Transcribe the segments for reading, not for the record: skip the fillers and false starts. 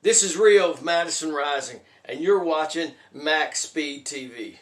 This is Rio of Madison Rising, and you're watching MaxSpeedTV.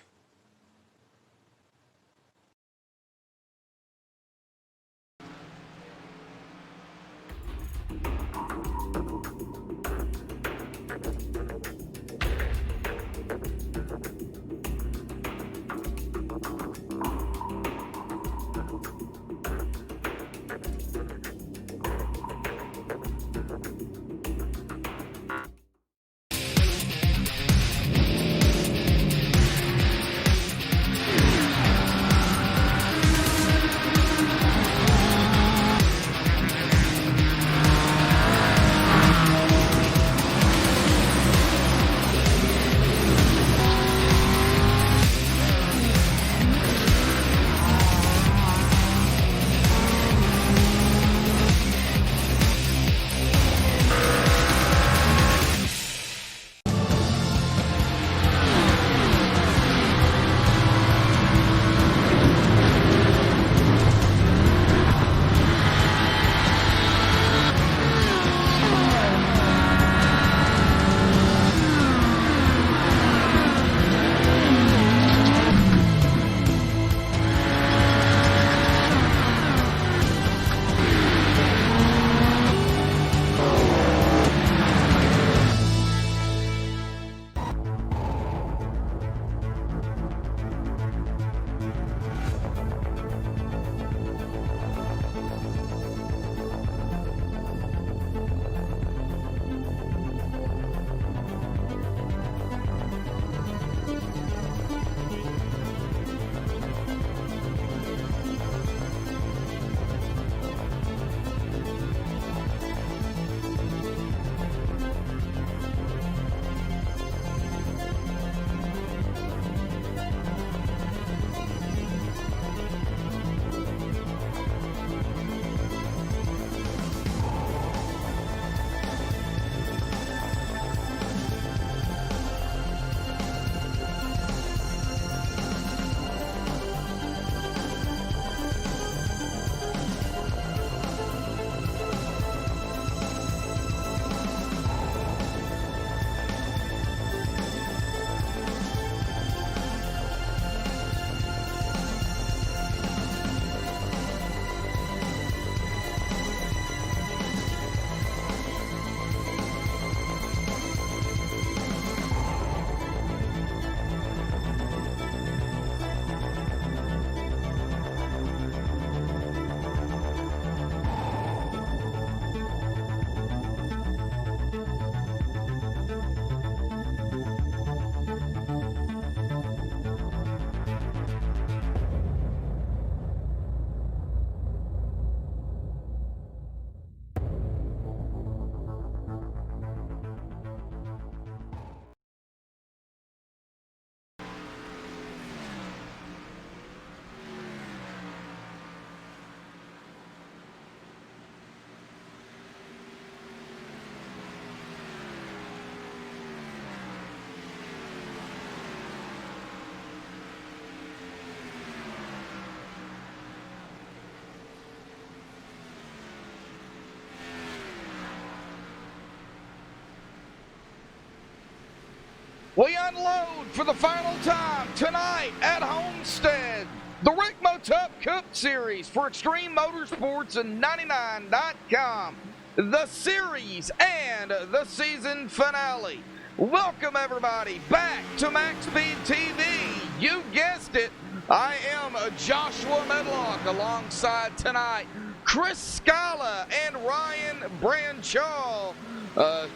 We unload for the final time tonight at Homestead. The Rick Motop Cup Series for Extreme Motorsports and 99.com. The series and the season finale. Welcome everybody back to MaxSpeedTV. You guessed it. I am Joshua Medlock alongside tonight Chris Scala and Ryan Branchaw.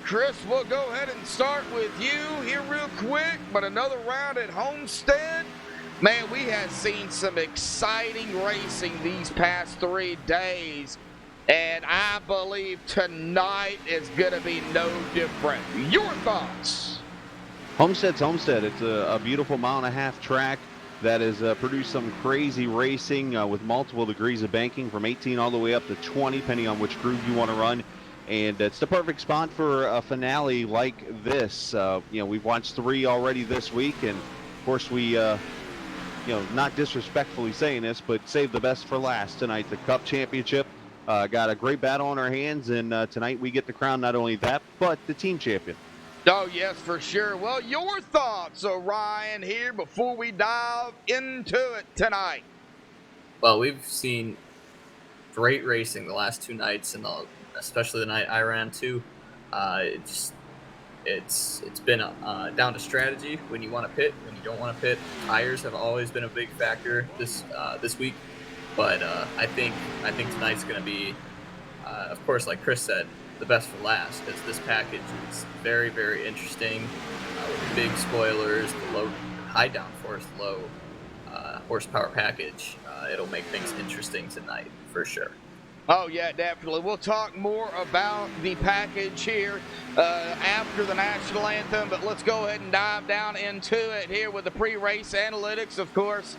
Chris, we'll go ahead and start with you here real quick, but another round at Homestead. Man, we have seen some exciting racing these past 3 days, and I believe tonight is going to be no different. Your thoughts? Homestead's Homestead. It's a beautiful mile-and-a-half track that has produced some crazy racing with multiple degrees of banking from 18 all the way up to 20, depending on which groove you want to run. And it's the perfect spot for a finale like this. We've watched 3 already this week, and of course we, not disrespectfully saying this, but save the best for last tonight. The Cup Championship Got a great battle on our hands, and tonight we get to crown not only that, but the team champion. Oh, yes, for sure. Well, your thoughts, Ryan, here before we dive into it tonight. Well, we've seen great racing the last two nights, and especially the night I ran too. It's been down to strategy when you want to pit, when you don't want to pit. Tires have always been a big factor this week, but I think tonight's going to be, of course, like Chris said, the best for last, because this package is very, very interesting. With big spoilers, the low high downforce, low horsepower package. It'll make things interesting tonight for sure. Oh, yeah, definitely. We'll talk more about the package here after the national anthem, but let's go ahead and dive down into it here with the pre-race analytics, of course.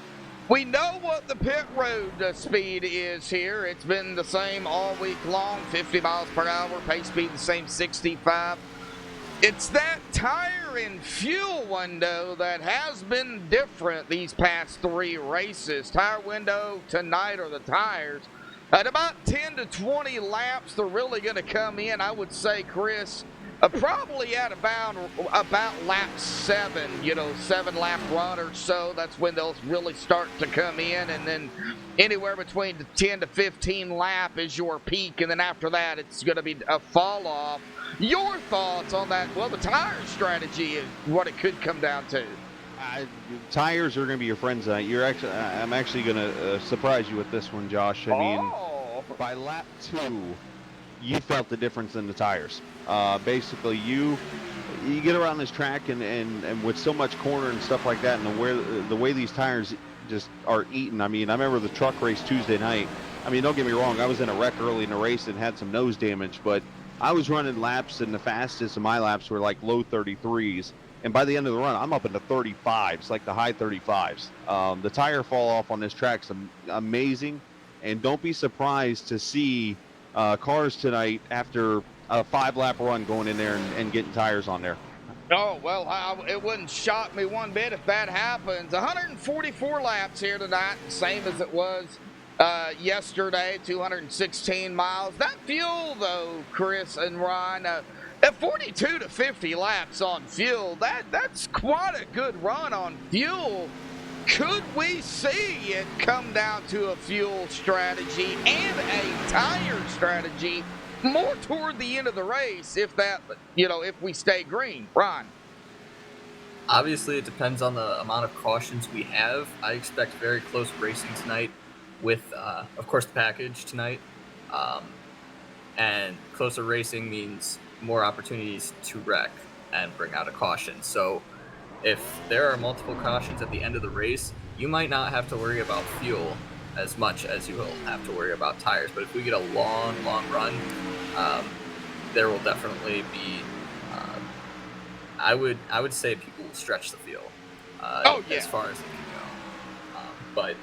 We know what the pit road speed is here. It's been the same all week long, 50 miles per hour, pace speed the same, 65. It's that tire and fuel window that has been different these past three races. Tire window tonight are the tires. At about 10 to 20 laps, they're really going to come in, I would say, Chris, probably at about lap 7, 7-lap run or so. That's when they'll really start to come in, and then anywhere between 10 to 15 lap is your peak, and then after that, it's going to be a fall off. Your thoughts on that? Well, the tire strategy is what it could come down to. Tires are going to be your friends tonight. I'm actually going to surprise you with this one, Josh. I mean, by lap 2, you felt the difference in the tires. Basically, you get around this track and with so much corner and stuff like that, and the way these tires just are eaten. I mean, I remember the truck race Tuesday night. I mean, don't get me wrong, I was in a wreck early in the race and had some nose damage, but I was running laps, and the fastest of my laps were like low 33s. And by the end of the run, I'm up into 35s, like the high 35s. The tire fall off on this track's amazing, and don't be surprised to see cars tonight after a 5-lap run going in there and getting tires on there. Oh, well, it wouldn't shock me one bit if that happens. 144 laps here tonight, same as it was yesterday, 216 miles. That fuel, though, Chris and Ryan, at 42 to 50 laps on fuel, that's quite a good run on fuel. Could we see it come down to a fuel strategy and a tire strategy more toward the end of the race if we stay green? Ron? Obviously, it depends on the amount of cautions we have. I expect very close racing tonight with, of course, the package tonight. And closer racing means more opportunities to wreck and bring out a caution. So if there are multiple cautions at the end of the race, you might not have to worry about fuel as much as you will have to worry about tires. But if we get a long run, there will definitely be, I would say people will stretch the fuel as far as it can go. But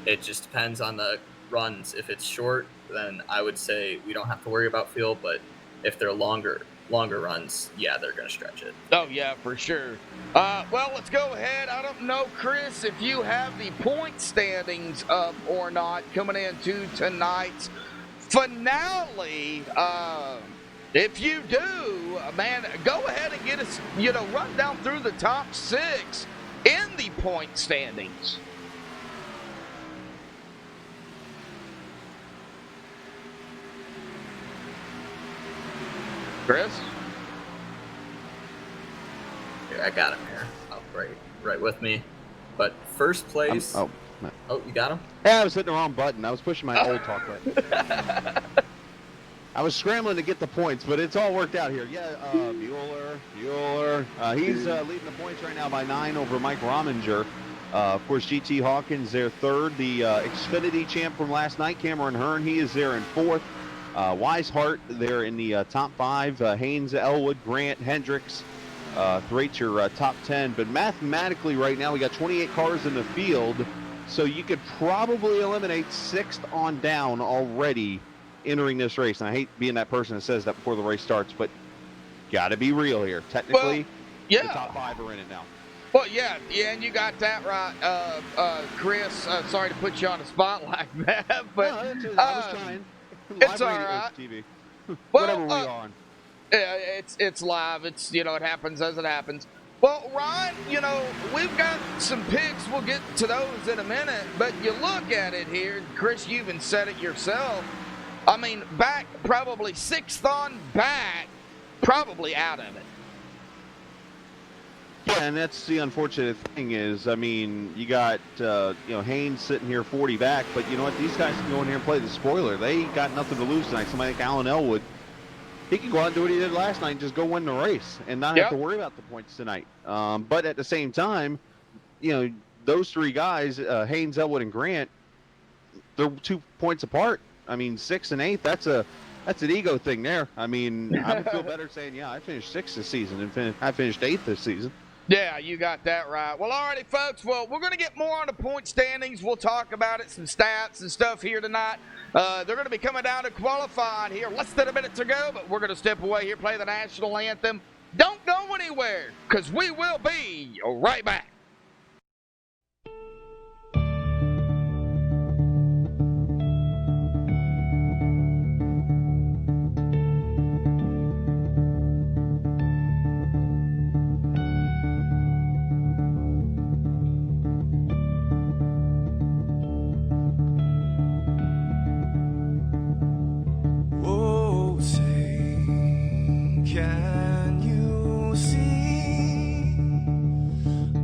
it just depends on the runs. If it's short, then I would say we don't have to worry about fuel, but if they're longer runs, yeah, they're going to stretch it. Oh, yeah, for sure. Well, let's go ahead. I don't know, Chris, if you have the point standings up or not coming into tonight's finale. If you do, man, go ahead and get us, run down through the top 6 in the point standings. Chris? Here, I got him here. Oh, right with me. But first place. Oh, you got him? Yeah, I was hitting the wrong button. I was pushing my old talk button. I was scrambling to get the points, but it's all worked out here. Yeah, Bueller. He's leading the points right now by 9 over Mike Rominger. Of course, GT Hawkins there third. The Xfinity champ from last night, Cameron Hearn, he is there in 4th. Weishart there in the top 5. Haynes, Elwood, Grant, Hendricks, Thraich your top 10. But mathematically right now we got 28 cars in the field, so you could probably eliminate 6th on down already entering this race. And I hate being that person that says that before the race starts, but got to be real here. Technically, the top 5 are in it now. Well, yeah, and you got that right, Chris. Sorry to put you on the spot like that, but no, I was trying. It's all radio, right. TV. Well, Whatever we on. Yeah, it's live. It's, it happens as it happens. Well, Ron, we've got some picks. We'll get to those in a minute. But you look at it here, Chris, you even said it yourself. I mean, back probably 6th on bat, probably out of it. Yeah, and that's the unfortunate thing is, I mean, you got, Haynes sitting here 40 back, but you know what? These guys can go in here and play the spoiler. They got nothing to lose tonight. Somebody like Alan Elwood, he can go out and do what he did last night and just go win the race and not have to worry about the points tonight. But at the same time, those three guys, Haynes, Elwood, and Grant, they're 2 points apart. I mean, 6th and 8th, that's an ego thing there. I mean, I would feel better saying, yeah, I finished 6th this season and I finished 8th this season. Yeah, you got that right. Well, all righty, folks. Well, we're going to get more on the point standings. We'll talk about it, some stats and stuff here tonight. They're going to be coming down to qualifying here. Less than a minute to go, but we're going to step away here, play the national anthem. Don't go anywhere, because we will be right back. Can you see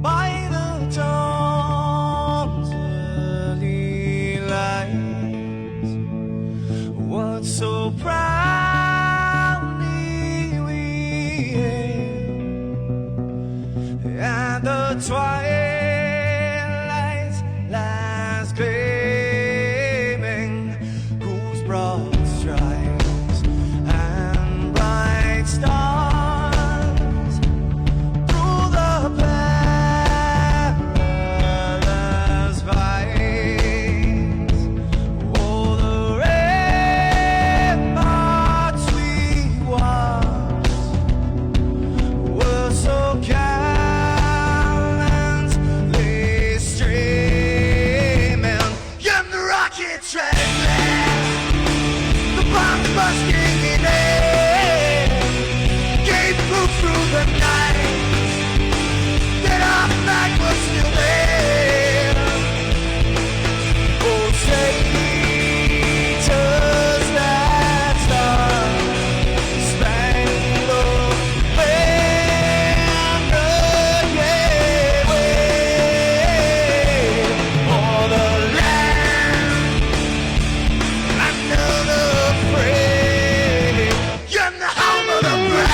by the dawn's early light what so proudly we hailed at the twilight's last gleaming, whose broad stripes and bright stars through the perilous fights, oh, the ramparts we watched were so gallantly streaming, and the rocket treadless, the bombs bursting in air, gave proof through the night that our flag was still there. Oh, traitors that star-spangled banner gave way for the land under the free, and the home of the brave.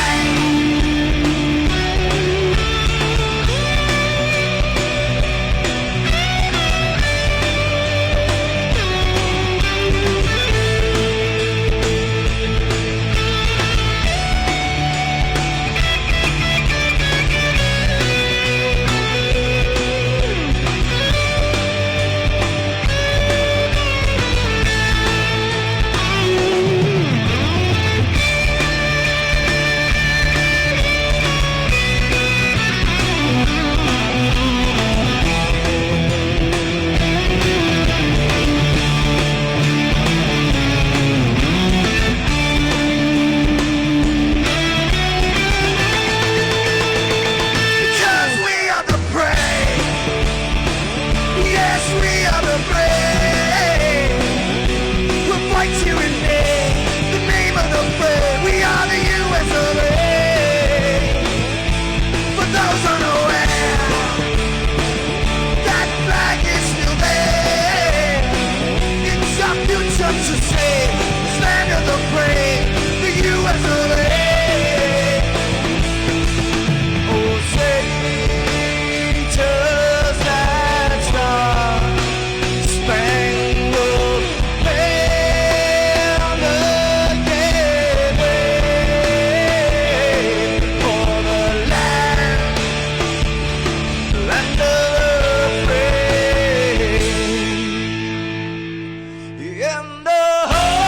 Because we are the brave. Yes, we are the brave. We'll fight you in the name of the brave. We are the US of A. For those unaware, that flag is still there. It's our future to save. This land of the brave, the US of A. Oh, traitors that star-spangled banner gave way for the land of the free, and the home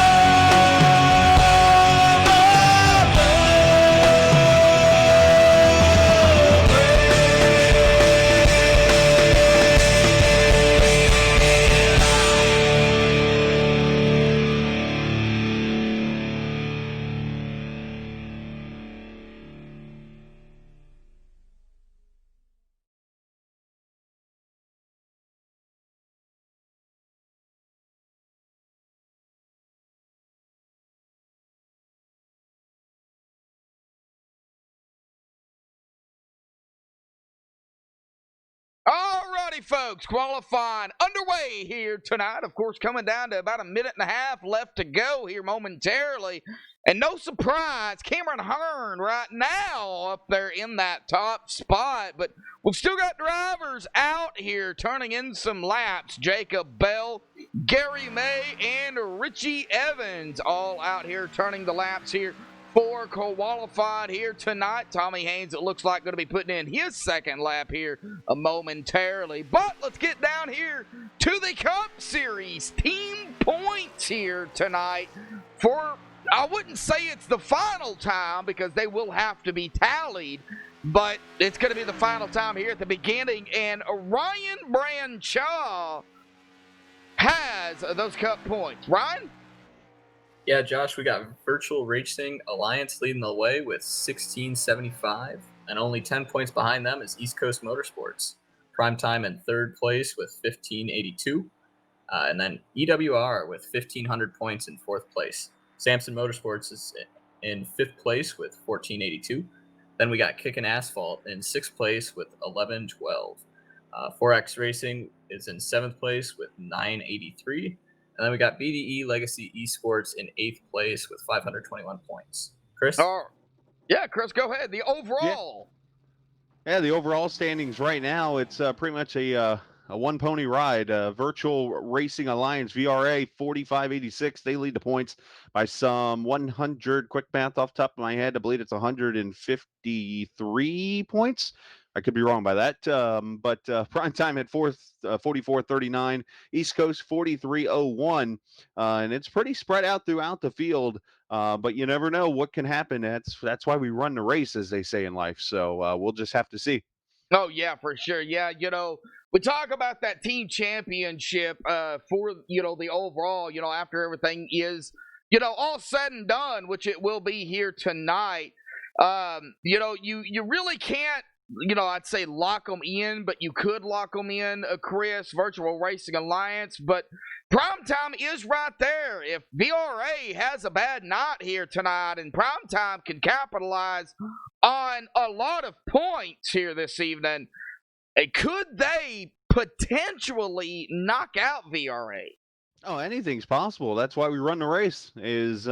righty, folks, qualifying underway here tonight. Of course, coming down to about a minute and a half left to go here momentarily. And no surprise, Cameron Hearn right now up there in that top spot. But we've still got drivers out here turning in some laps. Jacob Bell, Gary May, and Richie Evans all out here turning the laps here for qualified here tonight. Tommy Haynes, it looks like, going to be putting in his second lap here momentarily. But let's get down here to the Cup Series team points here tonight for, I wouldn't say it's the final time because they will have to be tallied, but it's going to be the final time here at the beginning. And Ryan Branshaw has those Cup points. Ryan? Yeah, Josh, we got Virtual Racing Alliance leading the way with 1675, and only 10 points behind them is East Coast Motorsports. Primetime in third place with 1582, and then EWR with 1500 points in fourth place. Samson Motorsports is in fifth place with 1482. Then we got Kickin' Asphalt in sixth place with 1112. 4X Racing is in seventh place with 983. And then we got BDE Legacy Esports in eighth place with 521 points. Chris? Yeah, Chris, go ahead. The overall. Yeah, the overall standings right now, it's pretty much a one-pony ride. Virtual Racing Alliance, VRA, 4586. They lead the points by some 100. Quick math off the top of my head, I believe it's 153 points. I could be wrong by that. But prime time at fourth, 44.39. East Coast, 43.01. And it's pretty spread out throughout the field. But you never know what can happen. That's why we run the race, as they say in life. So we'll just have to see. Oh, yeah, for sure. Yeah, we talk about that team championship for, the overall, after everything is, all said and done, which it will be here tonight. You really can't, I'd say lock them in, but you could lock them in, Chris, Virtual Racing Alliance. But Primetime is right there. If VRA has a bad night here tonight and Primetime can capitalize on a lot of points here this evening, could they potentially knock out VRA? Oh, anything's possible. That's why we run the race. Is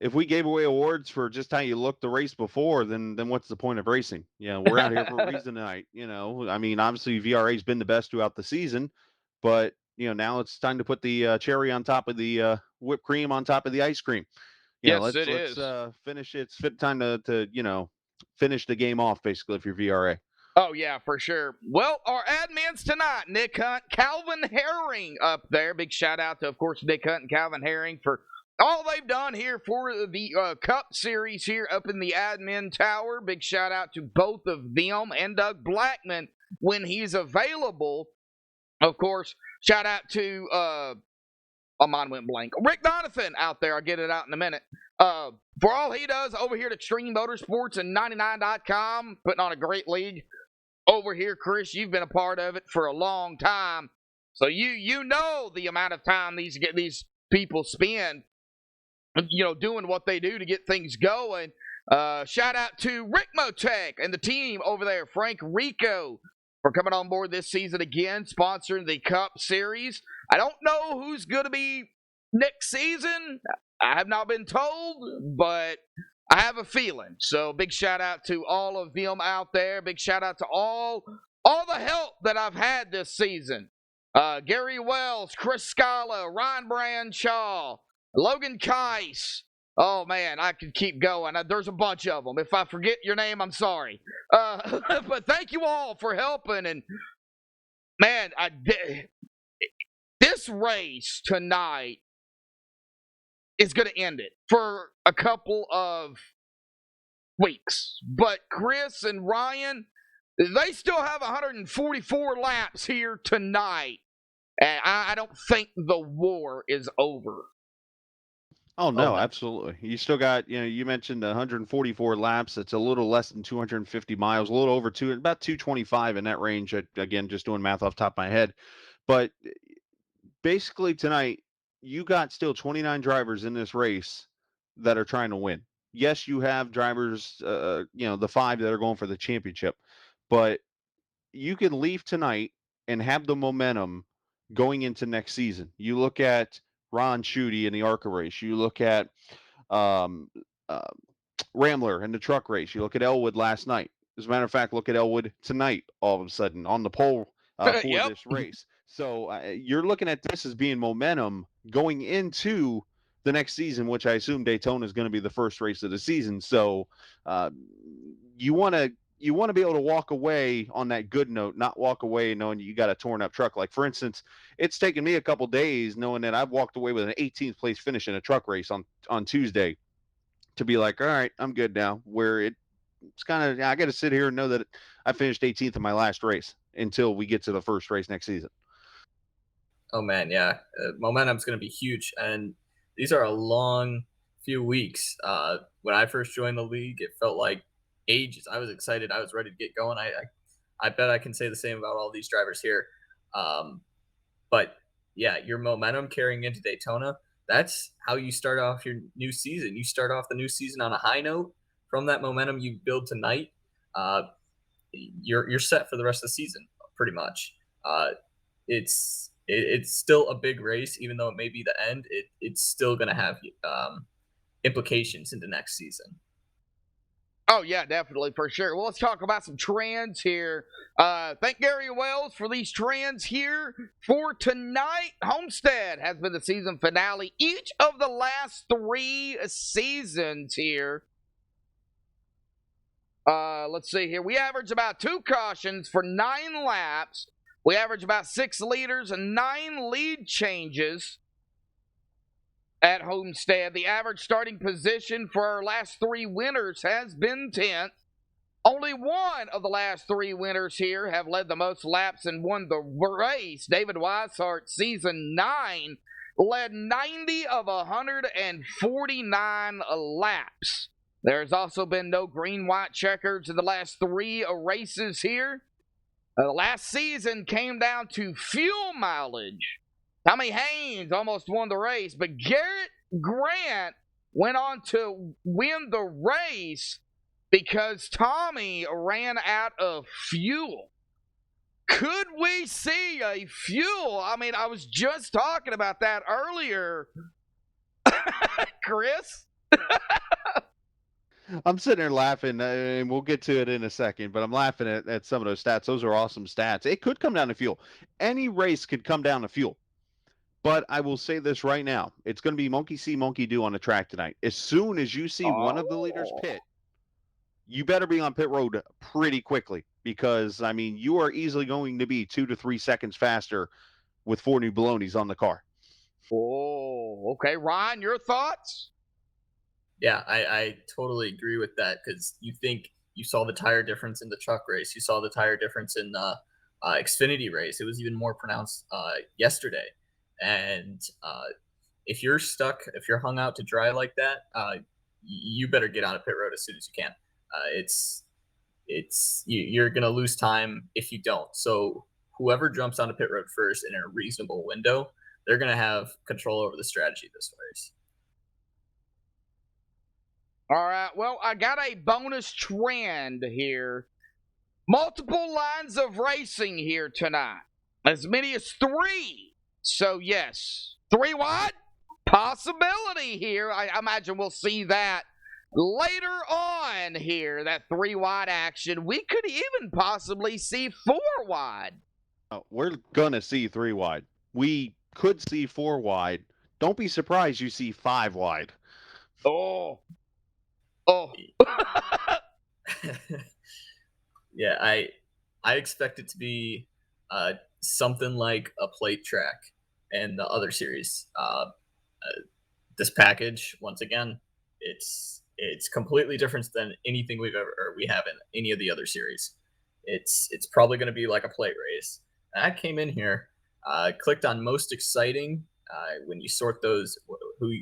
if we gave away awards for just how you looked the race before, then what's the point of racing? We're out here for a reason tonight. I mean, obviously VRA's been the best throughout the season, but now it's time to put the cherry on top of the whipped cream on top of the ice cream. Yes, let's finish. It's time to finish the game off, basically, if you're VRA. Oh, yeah, for sure. Well, our admins tonight, Nick Hunt, Calvin Herring up there. Big shout out to, of course, Nick Hunt and Calvin Herring for all they've done here for the Cup Series here up in the admin tower. Big shout out to both of them and Doug Blackman when he's available. Of course, shout out to, mine went blank, Rick Donovan out there. I'll get it out in a minute. For all he does over here at Extreme Motorsports and 99.com, putting on a great league over here, Chris. You've been a part of it for a long time, so you know the amount of time these people spend, doing what they do to get things going. Shout out to Rick Motec and the team over there, Frank Rico, for coming on board this season again, sponsoring the Cup Series. I don't know who's going to be next season. I have not been told, but I have a feeling. So big shout out to all of them out there. Big shout out to all the help that I've had this season. Gary Wells, Chris Scala, Ryan Branshaw, Logan Keiss. Oh, man, I could keep going. There's a bunch of them. If I forget your name, I'm sorry. But thank you all for helping. And, man, this race tonight is going to end it for a couple of weeks. But Chris and Ryan, they still have 144 laps here tonight. And I don't think the war is over. Oh, no, absolutely. You still got, you mentioned 144 laps. It's a little less than 250 miles, a little over about 225 in that range. Again, just doing math off the top of my head. But basically tonight, you got still 29 drivers in this race that are trying to win. Yes, you have drivers, the 5 that are going for the championship, but you can leave tonight and have the momentum going into next season. You look at Ron Schutte in the ARCA race. You look at um, uh, Ramler in the truck race. You look at Elwood last night. As a matter of fact, look at Elwood tonight, all of a sudden, on the pole for Yep. this race. So you're looking at this as being momentum going into the next season, which I assume Daytona is going to be the first race of the season. So uh, you want to be able to walk away on that good note, not walk away knowing you got a torn up truck. Like, for instance, it's taken me a couple days knowing that I've walked away with an 18th place finish in a truck race on Tuesday to be like, all right, I'm good now. Where it's kind of, I got to sit here and know that I finished 18th in my last race until we get to the first race next season. Oh man, yeah, momentum's going to be huge, and these are a long few weeks. When I first joined the league, it felt like ages. I was excited. I was ready to get going. I bet I can say the same about all these drivers here. Um, but yeah, your momentum carrying into Daytona, that's how you start off your new season. You start off the new season on a high note. From that momentum you build tonight, uh, you're set for the rest of the season, pretty much. It's still a big race, even though it may be the end. It's still going to have implications into next season. Oh, yeah, definitely, for sure. Well, let's talk about some trends here. Thank Gary Wells for these trends here. For tonight, Homestead has been the season finale each of the last 3 seasons here. Let's see here. We average about 2 cautions for 9 laps. We average about 6 leaders and 9 lead changes at Homestead. The average starting position for our last 3 winners has been 10th. Only one of the last 3 winners here have led the most laps and won the race. David Weishart, season 9, led 90 of 149 laps. There's also been no green-white checkers in the last 3 races here. Last season came down to fuel mileage. Tommy Haynes almost won the race, but Garrett Grant went on to win the race because Tommy ran out of fuel. Could we see a fuel? I mean, I was just talking about that earlier. Chris? I'm sitting there laughing, and we'll get to it in a second, but I'm laughing at some of those stats. Those are awesome stats. It could come down to fuel. Any race could come down to fuel. But I will say this right now. It's going to be monkey see, monkey do on the track tonight. As soon as you see one of the leaders pit, you better be on pit road pretty quickly because, I mean, you are easily going to be 2 to 3 seconds faster with 4 new balonies on the car. Oh, okay. Ryan, your thoughts? Yeah, I totally agree with that because you think you saw the tire difference in the truck race. You saw the tire difference in the Xfinity race. It was even more pronounced yesterday. And if you're stuck, if you're hung out to dry like that, you better get on a pit road as soon as you can. You're going to lose time if you don't. So whoever jumps onto pit road first in a reasonable window, they're going to have control over the strategy this race. All right, well, I got a bonus trend here. Multiple lines of racing here tonight. As many as 3. So, yes, 3 wide? Possibility here. I imagine we'll see that later on here, that 3 wide action. We could even possibly see 4 wide. We're going to see 3 wide. We could see 4 wide. Don't be surprised you see 5 wide. Oh. Yeah, I expect it to be something like a plate track and the other series. This package, once again, it's completely different than anything we have in any of the other series. It's probably going to be like a plate race. And I came in here, clicked on most exciting when you sort those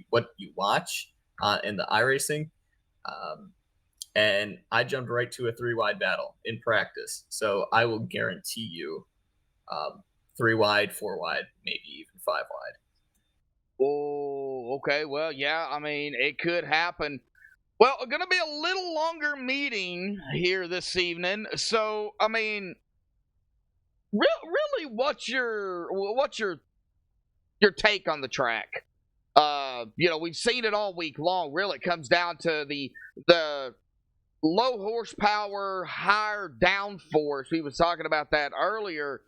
what you watch in the iRacing. And I jumped right to a 3 wide battle in practice. So I will guarantee you 3 wide, 4 wide, maybe even 5 wide. Oh, okay. Well, yeah, I mean, it could happen. Well, going to be a little longer meeting here this evening. So, I mean, really, what's your take on the track? We've seen it all week long. Really, it comes down to the low horsepower, higher downforce. We was talking about that earlier.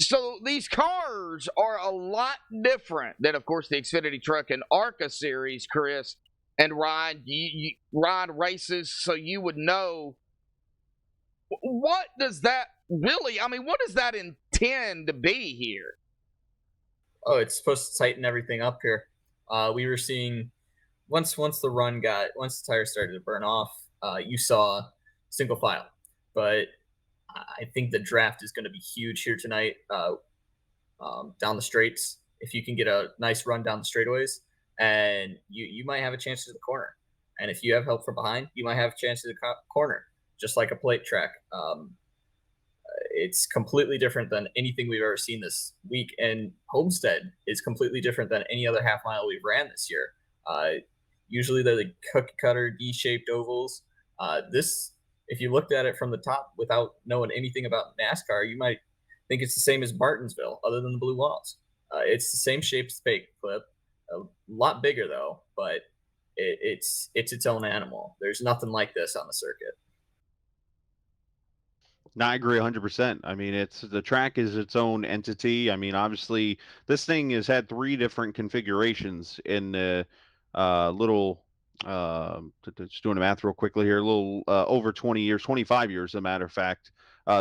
So these cars are a lot different than, of course, the Xfinity Truck and ARCA series, Chris and Ryan. Ryan races, so you would know. What does that really? I mean, what does that intend to be here? Oh, it's supposed to tighten everything up here. We were seeing once the tires started to burn off, you saw single file. But I think the draft is going to be huge here tonight. Down the straights, if you can get a nice run down the straightaways, and you might have a chance to the corner. And if you have help from behind, you might have a chance to the corner, just like a plate track. It's completely different than anything we've ever seen this week, and Homestead is completely different than any other half mile we've ran this year. Usually they're the cookie cutter D-shaped ovals. This, if you looked at it from the top without knowing anything about NASCAR, you might think it's the same as Martinsville, other than the blue walls. It's the same shape as Bake Clip, a lot bigger though, but it's its own animal. There's nothing like this on the circuit. No, I agree 100%. I mean, it's the track is its own entity. I mean, obviously, this thing has had three different configurations in the little. Just doing the math real quickly here. A little over 20 years, 25 years, as a matter of fact.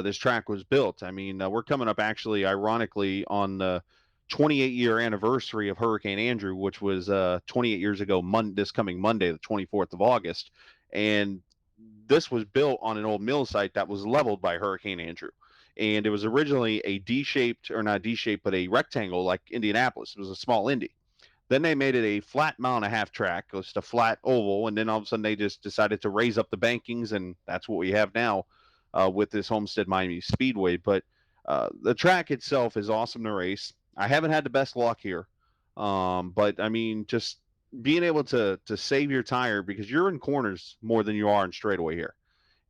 This track was built. I mean, we're coming up actually, ironically, on the 28-year anniversary of Hurricane Andrew, which was 28 years ago. This coming Monday, the 24th of August, and this was built on an old mill site that was leveled by Hurricane Andrew. And it was originally a D-shaped, or not D-shaped, but a rectangle like Indianapolis. It was a small Indy. Then they made it a flat mile and a half track, just a flat oval. And then all of a sudden they just decided to raise up the bankings. And that's what we have now with this Homestead Miami Speedway. But the track itself is awesome to race. I haven't had the best luck here. But I mean, just being able to save your tire, because you're in corners more than you are in straightaway here.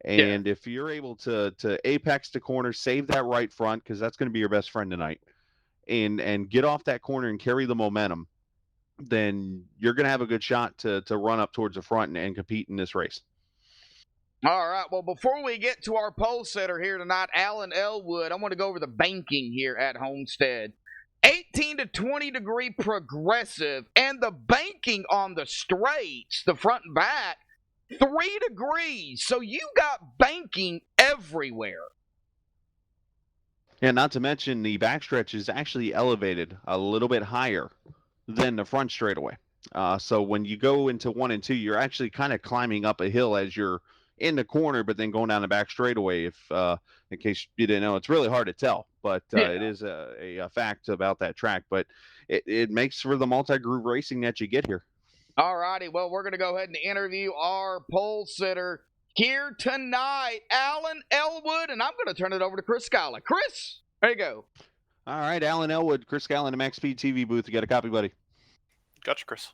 Yeah. And if you're able to apex the corner, save that right front, because that's going to be your best friend tonight, and get off that corner and carry the momentum, then you're going to have a good shot to run up towards the front and compete in this race. All right. Well, before we get to our pole setter here tonight, Alan Elwood, I want to go over the banking here at Homestead. 18 to 20 degree progressive, and the banking on the straights, the front and back, 3 degrees. So you got banking everywhere. And not to mention the backstretch is actually elevated a little bit higher than the front straightaway. So when you go into 1 and 2, you're actually kind of climbing up a hill as you're in the corner, but then going down the back straightaway. If in case you didn't know, it's really hard to tell, but it is a fact about that track. But it makes for the multi-groove racing that you get here. All righty. Well, we're going to go ahead and interview our pole sitter here tonight, Alan Elwood, and I'm going to turn it over to Chris Scala. Chris, there you go. All right, Alan Elwood, Chris Scala in the MaxSpeedTV booth. You got a copy, buddy? Gotcha, Chris.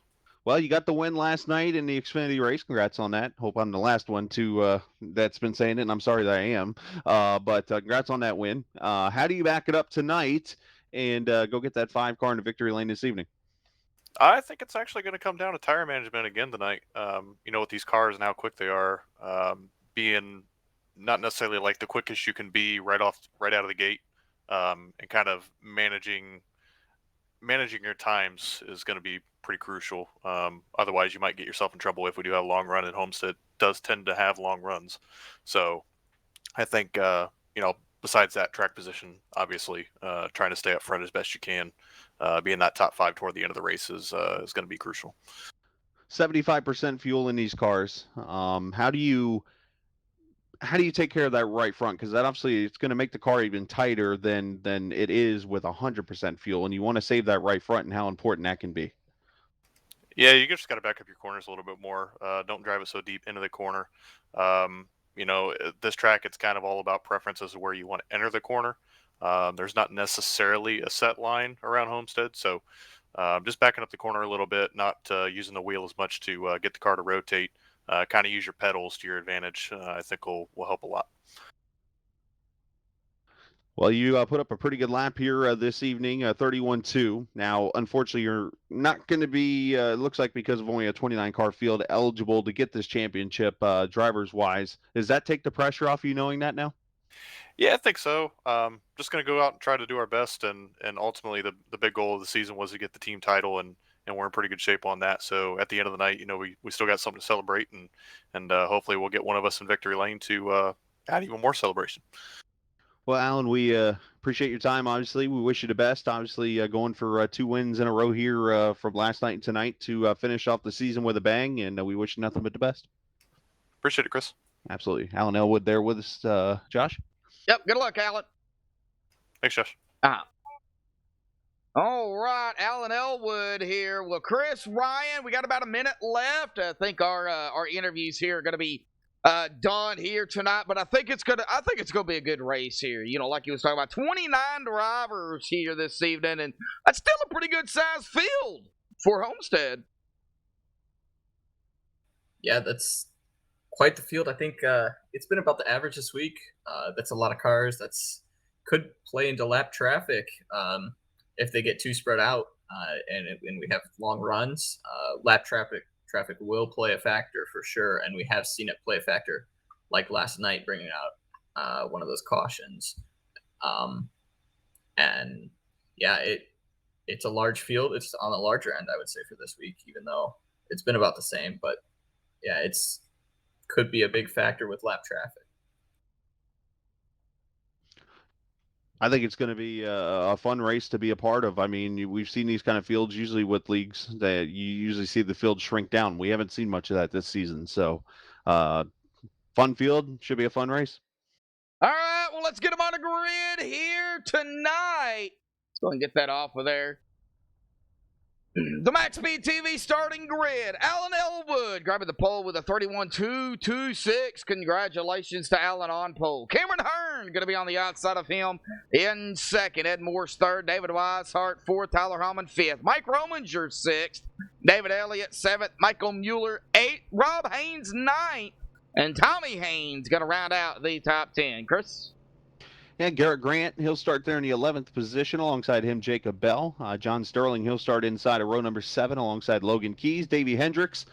Well, you got the win last night in the Xfinity race. Congrats on that. Hope I'm the last one to that's been saying it, and I'm sorry that I am. But congrats on that win. How do you back it up tonight and go get that 5 car in the victory lane this evening? I think it's actually going to come down to tire management again tonight. With these cars and how quick they are, being not necessarily like the quickest you can be right out of the gate, and kind of managing your times is going to be pretty crucial. Otherwise, you might get yourself in trouble if we do have a long run, and Homestead does tend to have long runs. So I think, besides that, track position, obviously, trying to stay up front as best you can, being that top 5 toward the end of the race is going to be crucial. 75% fuel in these cars. How do you take care of that right front? Because that obviously it's going to make the car even tighter than it is with 100% fuel, and you want to save that right front, and how important that can be. Yeah, you just got to back up your corners a little bit more. Don't drive it so deep into the corner. This track, it's kind of all about preferences of where you want to enter the corner. There's not necessarily a set line around Homestead, so just backing up the corner a little bit, not using the wheel as much to get the car to rotate. Kind of use your pedals to your advantage. I think will help a lot. Well, you put up a pretty good lap here this evening, 31-2. Now, unfortunately, you're not going to be, looks like because of only a 29-car field, eligible to get this championship drivers-wise. Does that take the pressure off you knowing that now? Yeah, I think so. Just going to go out and try to do our best, and ultimately the big goal of the season was to get the team title, and we're in pretty good shape on that. So at the end of the night, we still got something to celebrate, and hopefully we'll get one of us in victory lane to add even more celebration. Well, Alan, we appreciate your time. Obviously, we wish you the best. Obviously, going for 2 wins in a row here from last night and tonight to finish off the season with a bang, and we wish you nothing but the best. Appreciate it, Chris. Absolutely. Alan Elwood there with us. Josh? Yep, good luck, Alan. Thanks, Josh. All right, Alan Elwood here. Well, Chris, Ryan, we got about a minute left. I think our interviews here are going to be done here tonight, but I think it's gonna be a good race here. Like you was talking about, 29 drivers here this evening, and that's still a pretty good sized field for Homestead. Yeah, that's quite the field. I think it's been about the average this week. That's a lot of cars. Could play into lap traffic if they get too spread out, and we have long runs. Lap traffic will play a factor for sure, and we have seen it play a factor, like last night, bringing out one of those cautions. And yeah, it's a large field. It's on the larger end, I would say, for this week, even though it's been about the same. But yeah, could be a big factor with lap traffic. I think it's going to be a fun race to be a part of. I mean, we've seen these kind of fields usually with leagues that you usually see the field shrink down. We haven't seen much of that this season. So, fun field, should be a fun race. All right, well, let's get them on the grid here tonight. Let's go and get that off of there. The MaxSpeedTV starting grid. Alan Elwood grabbing the pole with a 31.226. Congratulations to Alan on pole. Cameron Hearn going to be on the outside of him in second. Ed Morse third. David Weishart fourth. Tyler Hallman fifth. Mike Rominger sixth. David Elliott seventh. Michael Mueller eighth. Rob Haynes ninth. And Tommy Haynes going to round out the top 10. Chris? Yeah, Garrett Grant, he'll start there in the 11th position. Alongside him, Jacob Bell. John Sterling, he'll start inside of row number 7 alongside Logan Keys. Davey Hendricks,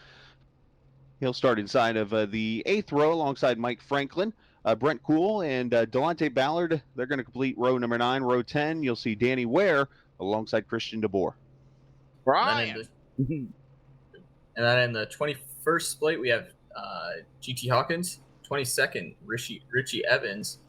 he'll start inside of the 8th row alongside Mike Franklin. Brent Kuhl and Delonte Ballard, they're going to complete row number 9. Row 10, you'll see Danny Ware alongside Christian DeBoer. Brian. And then in the 21st split, we have GT Hawkins. 22nd, Richie Evans.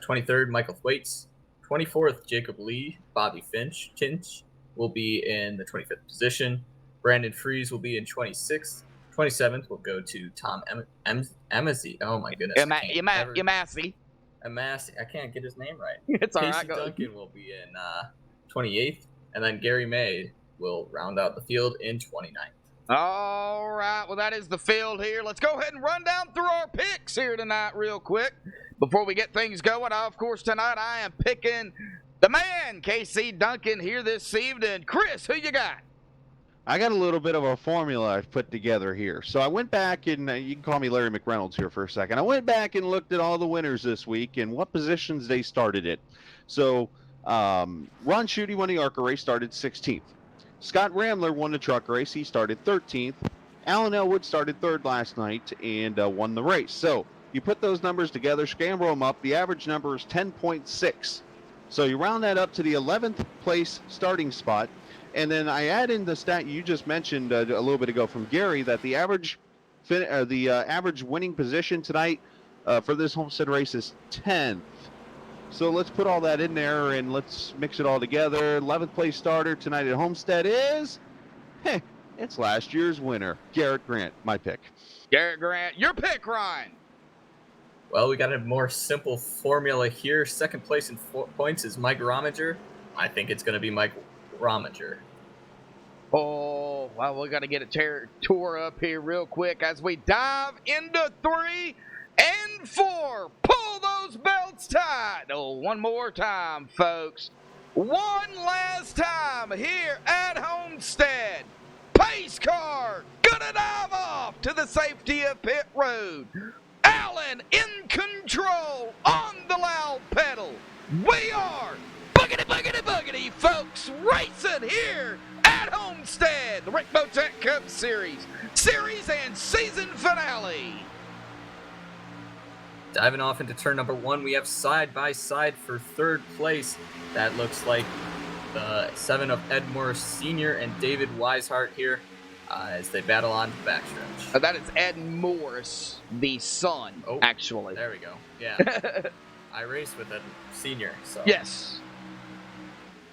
23rd, Michael Thwaites. 24th, Jacob Lee. Bobby Tinch will be in the 25th position. Brandon Fries will be in 26th. 27th will go to Tom Emasi. Oh, my goodness. Emasi. I can't get his name right. It's all Casey right. Duncan will be in 28th. And then Gary May will round out the field in 29th. All right, well, that is the field here. Let's go ahead and run down through our picks here tonight real quick before we get things going. Of course, tonight I am picking the man, Casey Duncan, here this evening. Chris, who you got? I got a little bit of a formula I've put together here. So I went back and you can call me Larry McReynolds here for a second. I went back and looked at all the winners this week and what positions they started at. So Ron Schutte won the ARCA race, started 16th. Scott Ramler won the truck race. He started 13th. Alan Elwood started 3rd last night and won the race. So you put those numbers together, scramble them up. The average number is 10.6. So you round that up to the 11th place starting spot. And then I add in the stat you just mentioned a little bit ago from Gary that the average winning position tonight for this Homestead race is 10th. So let's put all that in there and let's mix it all together. 11th place starter tonight at Homestead is, it's last year's winner, Garrett Grant, my pick. Garrett Grant, your pick, Ryan. Well, we got a more simple formula here. Second place in points is Mike Rominger. I think it's going to be Mike Rominger. Oh, well, we got to get a tour up here real quick as we dive into 3 and 4. Pull those belts tight. Oh, one more time, folks. One last time here at Homestead. Pace car gonna dive off to the safety of pit road. Allen in control on the loud pedal. We are boogity, folks, racing here at Homestead, the Rick Motec Cup Series and season finale. Diving off into turn number 1, we have side-by-side for third place. That looks like the 7 of Ed Morris Sr. and David Weishart here as they battle on the backstretch. That is Ed Morris, the son, actually. There we go. Yeah. I raced with Ed Sr., so. Yes.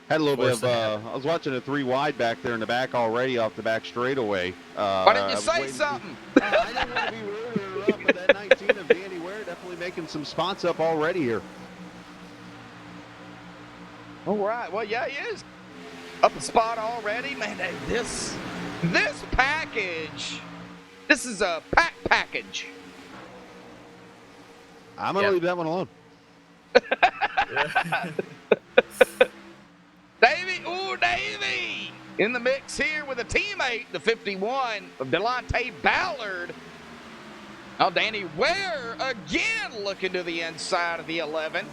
Had a little bit of, I was watching a 3 wide back there in the back already off the back straightaway. Why didn't you say something? I didn't want to be rude, but that 19 of Danny Ware definitely making some spots up already here. All right. Well, yeah, he is up a spot already. Man, this package, this is a package. I'm going to leave that one alone. Davey in the mix here with a teammate, the 51 of Delonte Ballard. Now Danny Ware again looking to the inside of the 11.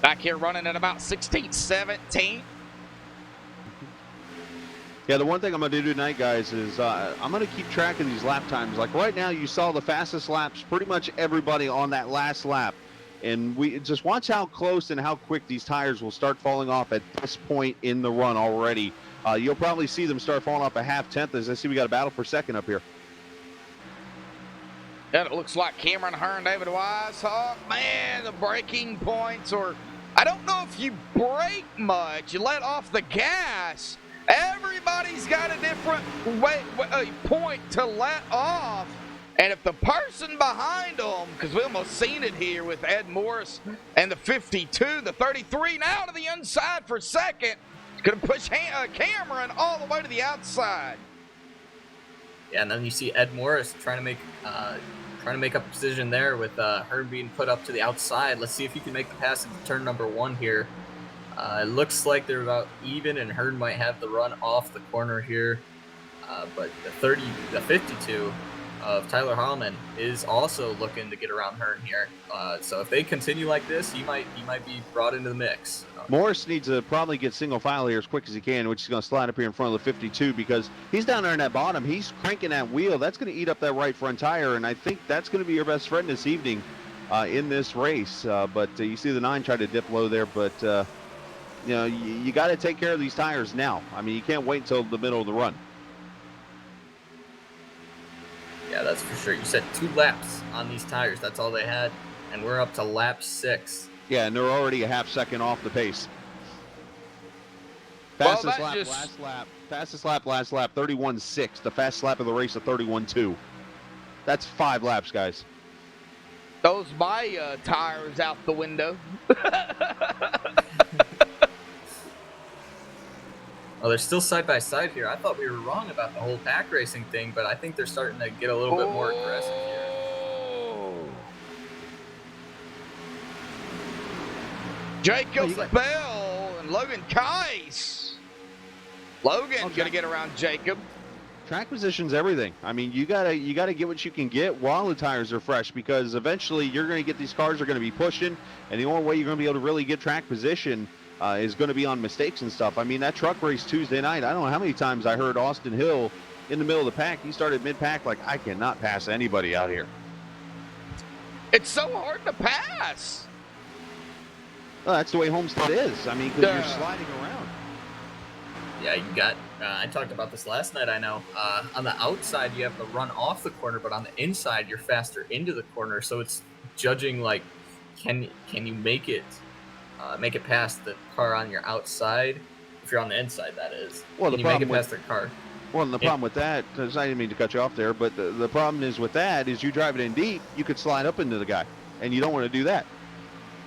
Back here running at about 16, 17. Yeah, the one thing I'm going to do tonight, guys, is I'm going to keep track of these lap times. Like right now, you saw the fastest laps, pretty much everybody on that last lap. And we just watch how close and how quick these tires will start falling off at this point in the run already. You'll probably see them start falling off a half-tenth as I see we got a battle for second up here. And it looks like Cameron Hearn, David Weishart. Man, the braking points, or I don't know if you brake much, you let off the gas. Everybody's got a different point to let off. And if the person behind them, because we almost seen it here with Ed Morris and the 52, the 33 now to the inside for second, it's going to push Cameron all the way to the outside. Yeah, and then you see Ed Morris trying to make a position there with Hearn being put up to the outside. Let's see if he can make the pass into turn number 1 here. It looks like they're about even, and Hearn might have the run off the corner here. But the 52 of Tyler Hallman is also looking to get around Hearn here. So if they continue like this, he might be brought into the mix. Morris needs to probably get single file here as quick as he can, which is going to slide up here in front of the 52 because he's down there in that bottom. He's cranking that wheel. That's going to eat up that right front tire, and I think that's going to be your best friend this evening in this race. But you see the 9 try to dip low there, but you know, you got to take care of these tires now. I mean, you can't wait until the middle of the run. Yeah, that's for sure. You said 2 laps on these tires. That's all they had, and we're up to lap 6. Yeah, and they're already a half second off the pace. Fastest lap, last lap, 31.6. The fastest lap of the race, a 31.2. That's 5 laps, guys. Those my tires out the window. Well, they're still side by side here. I thought we were wrong about the whole pack racing thing, but I think they're starting to get a little bit more aggressive here. Jacob Bell and Logan Kais. Logan gonna get around Jacob. Track position's everything. I mean, you gotta get what you can get while the tires are fresh, because eventually you're gonna get these cars are gonna be pushing, and the only way you're gonna be able to really get track position is going to be on mistakes and stuff. I mean, that truck race Tuesday night, I don't know how many times I heard Austin Hill in the middle of the pack. He started mid-pack like, I cannot pass anybody out here. It's so hard to pass. Well, that's the way Homestead is. I mean, because you're sliding around. Yeah, you got, I talked about this last night, I know. On the outside, you have the run off the corner, but on the inside, you're faster into the corner. So it's judging, like, can you make it past the car on your outside? If you're on the inside, that is. Well, can you make it past the car? Well, and the problem with that, because I didn't mean to cut you off there, but the problem is with that is you drive it in deep, you could slide up into the guy, and you don't want to do that.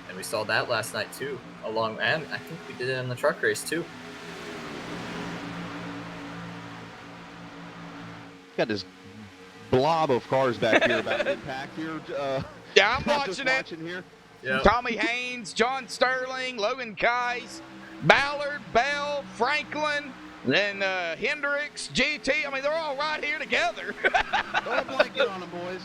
And we saw that last night too, and I think we did it in the truck race too. Got this blob of cars back here about mid-pack here. Yeah, I'm watching it. Here. Yep. Tommy Haynes, John Sterling, Logan Kais, Ballard, Bell, Franklin, then Hendricks, GT. I mean, they're all right here together. Throw a blanket on them, boys.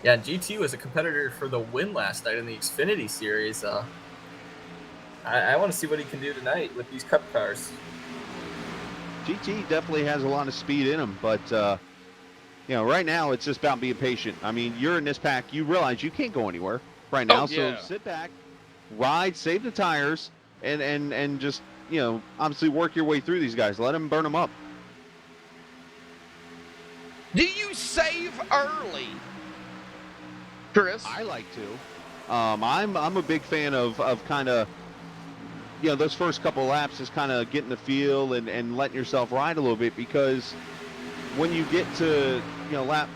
Yeah, GT was a competitor for the win last night in the Xfinity Series. I want to see what he can do tonight with these Cup cars. GT definitely has a lot of speed in him, but right now it's just about being patient. I mean, you're in this pack, you realize you can't go anywhere right now, so sit back, ride, save the tires, and just obviously work your way through these guys. Let them burn them up. Do you save early, Chris? I like to. I'm a big fan of kind of those first couple laps is kind of getting the feel and letting yourself ride a little bit, because when you get to lap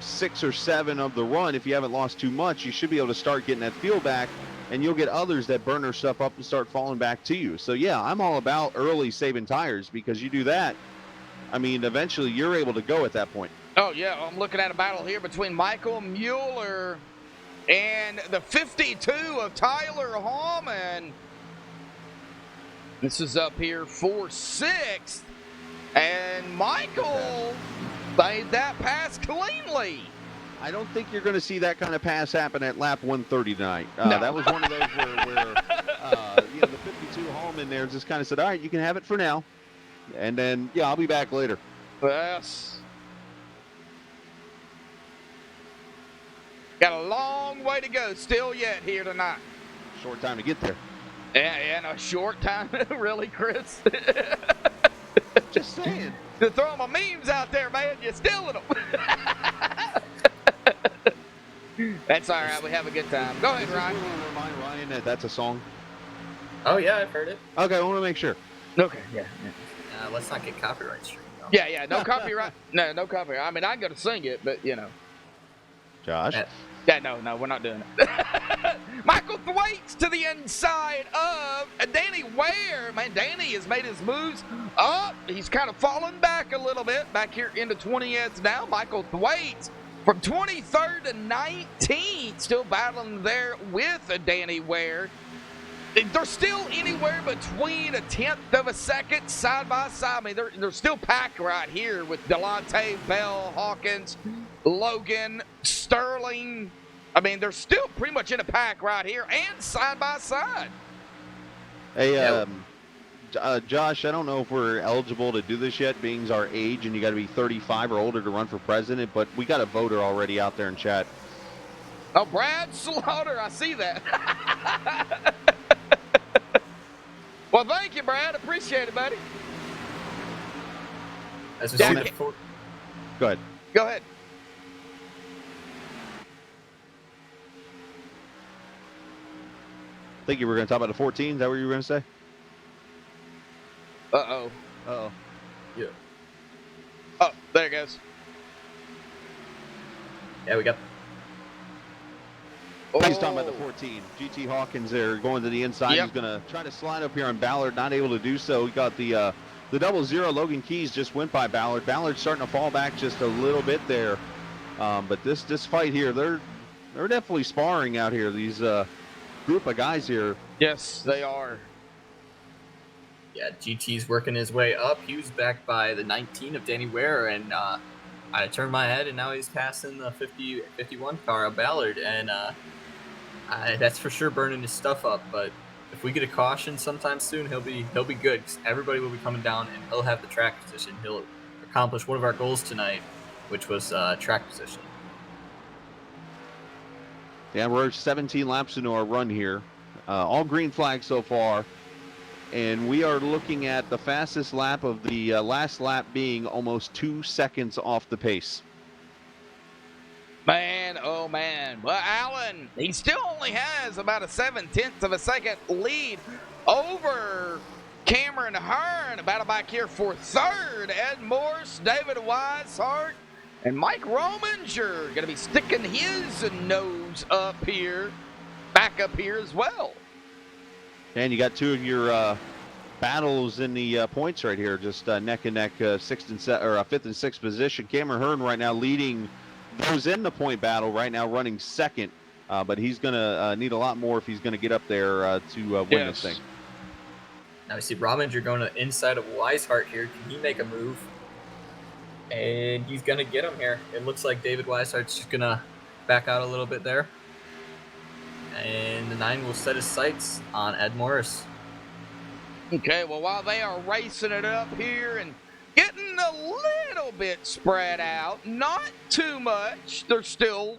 6 or 7 of the run, if you haven't lost too much, you should be able to start getting that feel back, and you'll get others that burn their stuff up and start falling back to you. So yeah, I'm all about early saving tires, because you do that, I mean, eventually you're able to go at that point. Oh yeah, I'm looking at a battle here between Michael Mueller and the 52 of Tyler Hallman. This is up here for 6th, and Michael made that pass cleanly. I don't think you're going to see that kind of pass happen at lap 130 tonight. No. That was one of those where the 52 Hallman there just kind of said, all right, you can have it for now. And then, I'll be back later. Yes. Got a long way to go still yet here tonight. Short time to get there. Yeah, in a short time, really, Chris? Just saying. You're throwing my memes out there, man. You're stealing them. That's all right. We have a good time. Go ahead, Ryan. Remind Ryan that that's a song. Oh, yeah, I've heard it. Okay, I want to make sure. Okay, yeah. Let's not get copyright stream, though. Yeah, no copyright. No copyright. I mean, I'm going to sing it, but, Josh? Yeah, no, we're not doing it. Michael Thwaites to the inside of Danny Ware. Man, Danny has made his moves up. He's kind of fallen back a little bit, back here into 20th now. Michael Thwaites from 23rd to 19th, still battling there with Danny Ware. They're still anywhere between a 10th of a second side by side. I mean, they're still packed right here with Delonte, Bell, Hawkins, Logan, Sterling. I mean, they're still pretty much in a pack right here and side by side. Hey, Josh, I don't know if we're eligible to do this yet, being our age, and you got to be 35 or older to run for president, but we got a voter already out there in chat. Oh, Brad Slaughter, I see that. Well, thank you, Brad. Appreciate it, buddy. As we Go see ahead. Go ahead. I think you were going to talk about the 14. Is that what you were going to say? Uh-oh. Uh-oh. Yeah. Oh, there it goes. Yeah, we got... He's talking about the 14. GT Hawkins there going to the inside. Yep. He's going to try to slide up here on Ballard. Not able to do so. He got the 00. Logan Keys just went by Ballard. Ballard's starting to fall back just a little bit there. But this fight here, they're definitely sparring out here. These group of guys here. Yes, they are. Yeah, GT's working his way up. He was backed by the 19 of Danny Ware, and I turned my head, and now he's passing the 51 car of Ballard, and that's for sure burning his stuff up. But if we get a caution sometime soon, he'll be good, 'cause everybody will be coming down, and he'll have the track position. He'll accomplish one of our goals tonight, which was track position. Yeah, we're 17 laps into our run here. All green flags so far. And we are looking at the fastest lap of the last lap being almost 2 seconds off the pace. Man, oh man. Well, Allen, he still only has about a 7/10 of a second lead over Cameron Hearn. Battle back here for third. Ed Morse, David Weishart, and Mike Rominger going to be sticking his nose up here, back up here as well. And you got two of your battles in the points right here, just neck and neck, fifth and sixth position. Cameron Hearn right now leading those in the point battle right now, running second, but he's going to need a lot more if he's going to get up there to win this thing. Now we see Rominger going to the inside of Weishart here. Can he make a move? And he's going to get him here. It looks like David Weishart's just going to back out a little bit there. And the 9 will set his sights on Ed Morris. Okay, well, while they are racing it up here and getting a little bit spread out, not too much. They're still,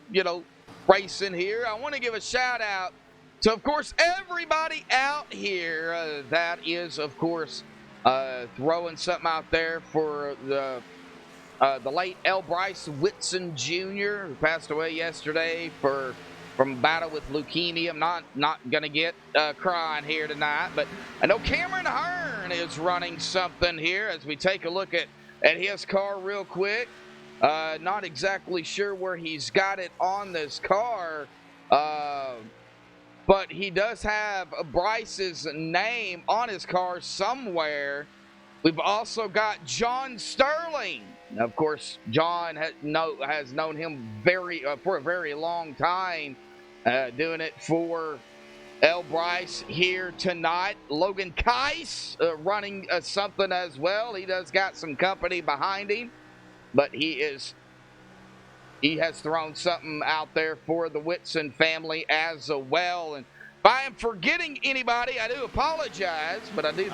racing here. I want to give a shout out to, of course, everybody out here that is, of course, throwing something out there for the late L. Bryce Whitson Jr., who passed away yesterday from a battle with leukemia. I'm not going to get crying here tonight, but I know Cameron Hearn is running something here as we take a look at his car real quick. Not exactly sure where he's got it on this car, but he does have Bryce's name on his car somewhere. We've also got John Sterling. Of course, John has known him for a very long time, doing it for L. Bryce here tonight. Logan Keiss running something as well. He does got some company behind him, but he has thrown something out there for the Whitson family as well. And if I am forgetting anybody, I do apologize, but I do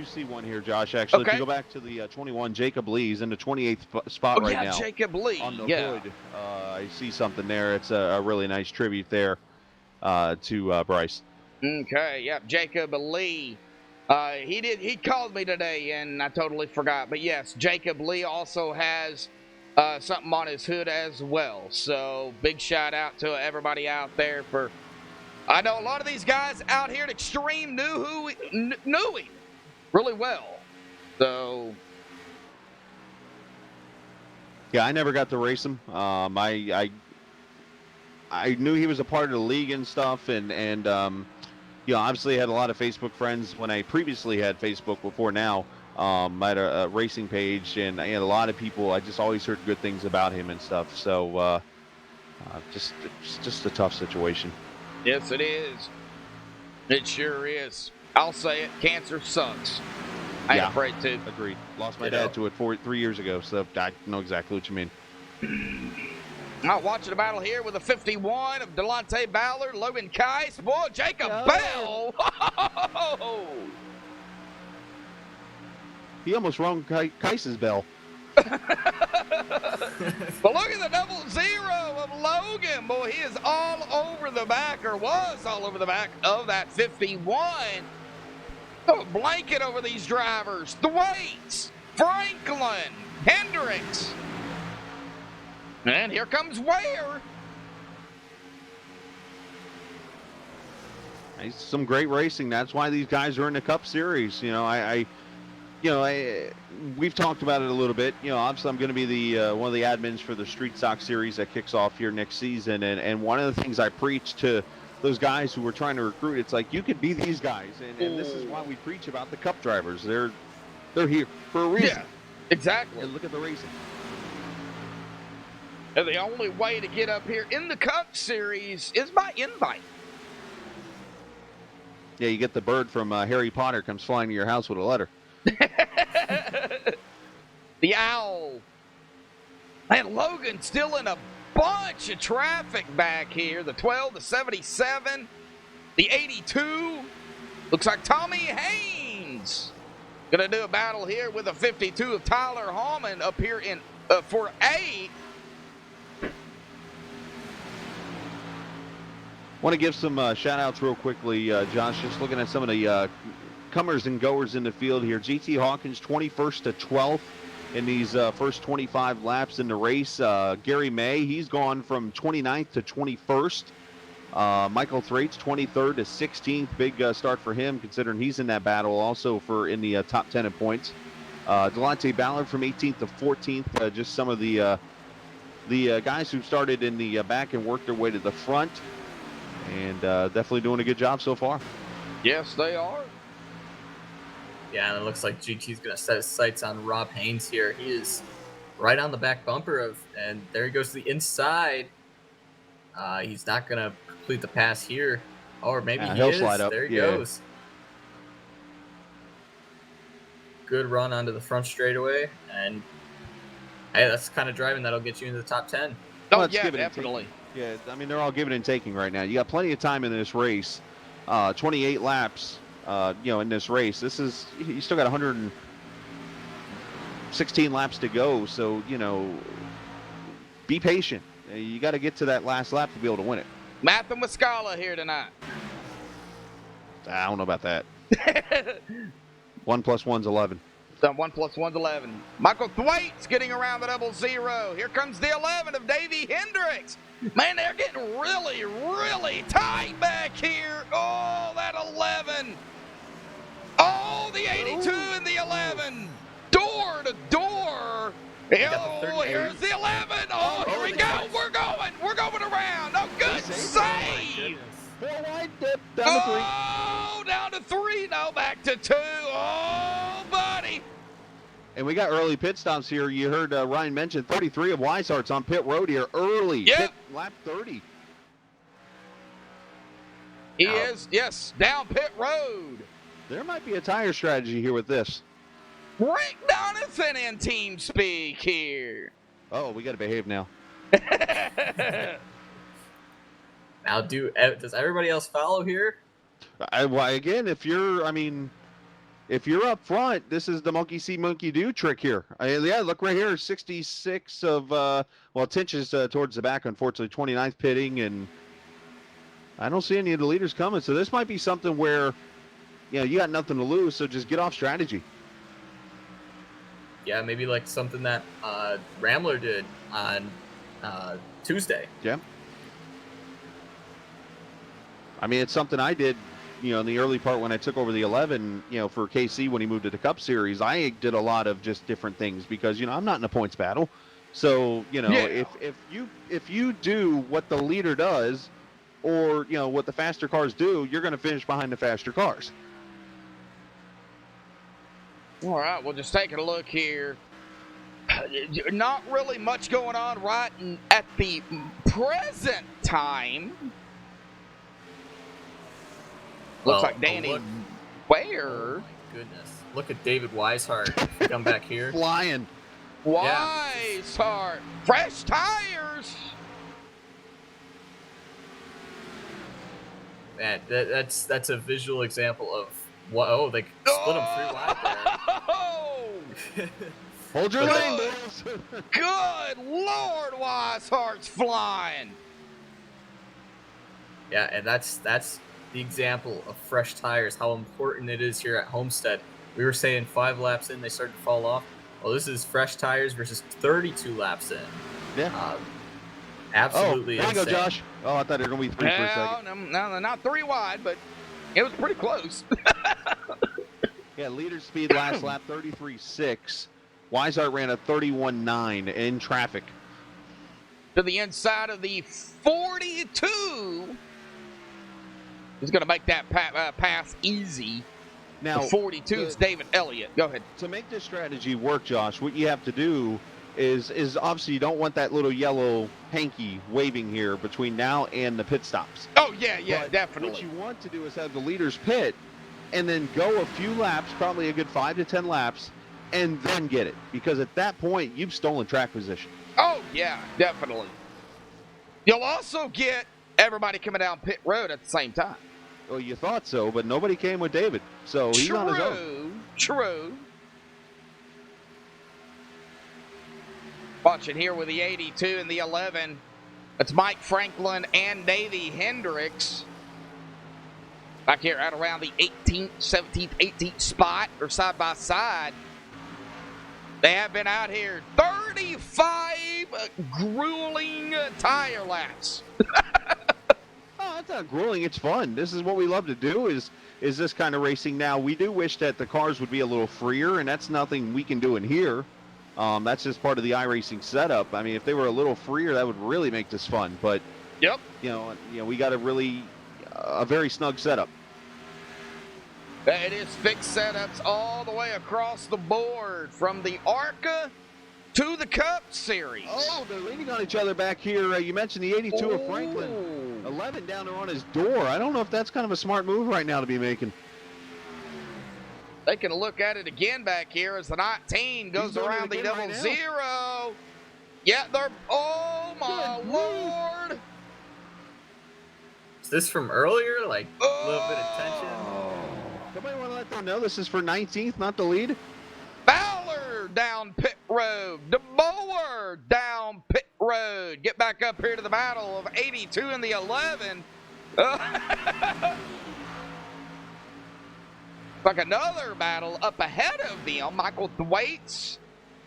see one here, Josh, actually. Okay. If you go back to the 21, Jacob Lee's in the 28th spot right now. Jacob Lee. On the hood, I see something there. It's a really nice tribute there to Bryce. Okay, yep, Jacob Lee. He called me today, and I totally forgot. But yes, Jacob Lee also has something on his hood as well. So big shout out to everybody out there for. I know a lot of these guys out here at Extreme knew him really well. So. Yeah, I never got to race him. I knew he was a part of the league and stuff, and obviously had a lot of Facebook friends when I previously had Facebook before now. I had a racing page, and I had a lot of people. I just always heard good things about him and stuff. So it's just a tough situation. Yes, it is. It sure is. I'll say it. Cancer sucks. I ain't afraid to. Agreed. Lost my dad to it 3 years ago, so I know exactly what you mean. Now watching the battle here with a 51 of Delonte Ballard, Logan Keiss, boy, Jacob Bell. He almost rung Keiss's bell. But look at the 00 of Logan. Boy, he is all over the back, or was all over the back of that 51. Oh, a blanket over these drivers. Thwaites, Franklin, Hendricks. And here comes Ware. Some great racing. That's why these guys are in the Cup Series. We've talked about it a little bit. Obviously I'm going to be the one of the admins for the Street Stock Series that kicks off here next season. And one of the things I preach to those guys who were trying to recruit, it's like, you could be these guys. And this is why we preach about the Cup drivers. They're here for a reason. Yeah, exactly. And look at the racing. And the only way to get up here in the Cup Series is by invite. Yeah, you get the bird from Harry Potter comes flying to your house with a letter. The owl. And Logan still in a bunch of traffic back here. The 12, the 77, the 82. Looks like Tommy Haynes going to do a battle here with a 52 of Tyler Hallman up here in for 8. Want to give some shout-outs real quickly, Josh, just looking at some of the comers and goers in the field here. GT Hawkins 21st to 12th in these first 25 laps in the race. Gary May, he's gone from 29th to 21st. Michael Thrait's 23rd to 16th. Big start for him, considering he's in that battle also in the top 10 in points. Delonte Ballard from 18th to 14th. Just some of the guys who started in the back and worked their way to the front. And definitely doing a good job so far. Yes, they are. Yeah, and it looks like GT's going to set his sights on Rob Haynes here. He is right on the back bumper and there he goes to the inside. He's not going to complete the pass here. Or maybe he'll slide up. There he goes. Good run onto the front straightaway. And, hey, that's the kind of driving that'll get you into the top 10. Oh, yeah, definitely. Yeah, I mean, they're all giving and taking right now. You got plenty of time in this race. 28 laps, in this race. You still got 116 laps to go. So, be patient. You got to get to that last lap to be able to win it. Math and Muscala here tonight. I don't know about that. 1 + 1's 11. So 1 + 1's 11. Michael Thwaites getting around the 00. Here comes the 11 of Davey Hendricks. Man, they're getting really, really tight back here. Oh, that 11. Oh, the 82 and the 11. Door to door. Oh, here's the 11. Oh, here we go. We're going around. Oh, good save. 4 wide dip down to 3. Oh, down to 3. No, back to 2. Oh, buddy. And we got early pit stops here. You heard Ryan mention 33 of Weishart's on pit road here early. Yep. Pit lap 30. He is, yes, down pit road. There might be a tire strategy here with this. Rick Donathan in team speak here. Oh, we got to behave now. Now, does everybody else follow here? Again, if you're up front, this is the monkey see, monkey do trick here. Look right here, 66 of, Tinch is towards the back, unfortunately, 29th pitting, and I don't see any of the leaders coming. So this might be something where, you got nothing to lose, so just get off strategy. Yeah, maybe like something that Rambler did on Tuesday. Yeah. I mean, it's something I did, in the early part when I took over the 11, for KC when he moved to the Cup Series. I did a lot of just different things because, I'm not in a points battle. So, if you do what the leader does or, what the faster cars do, you're going to finish behind the faster cars. All right, we'll just take a look here. Not really much going on right at the present time. Looks like Danny Ware. Oh my goodness. Look at David Weishart. Come back here. Flying. Weishart. Fresh tires. Man, that's a visual example of what. Oh, they split them 3 wide there. Hold your lane, boys. Good Lord, Weishart's flying. Yeah, and that's the example of fresh tires, how important it is here at Homestead. We were saying 5 laps in, they started to fall off. Well, this is fresh tires versus 32 laps in. Yeah. Absolutely there you insane. go, Josh. Oh, I thought it was going to be 3 for a second. No, not 3 wide, but it was pretty close. Yeah, leader speed last lap, 33.6. Weishart ran a 31.9 in traffic. To the inside of the 42. He's going to make that pass easy. Now, the 42 is David Elliott. Go ahead. To make this strategy work, Josh, what you have to do is obviously you don't want that little yellow hanky waving here between now and the pit stops. Oh, yeah, But definitely. What you want to do is have the leaders pit and then go a few laps, probably a good 5 to 10 laps, and then get it. Because at that point, you've stolen track position. Oh, yeah, definitely. You'll also get everybody coming down pit road at the same time. Well, you thought so, but nobody came with David. So he's on his own. True. Watching here with the 82 and the 11. It's Mike Franklin and Davey Hendricks. Back here at around the 18th, 17th, 18th spot, or side by side. They have been out here 35 grueling tire laps. Oh, that's not grueling. It's fun. This is what we love to do is this kind of racing. Now, we do wish that the cars would be a little freer, and that's nothing we can do in here. That's just part of the iRacing setup. I mean, if they were a little freer, that would really make this fun. But, Yep. We got a very snug setup. It is fixed setups all the way across the board from the ARCA to the Cup Series. Oh, they're leaning on each other back here. You mentioned the 82 of Franklin. 11 down there on his door. I don't know if that's kind of a smart move right now to be making. They can look at it again back here as the 19 goes around the 00. Yeah, they're, oh my Lord. Is this from earlier? Like a little bit of tension? Somebody want to let them know this is for 19th, not the lead? Fowler down pit road. DeBoer down pit road. Get back up here to the battle of 82 and the 11. Like another battle up ahead of them. Michael Thwaites,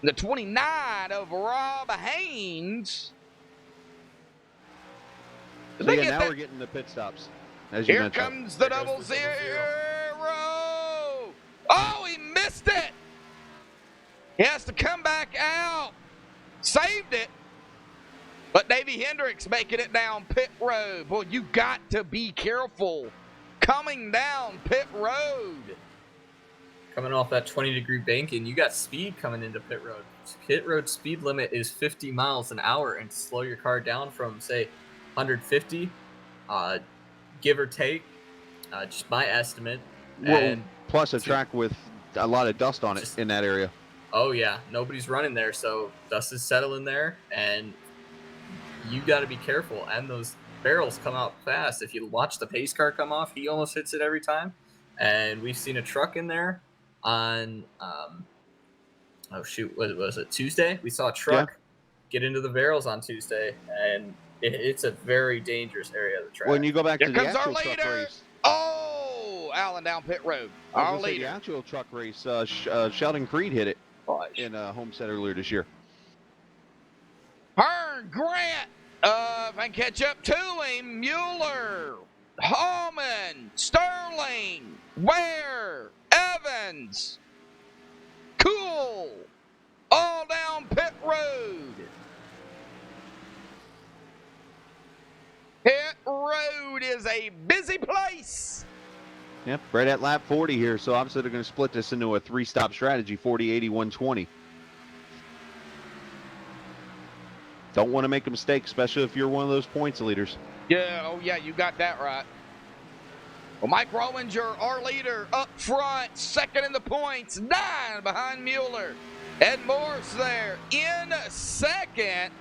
the 29 of Rob Haynes. So yeah, now we're getting the pit stops. As you Here mentioned. comes the double zero. Oh, he missed it. He has to come back out. Saved it. But Davey Hendricks making it down pit road. Boy, you got to be careful coming down pit road. Coming off that 20-degree banking, you got speed coming into pit road. Pit road speed limit is 50 miles an hour, and to slow your car down from, say, 150, give or take, just my estimate. Well, plus a track with a lot of dust on it in that area. Oh, yeah. Nobody's running there, so dust is settling there, and you got to be careful. And those barrels come out fast. If you watch the pace car come off, he almost hits it every time. And we've seen a truck in there on, what was it, Tuesday? We saw a truck get into the barrels on Tuesday, and it's a very dangerous area of the track. When you go back Here to the comes our actual truck leader. race. Oh, Allen down pit road. Our leader. The actual truck race, Sheldon Creed hit it in Homestead earlier this year. Hearn, Grant, if I can catch up to him, Mueller, Hallman, Sterling, Ware, Evans, Cool, all down pit road. Pit road is a busy place. Yep, right at lap 40 here, so obviously they're going to split this into a three-stop strategy, 40, 80, 120. Don't want to make a mistake, especially if you're one of those points leaders. Yeah, oh yeah, you got that right. Well, Mike Rominger, our leader, up front, second in the points, 9 behind Mueller. Ed Morse there in second.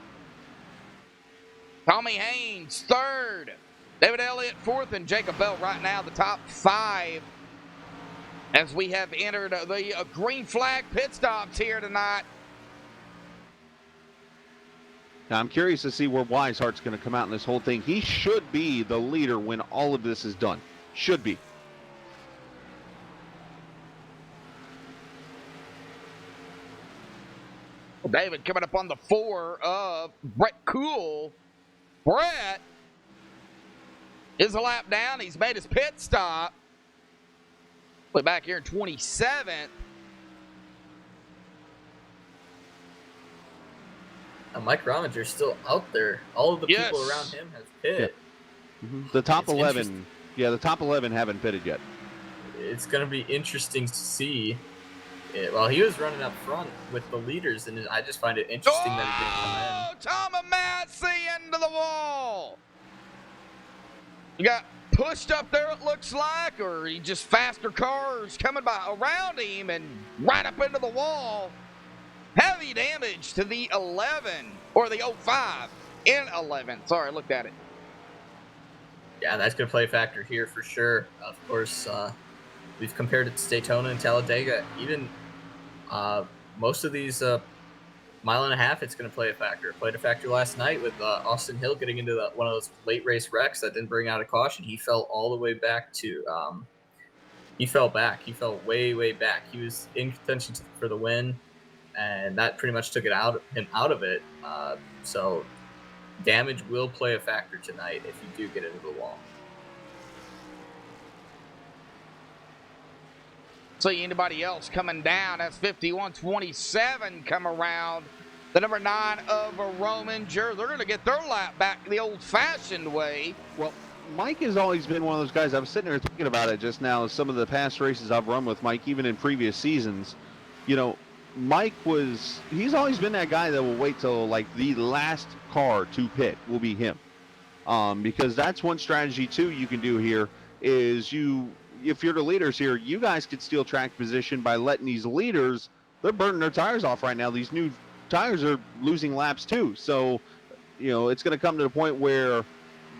Tommy Haynes, third. David Elliott, fourth, and Jacob Bell right now, the top 5. As we have entered the green flag pit stops here tonight. Now, I'm curious to see where Wisehart's going to come out in this whole thing. He should be the leader when all of this is done. Should be. Well, David coming up on the 4 of Brett Cool. Brett is a lap down. He's made his pit stop. Way back here in 27th. Mike Rominger's still out there. All of the people around him have pitted. Yeah. Mm-hmm. The top 11, the top 11 haven't pitted yet. It's going to be interesting to see. Well, he was running up front with the leaders, and I just find it interesting that he didn't come in. Tom Massey into the wall. You got pushed up there, it looks like, or he just faster cars coming by around him and right up into the wall. Heavy damage to the 11, or the 05 in 11. Sorry, I looked at it. Yeah, that's going to play a factor here for sure. Of course, we've compared it to Daytona and Talladega. Even most of these mile and a half, it's going to play a factor. It played a factor last night with Austin Hill getting into one of those late race wrecks that didn't bring out a caution. He fell all the way back to he fell back. He fell way, way back. He was in contention for the win, and that pretty much took him out of it. So damage will play a factor tonight if you do get into the wall. See anybody else coming down? That's 51-27 come around. The number 9 of Rominger. They're going to get their lap back the old-fashioned way. Well, Mike has always been one of those guys. I was sitting there thinking about it just now. Some of the past races I've run with Mike, even in previous seasons, Mike he's always been that guy that will wait till like the last car to pit will be him. Because that's one strategy too you can do here is if you're the leaders here, you guys could steal track position by letting these leaders, they're burning their tires off right now. These new tires are losing laps too. So, it's going to come to the point where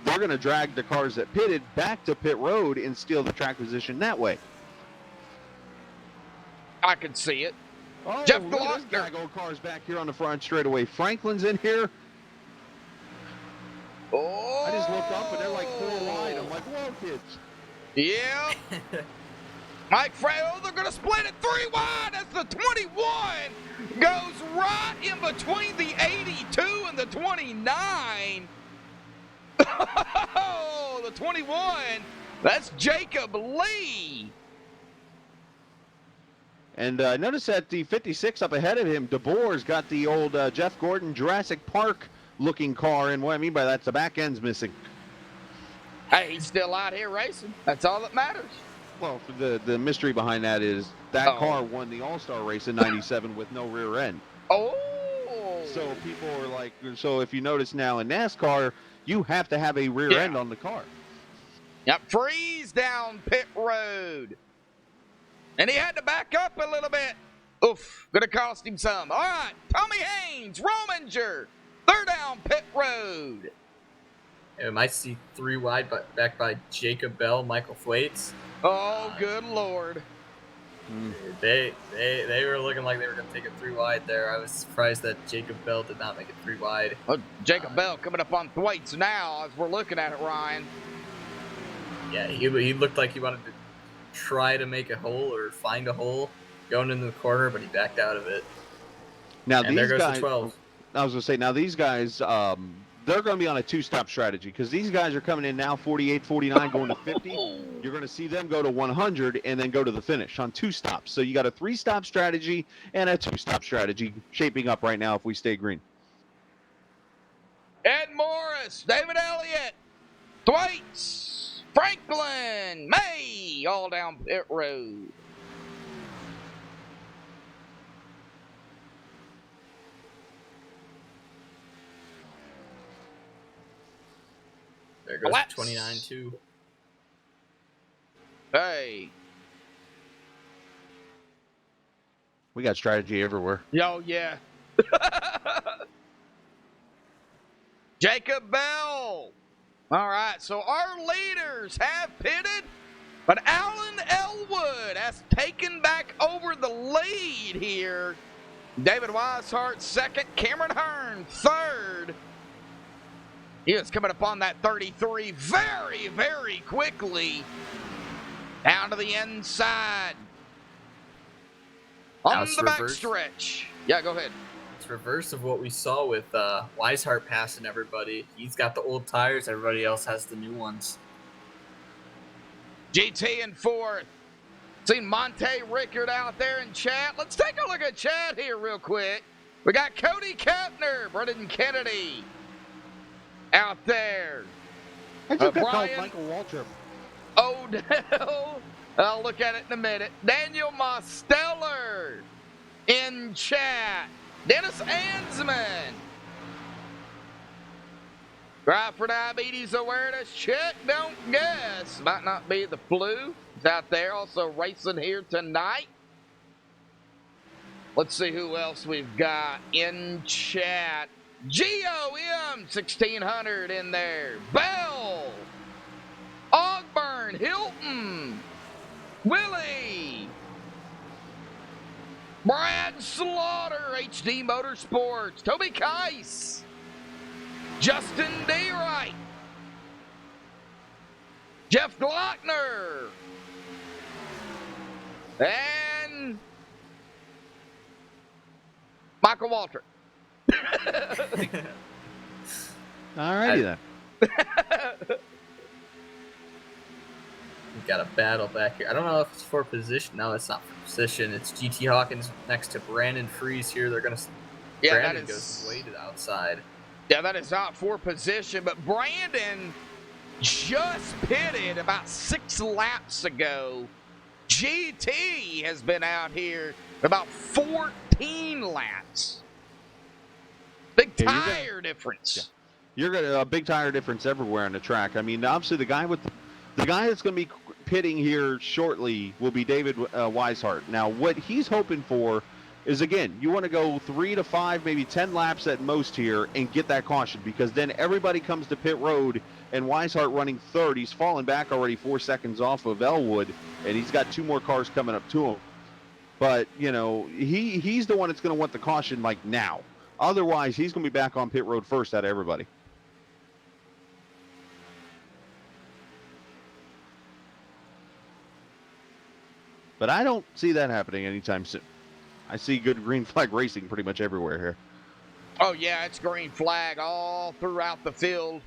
they're going to drag the cars that pitted back to pit road and steal the track position that way. I can see it. Oh, Jeff look at this Glockner. gag old cars back here on the front straightaway. Franklin's in here. Oh! I just looked up and they're like 4 wide. I'm like, whoa, kids. Yeah. Mike Freo, they're going to split it 3 wide as the 21 goes right in between the 82 and the 29. Oh, the 21, that's Jacob Lee. And notice that the 56 up ahead of him, DeBoer's got the old Jeff Gordon Jurassic Park looking car, and what I mean by that's the back end's missing. Hey, he's still out here racing. That's all that matters. Well, the mystery behind that is that car won the All-Star race in '97 with no rear end. Oh. So people are like, so if you notice now in NASCAR, you have to have a rear end on the car. Yep, freeze down pit road. And he had to back up a little bit. Oof, gonna cost him some. All right, Tommy Haynes, Rominger, they're down pit road. And we might see 3 wide, but back by Jacob Bell, Michael Thwaites. Oh, good Lord. They were looking like they were going to take it 3 wide there. I was surprised that Jacob Bell did not make it 3 wide. Well, Jacob Bell coming up on Thwaites now as we're looking at it, Ryan. Yeah, he looked like he wanted to try to make a hole or find a hole going into the corner, but he backed out of it. Now and these there goes guys, the 12. I was going to say, now these guys, they're going to be on a 2-stop strategy because these guys are coming in now 48, 49, going to 50. You're going to see them go to 100 and then go to the finish on 2 stops. So you got a 3-stop strategy and a 2-stop strategy shaping up right now if we stay green. Ed Morris, David Elliott, Thwaites, Franklin, May, all down pit road. There goes 29 too. Hey. We got strategy everywhere. Oh, yeah. Jacob Bell. All right, so our leaders have pitted, but Alan Elwood has taken back over the lead here. David Weishart second, Cameron Hearn third. He was coming up on that 33 very, very quickly. Down to the inside. On the back stretch. Yeah, go ahead. It's reverse of what we saw with Weishart passing everybody. He's got the old tires. Everybody else has the new ones. GT in fourth. Seen Monte Rickard out there in chat. Let's take a look at chat here real quick. We got Cody Kepner, Brendan Kennedy out there. I took Brian Michael Waltrip. Odell. I'll look at it in a minute. Daniel Mosteller in chat. Dennis Ansman. Drive for Diabetes Awareness. Check, don't guess. Might not be the flu. It's out there also racing here tonight. Let's see who else we've got in chat. GOM 1600 in there. Bell. Ogburn. Hilton. Willie. Brad Slaughter. HD Motorsports. Toby Keiss. Justin D-Wright. Jeff Glockner. And Michael Walter. All righty then. We've got a battle back here. I don't know if it's for position. No, it's not for position. It's GT Hawkins next to Brandon Freeze here. They're going to... Yeah, Brandon goes way to the outside. Yeah, that is not for position, but Brandon just pitted about 6 laps ago. GT has been out here about 14 laps. Big tire difference. Yeah. You're gonna a big tire difference everywhere on the track. I mean, obviously the guy that's going to be pitting here shortly will be David Weishart. Now, what he's hoping for is, again, you want to go 3 to 5, maybe 10 laps at most here and get that caution, because then everybody comes to pit road and Weishart running third. He's fallen back already 4 seconds off of Elwood, and he's got 2 more cars coming up to him. But, you know, he's the one that's going to want the caution, like, now. Otherwise, he's going to be back on pit road first out of everybody. But I don't see that happening anytime soon. I see good green flag racing pretty much everywhere here. Oh, yeah, it's green flag all throughout the field.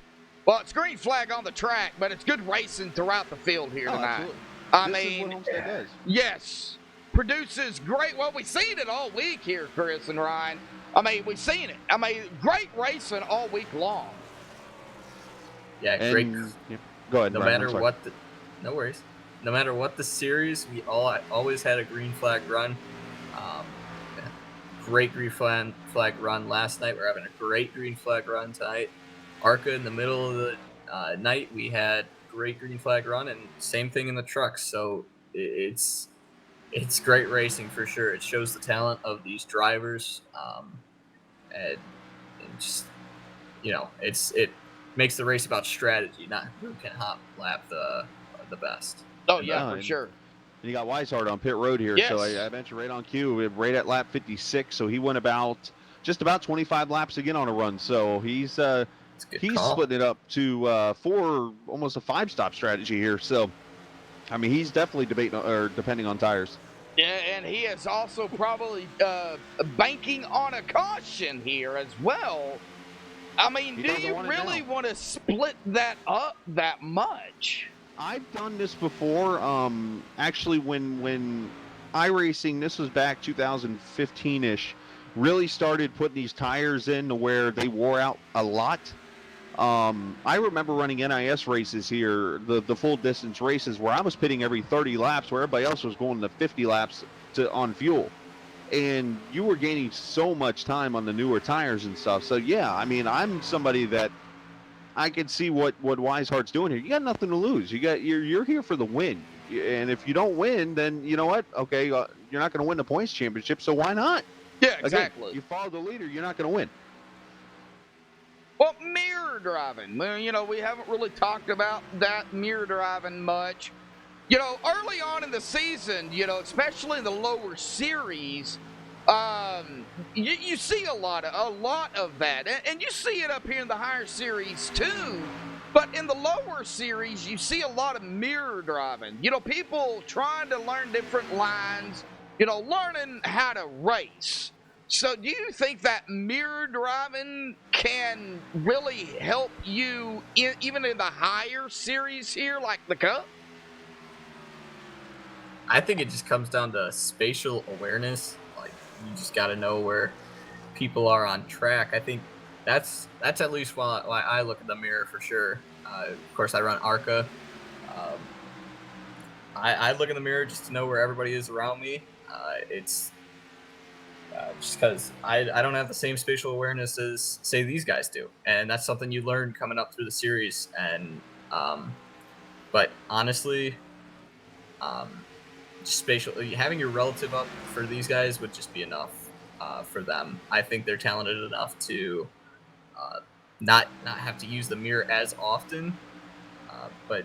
Well, it's green flag on the track, but it's good racing throughout the field here tonight. Absolutely. This is what Homestead does. Yes. Produces great. Well, we've seen it all week here, Chris and Ryan. I mean, we've seen it. I mean, great racing all week long. Yeah, And, great. yeah. Go ahead. No Ryan, matter what the, no worries. No matter what the series, we always had a green flag run. Great green flag run last night. We're having a great green flag run tonight. ARCA in the middle of the night, we had great green flag run, and same thing in the trucks. So it's great racing for sure. It shows the talent of these drivers, and just, you know, it makes the race about strategy, not who can hot lap the best. Oh yeah, for sure. You got Weishart on pit road here, Yes. so I mentioned right on cue, right at lap 56. So he went just about 25 laps again on a run. So he's splitting it up to almost a 5-stop strategy here. So, I mean, he's definitely depending on tires. Yeah, and he is also probably banking on a caution here as well. I mean, do you really want to split that up that much? I've done this before. Actually, when iRacing, this was back 2015-ish, really started putting these tires in to where they wore out a lot. I remember running NIS races here, the full distance races, where I was pitting every 30 laps, where everybody else was going to 50 laps on fuel. And you were gaining so much time on the newer tires and stuff. So yeah, I mean, I'm somebody that I can see what Weishart's doing here. You got nothing to lose. You're here for the win. And if you don't win, then you know what? Okay, you're not going to win the points championship, so why not? Yeah, exactly. Again, you follow the leader, you're not going to win. Well, mirror driving. Well, you know, we haven't really talked about that mirror driving much. You know, early on in the season, you know, especially in the lower series, you see a lot of that, and you see it up here in the higher series too. But in the lower series, you see a lot of mirror driving. You know, people trying to learn different lines. You know, learning how to race. So, do you think that mirror driving can really help you even in the higher series here, like the Cup? I think it just comes down to spatial awareness. Like, you just got to know where people are on track. I think that's at least why I look at the mirror for sure. Of course, I run ARCA. I look in the mirror just to know where everybody is around me. It's just because I don't have the same spatial awareness as, say, these guys do. And that's something you learn coming up through the series. And but honestly, having your relative up for these guys would just be enough for them. I think they're talented enough to not have to use the mirror as often, but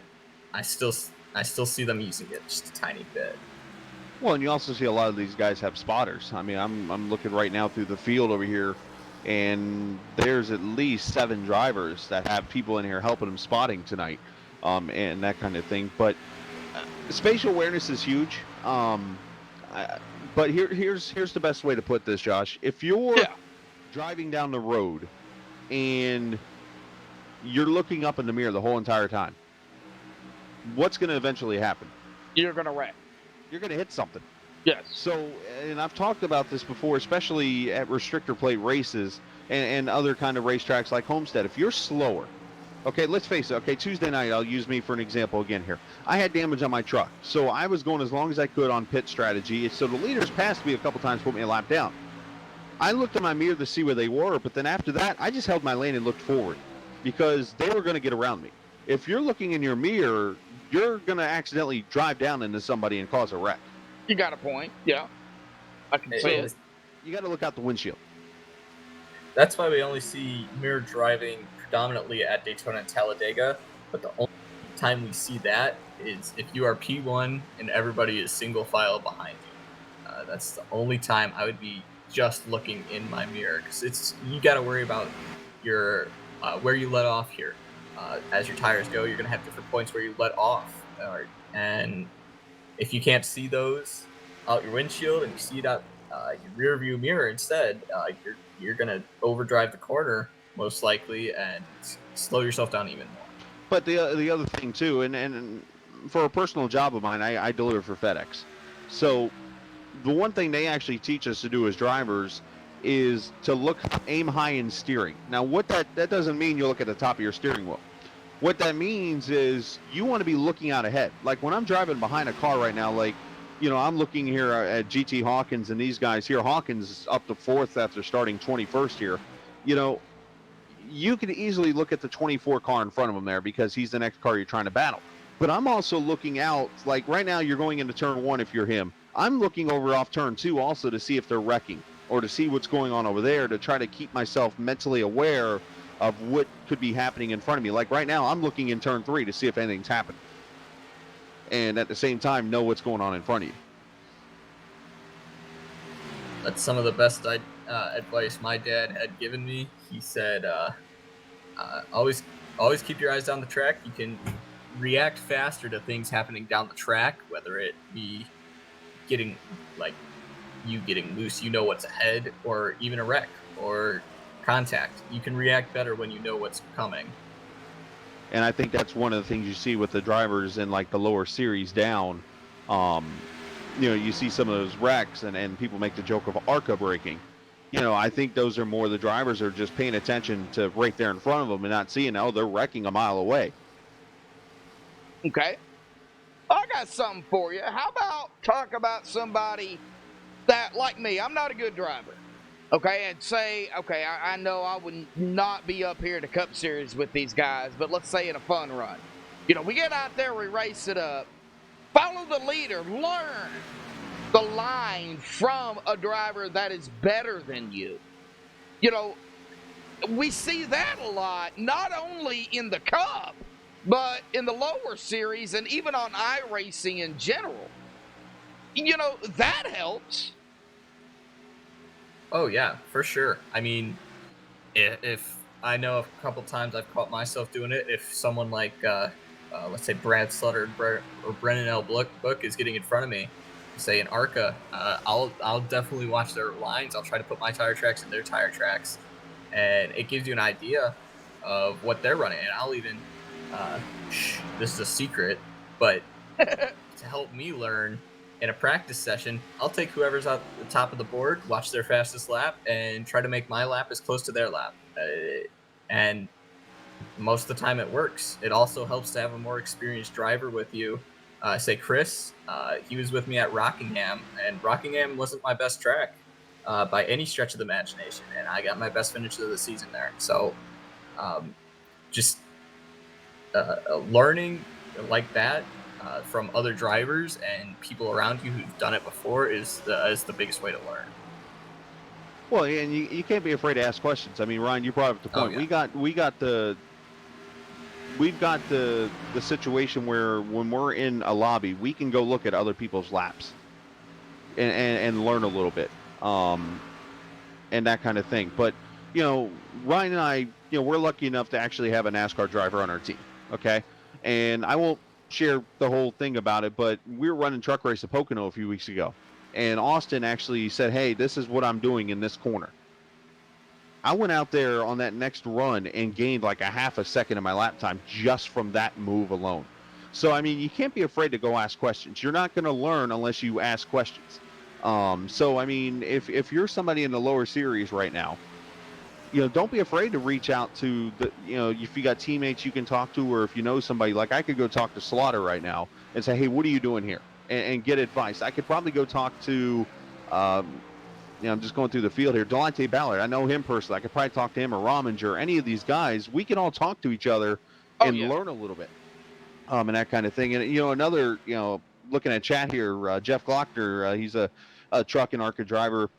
I still see them using it just a tiny bit. Well, and you also see a lot of these guys have spotters. I mean, I'm looking right now through the field over here, and there's at least 7 drivers that have people in here helping them spotting tonight, and that kind of thing. But spatial awareness is huge. But here's the best way to put this, Josh. If you're driving down the road and you're looking up in the mirror the whole entire time, what's going to eventually happen? You're going to wreck. You're going to hit something. Yes. So, and I've talked about this before, especially at restrictor plate races and other kind of racetracks like Homestead. If you're slower, okay, let's face it. Okay, Tuesday night, I'll use me for an example again here. I had damage on my truck, so I was going as long as I could on pit strategy. So the leaders passed me a couple times, put me a lap down. I looked in my mirror to see where they were, but then after that, I just held my lane and looked forward because they were going to get around me. If you're looking in your mirror, you're going to accidentally drive down into somebody and cause a wreck. You got a point. Yeah. I can see it. You got to look out the windshield. That's why we only see mirror driving predominantly at Daytona and Talladega, but the only time we see that is if you are P1 and everybody is single file behind you. That's the only time I would be just looking in my mirror, because you got to worry about your where you let off here. As your tires go, you're going to have different points where you let off, and if you can't see those out your windshield and you see it out your rear view mirror instead, you're going to overdrive the corner most likely and slow yourself down even more. But the other thing too, and for a personal job of mine, I deliver for FedEx. So the one thing they actually teach us to do as drivers is to aim high in steering. Now, what that doesn't mean you look at the top of your steering wheel. What that means is you want to be looking out ahead. Like when I'm driving behind a car right now, like, you know, I'm looking here at GT Hawkins and these guys here. Hawkins is up to 4th after starting 21st here. You know, you can easily look at the 24 car in front of him there because he's the next car you're trying to battle. But I'm also looking out, like right now you're going into turn 1 if you're him. I'm looking over off turn 2 also to see if they're wrecking or to see what's going on over there, to try to keep myself mentally aware of what could be happening in front of me. Like right now, I'm looking in turn 3 to see if anything's happened. And at the same time, know what's going on in front of you. That's some of the best advice my dad had given me. He said, always keep your eyes down the track. You can react faster to things happening down the track, whether it be getting loose, you know what's ahead, or even a wreck or contact. You can react better when you know what's coming. And I think that's one of the things you see with the drivers in like the lower series down. You know, you see some of those wrecks and people make the joke of ARCA braking. You know, I think those are more the drivers are just paying attention to right there in front of them and not seeing, oh, they're wrecking a mile away. Okay. I got something for you. How about talk about somebody that, like me, I'm not a good driver. Okay, and say, okay, I know I would not be up here in the Cup Series with these guys, but let's say in a fun run. You know, we get out there, we race it up, follow the leader, learn the line from a driver that is better than you. You know, we see that a lot, not only in the Cup, but in the lower series and even on iRacing in general. You know, that helps. Oh yeah, for sure. I mean, if I know a couple times I've caught myself doing it, if someone like let's say Brad Slutter or Brennan L. Book is getting in front of me, say in ARCA, I'll definitely watch their lines. I'll try to put my tire tracks in their tire tracks, and it gives you an idea of what they're running. And I'll even this is a secret, but to help me learn in a practice session, I'll take whoever's at the top of the board, watch their fastest lap, and try to make my lap as close to their lap. And most of the time it works. It also helps to have a more experienced driver with you. Say Chris, he was with me at Rockingham, and Rockingham wasn't my best track by any stretch of the imagination, and I got my best finish of the season there. So just learning like that from other drivers and people around you who've done it before is the biggest way to learn. Well, and you can't be afraid to ask questions. I mean, Ryan, you brought up the point. Oh, yeah. We've got the situation where when we're in a lobby, we can go look at other people's laps and learn a little bit, and that kind of thing. But you know, Ryan and I, you know, we're lucky enough to actually have a NASCAR driver on our team. Okay, and I won't share the whole thing about it, but we were running truck race at Pocono a few weeks ago, and Austin actually said, hey, this is what I'm doing in this corner. I went out there on that next run and gained like a half a second of my lap time just from that move alone. So, I mean, you can't be afraid to go ask questions. You're not going to learn unless you ask questions. So, I mean, if you're somebody in the lower series right now, you know, don't be afraid to reach out to the, you know, if you got teammates you can talk to, or if you know somebody, like I could go talk to Slaughter right now and say, hey, what are you doing here? And get advice. I could probably go talk to, you know, I'm just going through the field here. Delonte Ballard, I know him personally. I could probably talk to him or Rominger or any of these guys. We can all talk to each other and learn a little bit, and that kind of thing. And, you know, another, you know, looking at chat here, Jeff Glockner, he's a truck and ARCA driver.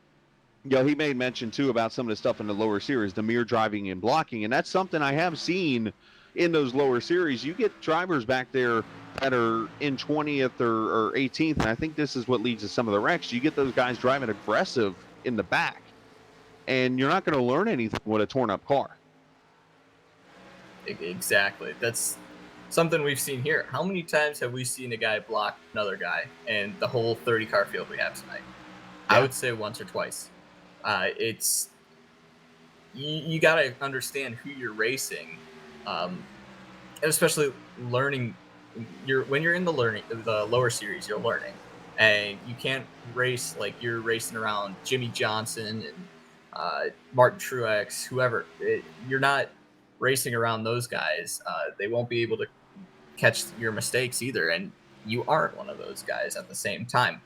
He made mention, too, about some of the stuff in the lower series, the mere driving and blocking, and that's something I have seen in those lower series. You get drivers back there that are in 20th or 18th, and I think this is what leads to some of the wrecks. You get those guys driving aggressive in the back, and you're not going to learn anything with a torn-up car. Exactly. That's something we've seen here. How many times have we seen a guy block another guy in the whole 30-car field we have tonight? Yeah. I would say once or twice. It's you got to understand who you're racing, especially learning. When you're in the lower series, you're learning, and you can't race like you're racing around Jimmy Johnson and Martin Truex, whoever. You're not racing around those guys. They won't be able to catch your mistakes either, and you aren't one of those guys at the same time.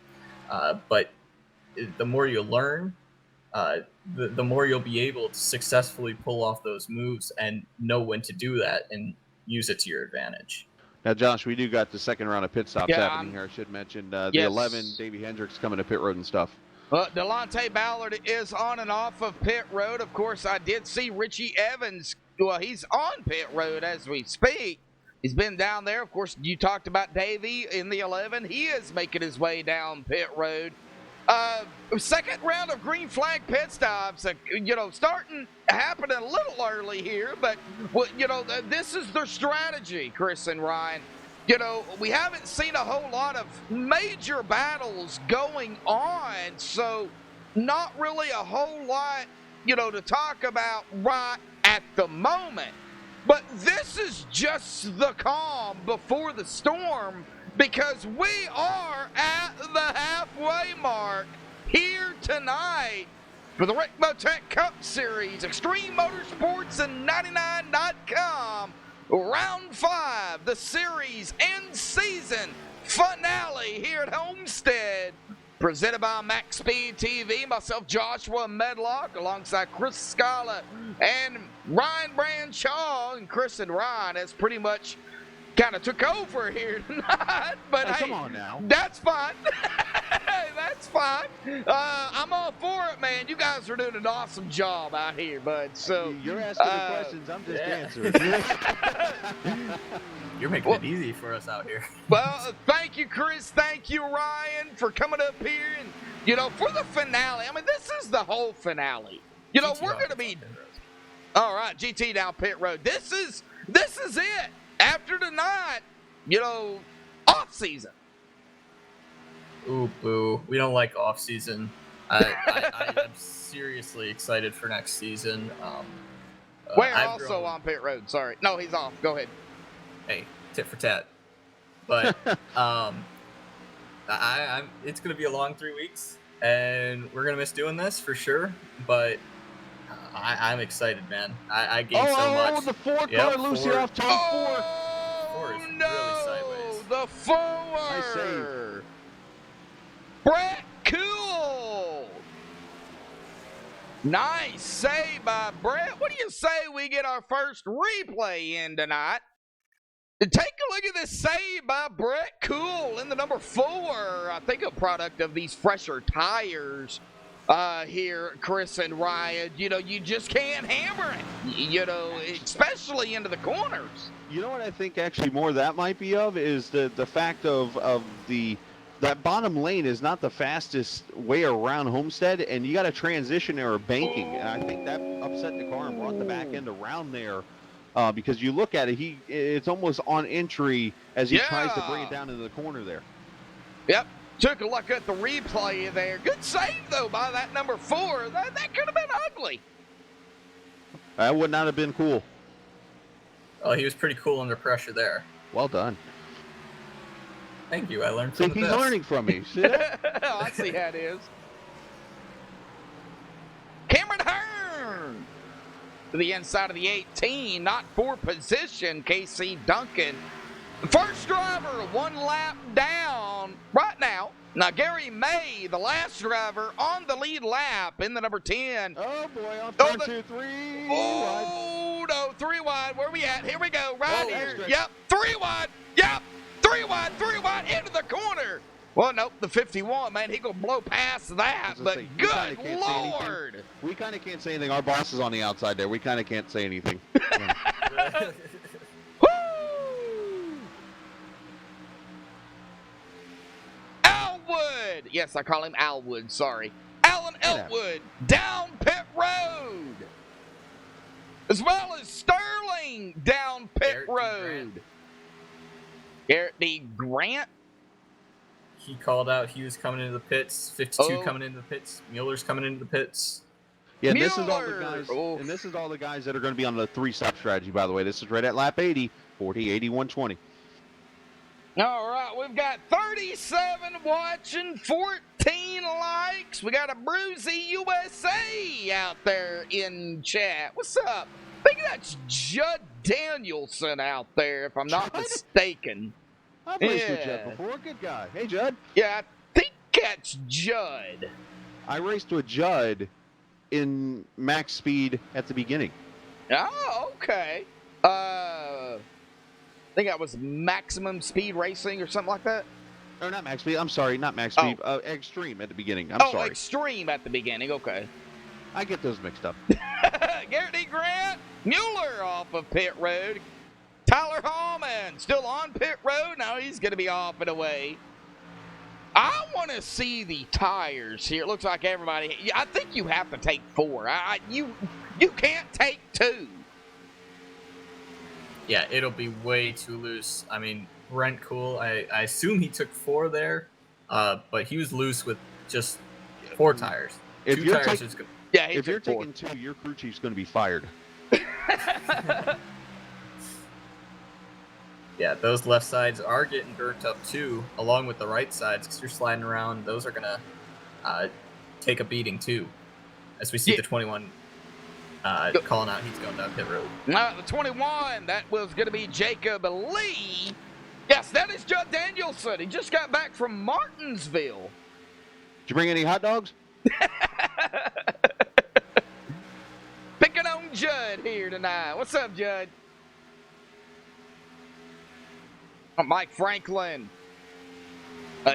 But the more you learn, the more you'll be able to successfully pull off those moves and know when to do that and use it to your advantage. Now, Josh, we do got the second round of pit stops happening here. I should mention the 11, Davey Hendricks coming to pit road and stuff. Delonte Ballard is on and off of pit road. Of course, I did see Richie Evans. Well, he's on pit road as we speak. He's been down there. Of course, you talked about Davey in the 11. He is making his way down pit road. Second round of green flag pit stops, starting happening a little early here, but this is their strategy, Chris and Ryan. We haven't seen a whole lot of major battles going on, so not really a whole lot, to talk about right at the moment. But this is just the calm before the storm, because we are at the halfway mark here tonight for the Rick Motec Cup Series, Extreme Motorsports and 99.com, Round 5, the series and season finale here at Homestead. Presented by MaxSpeedTV, myself, Joshua Medlock, alongside Chris Scala and Ryan Branshaw. And Chris and Ryan has pretty much kind of took over here tonight. But hey, come on now. That's fine. That's fine. I'm all for it, man. You guys are doing an awesome job out here, bud. So you're asking the questions, I'm just answering. You're making it easy for us out here. Well, thank you, Chris. Thank you, Ryan, for coming up here and for the finale. I mean, this is the whole finale. We're going to be all right. GT down pit road. This is it. After tonight, off season. Ooh, boo. We don't like off season. I am seriously excited for next season. We're also on pit road. Sorry. No, he's off. Go ahead. Hey, tit for tat. But it's going to be a long 3 weeks, and we're going to miss doing this for sure. But I'm excited, man. I gained so much. Oh, the 4-car Lucy off turn 4. Four is really sideways. The 4. Brett Cool. Nice save by Brett. What do you say we get our first replay in tonight? Take a look at this save by Brett Cool in the number 4. I think a product of these fresher tires here, Chris and Ryan. You just can't hammer it, especially into the corners. You know what I think actually more that might be of is the fact of that bottom lane is not the fastest way around Homestead, and you got a transition there or banking, and I think that upset the car and brought the back end around there. Because you look at it, it's almost on entry as he tries to bring it down into the corner there. Yep. Took a look at the replay there. Good save, though, by that number 4. That could have been ugly. That would not have been cool. Oh, he was pretty cool under pressure there. Well done. Thank you. I learned from the best. He's learning from me. See that? I see how it is. Cameron Hearn to the inside of the 18, not for position. Casey Duncan, first driver, 1 lap down right now. Now Gary May, the last driver on the lead lap in the number 10. Oh boy, on turn 2, 3. Oh no, 3 wide. Where are we at? Here we go, right here. Extra. Yep, 3 wide. Yep, 3 wide, 3 wide into the corner. Well, nope, the 51, man, he gonna blow past that, but good Lord! We kind of can't say anything. Our boss is on the outside there. We kind of can't say anything. Woo! Alwood! Yes, I call him Alwood, sorry. Alan Elwood down pit road! As well as Sterling down pit road. Garrett D. Grant? He called out he was coming into the pits. 52 coming into the pits. Mueller's coming into the pits. Yeah, this is all the guys, and this is all the guys that are going to be on the 3-stop strategy, by the way. This is right at lap 80, 40, 80, 120. All right, we've got 37 watching, 14 likes. We got a Bruzy USA out there in chat. What's up? I think that's Judd Danielson out there, if I'm not mistaken. I've raced with Judd before. Good guy. Hey, Judd. Yeah, I think that's Judd. I raced with Judd in Max Speed at the beginning. Oh, okay. I think that was Maximum Speed Racing or something like that. Or not Max Speed. I'm sorry, not Max Speed. Extreme at the beginning. I'm sorry. Extreme at the beginning. Okay. I get those mixed up. Garrett D. Grant, Mueller off of pit road. Tyler Hallman still on pit road. Now he's going to be off and away. I want to see the tires here. It looks like everybody. I think you have to take 4. You can't take 2. Yeah, it'll be way too loose. I mean, Brent Cool, I assume he took 4 there, but he was loose with just 4 tires. If 2 you're tires taking, is good. Yeah, if you're taking 2, your crew chief's going to be fired. Yeah, those left sides are getting burnt up too, along with the right sides, because you're sliding around. Those are going to take a beating too, as we see the 21 calling out he's going down pit road. The 21, that was going to be Jacob Lee. Yes, that is Judd Danielson. He just got back from Martinsville. Did you bring any hot dogs? Picking on Judd here tonight. What's up, Judd? Mike Franklin.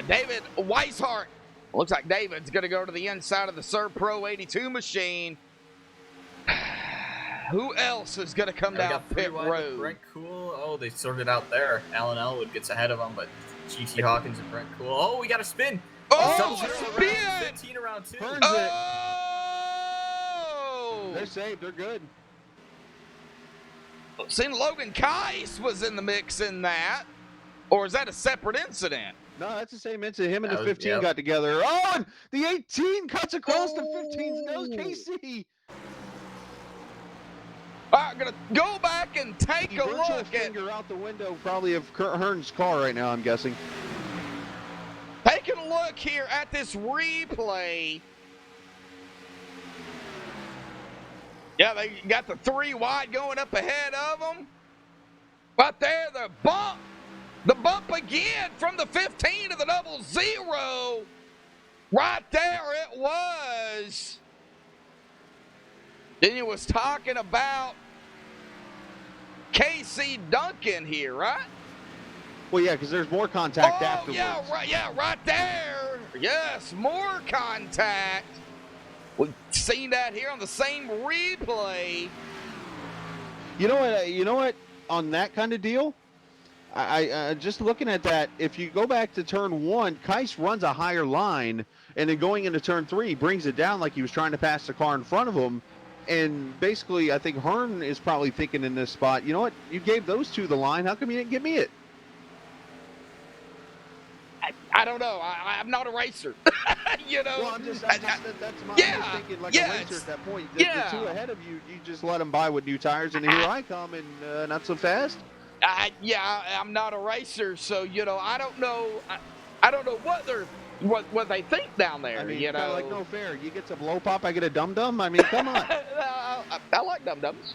David Weishart. Looks like David's going to go to the inside of the Serpro 82 machine. Who else is going to come down pit road? Brent Cool. Oh, they sorted out there. Alan Elwood gets ahead of them, but GT Hawkins and Brent Cool. Oh, we got a spin. Oh, a spin! 15 around 2. Oh! They're saved. They're good. Seen Logan Keiss was in the mix in that. Or is that a separate incident? No, that's the same incident. Him and the 15 got together. Oh, and the 18 cuts across the 15's nose. KC. I'm going to go back and take a look at... finger out the window probably of Kurt Hearn's car right now, I'm guessing. Taking a look here at this replay. Yeah, they got the 3 wide going up ahead of them. Right there, the bump. The bump again from the 15 to the 00. Right there it was. Then you was talking about Casey Duncan here, right? Well, yeah, because there's more contact afterwards. Yeah, right there. Yes, more contact. We've seen that here on the same replay. You know what? On that kind of deal, I just looking at that, if you go back to turn 1, Keiss runs a higher line, and then going into turn 3, brings it down like he was trying to pass the car in front of him. And basically, I think Hearn is probably thinking in this spot, you know what? You gave those 2 the line. How come you didn't give me it? I don't know. I'm not a racer. You know. Well, that's my thinking. Like a racer at that point. The 2 ahead of you, you just let them by with new tires, and here I come, and not so fast. I'm not a racer, so I don't know. I don't know what they think down there. I mean, like no fair. You get some low pop, I get a dum dum. I mean, come on. I like dum dums.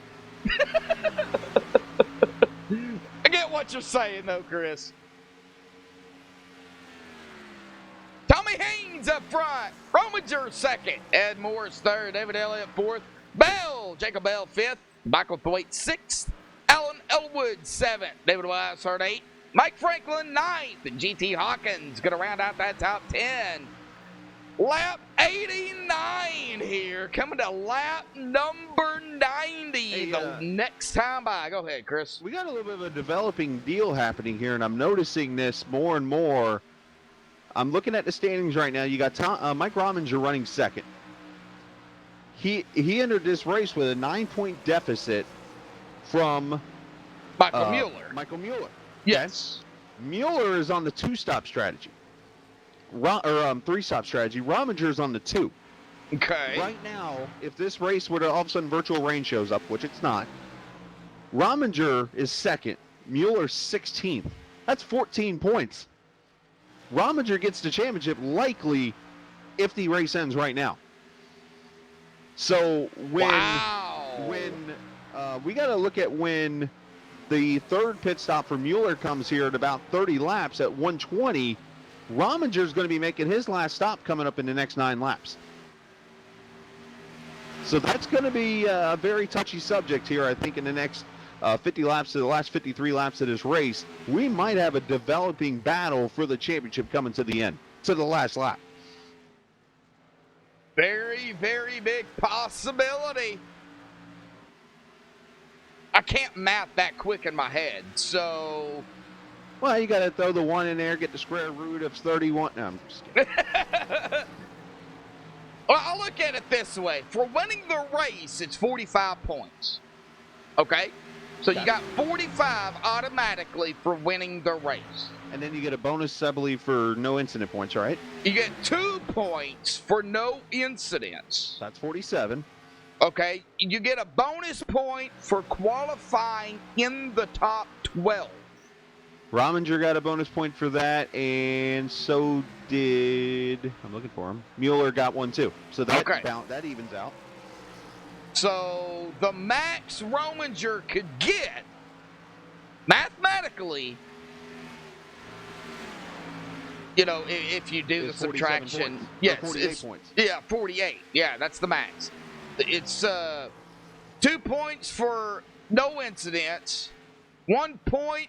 I get what you're saying, though, Chris. Tommy Haynes up front. Rominger second. Ed Morris third. David Elliott fourth. Jacob Bell fifth. Michael Thwaite sixth. Alan Elwood seventh. David Weishart eighth. Mike Franklin, 9th. And GT Hawkins going to round out that top 10. Lap 89 here, coming to lap number 90. Hey, the next time by. Go ahead, Chris. We got a little bit of a developing deal happening here, and I'm noticing this more and more. I'm looking at the standings right now. You got Mike Rominger running second. He entered this race with a 9-point deficit from Michael Mueller. Michael Mueller. Yes. Mueller is on the 2-stop strategy. 3-stop strategy. Rominger's on the 2. Okay. Right now, if this race were to all of a sudden virtual rain shows up, which it's not, Rominger is second. Mueller's 16th. That's 14 points. Rominger gets the championship likely if the race ends right now. So when we got to look at when the third pit stop for Mueller comes here at about 30 laps at 120, Rominger's going to be making his last stop coming up in the next 9 laps. So that's going to be a very touchy subject here, I think, in the next 50 laps to the last 53 laps of this race. We might have a developing battle for the championship coming to the end, to the last lap. Very, very big possibility. I can't math that quick in my head, so... Well, you got to throw the 1 in there, get the square root of 31. No, I'm just kidding. Well, I'll look at it this way. For winning the race, it's 45 points. Okay? So you got 45 automatically for winning the race. And then you get a bonus, I believe, for no incident points, right? You get 2 points for no incidents. That's 47. Okay? You get a bonus point for qualifying in the top 12. Rominger got a bonus point for that, and so did, I'm looking for him, Mueller got one too. So that, that evens out. So the max Rominger could get, mathematically, you know, if you do the subtraction. Points. Yes, 48 points. Yeah, 48. Yeah, that's the max. It's 2 points for no incidents, 1 point.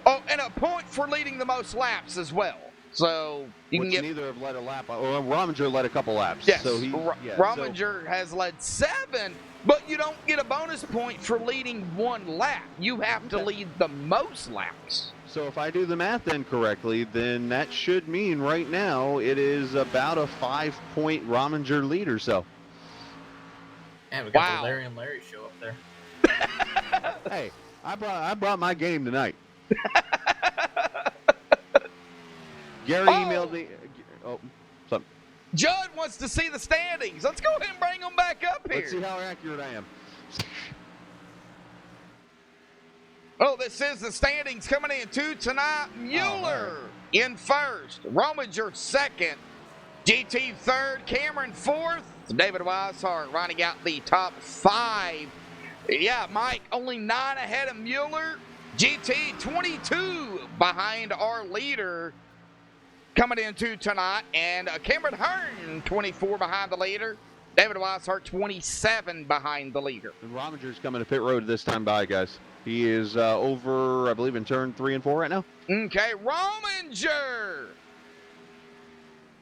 Oh, and a point for leading the most laps as well. So you can get. Neither have led a lap. Or Rominger led a couple laps. Yes. So Rominger has led 7, but you don't get a bonus point for leading 1 lap. You have to lead the most laps. So if I do the math then correctly, then that should mean right now it is about a 5-point Rominger lead or so. And we got the Larry and Larry show up there. Hey, I brought my game tonight. Gary emailed me. Something. Judd wants to see the standings. Let's go ahead and bring them back up here. Let's see how accurate I am. Oh, this is the standings coming in too tonight. Mueller in first, Rominger second, GT third, Cameron fourth, David Weishart rounding out the top 5. Yeah, Mike only 9 ahead of Mueller. GT 22 behind our leader coming into tonight. And Cameron Hearn 24 behind the leader. David Weishart 27 behind the leader. And Rominger's coming to pit road this time by, guys. He is over, I believe, in turn 3 and 4 right now. Okay, Rominger.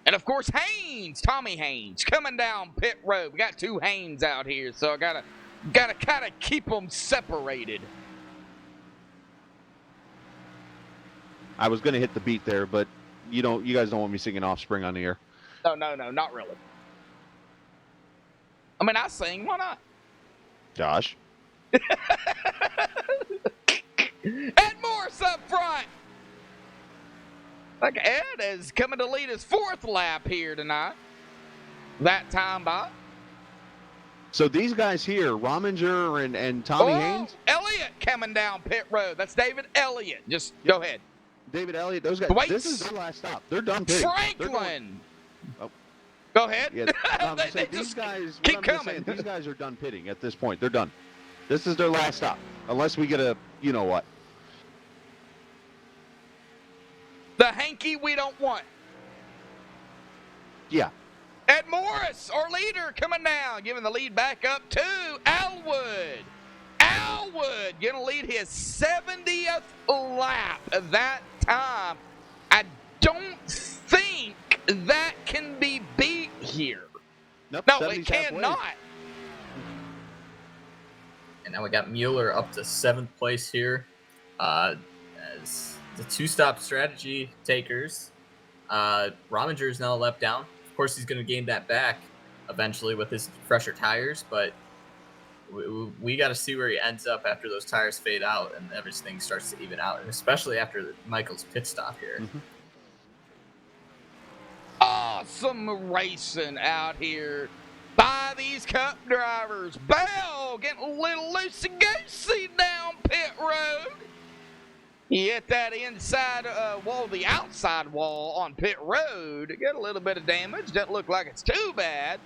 And, of course, Haynes, Tommy Haynes, coming down pit road. We got 2 Haynes out here, so I gotta kind of keep them separated. I was going to hit the beat there, but you guys don't want me singing Offspring on the air. No, not really. I mean, I sing. Why not? Josh. Ed Morris up front. Like Ed is coming to lead his 4th lap here tonight. That time by. So these guys here, Rominger and Tommy Haynes. Elliott coming down pit road. That's David Elliott. Just go ahead. David Elliott, those guys. This is their last stop. They're done pitting. Franklin. Go ahead. Yeah, these guys keep coming. These guys are done pitting at this point. They're done. This is their last stop. Unless we get a, you know what. The hanky we don't want. Yeah. Ed Morris, our leader, coming down, giving the lead back up to Alwood. Elwood going to lead his 70th lap that time. I don't think that can be beat here. Nope, No, 70's it cannot. halfway. And now we got Mueller up to 7th place here. As the 2-stop strategy takers. Rominger is now a lap down. Of course, he's going to gain that back eventually with his fresher tires, but we got to see where he ends up after those tires fade out and everything starts to even out, and especially after Michael's pit stop here. Mm-hmm. Awesome racing out here by these Cup drivers. Bell getting a little loosey-goosey down pit road. You hit that inside wall, the outside wall on pit road. Get a little bit of damage. Doesn't look like it's too bad.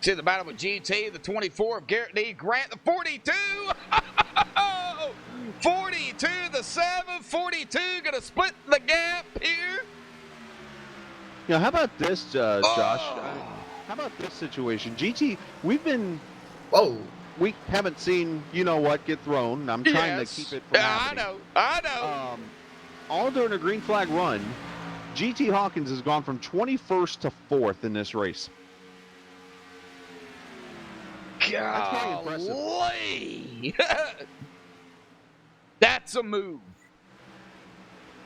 See the battle with GT, the 24 of Garrett D. Grant, the 42. 42, the 7, 42, gonna split the gap here. Yeah, how about this, Josh? How about this situation? GT, we haven't seen get thrown. I'm trying to keep it from happening. I know. All during a green flag run, GT Hawkins has gone from 21st to 4th in this race. Golly. That's a move.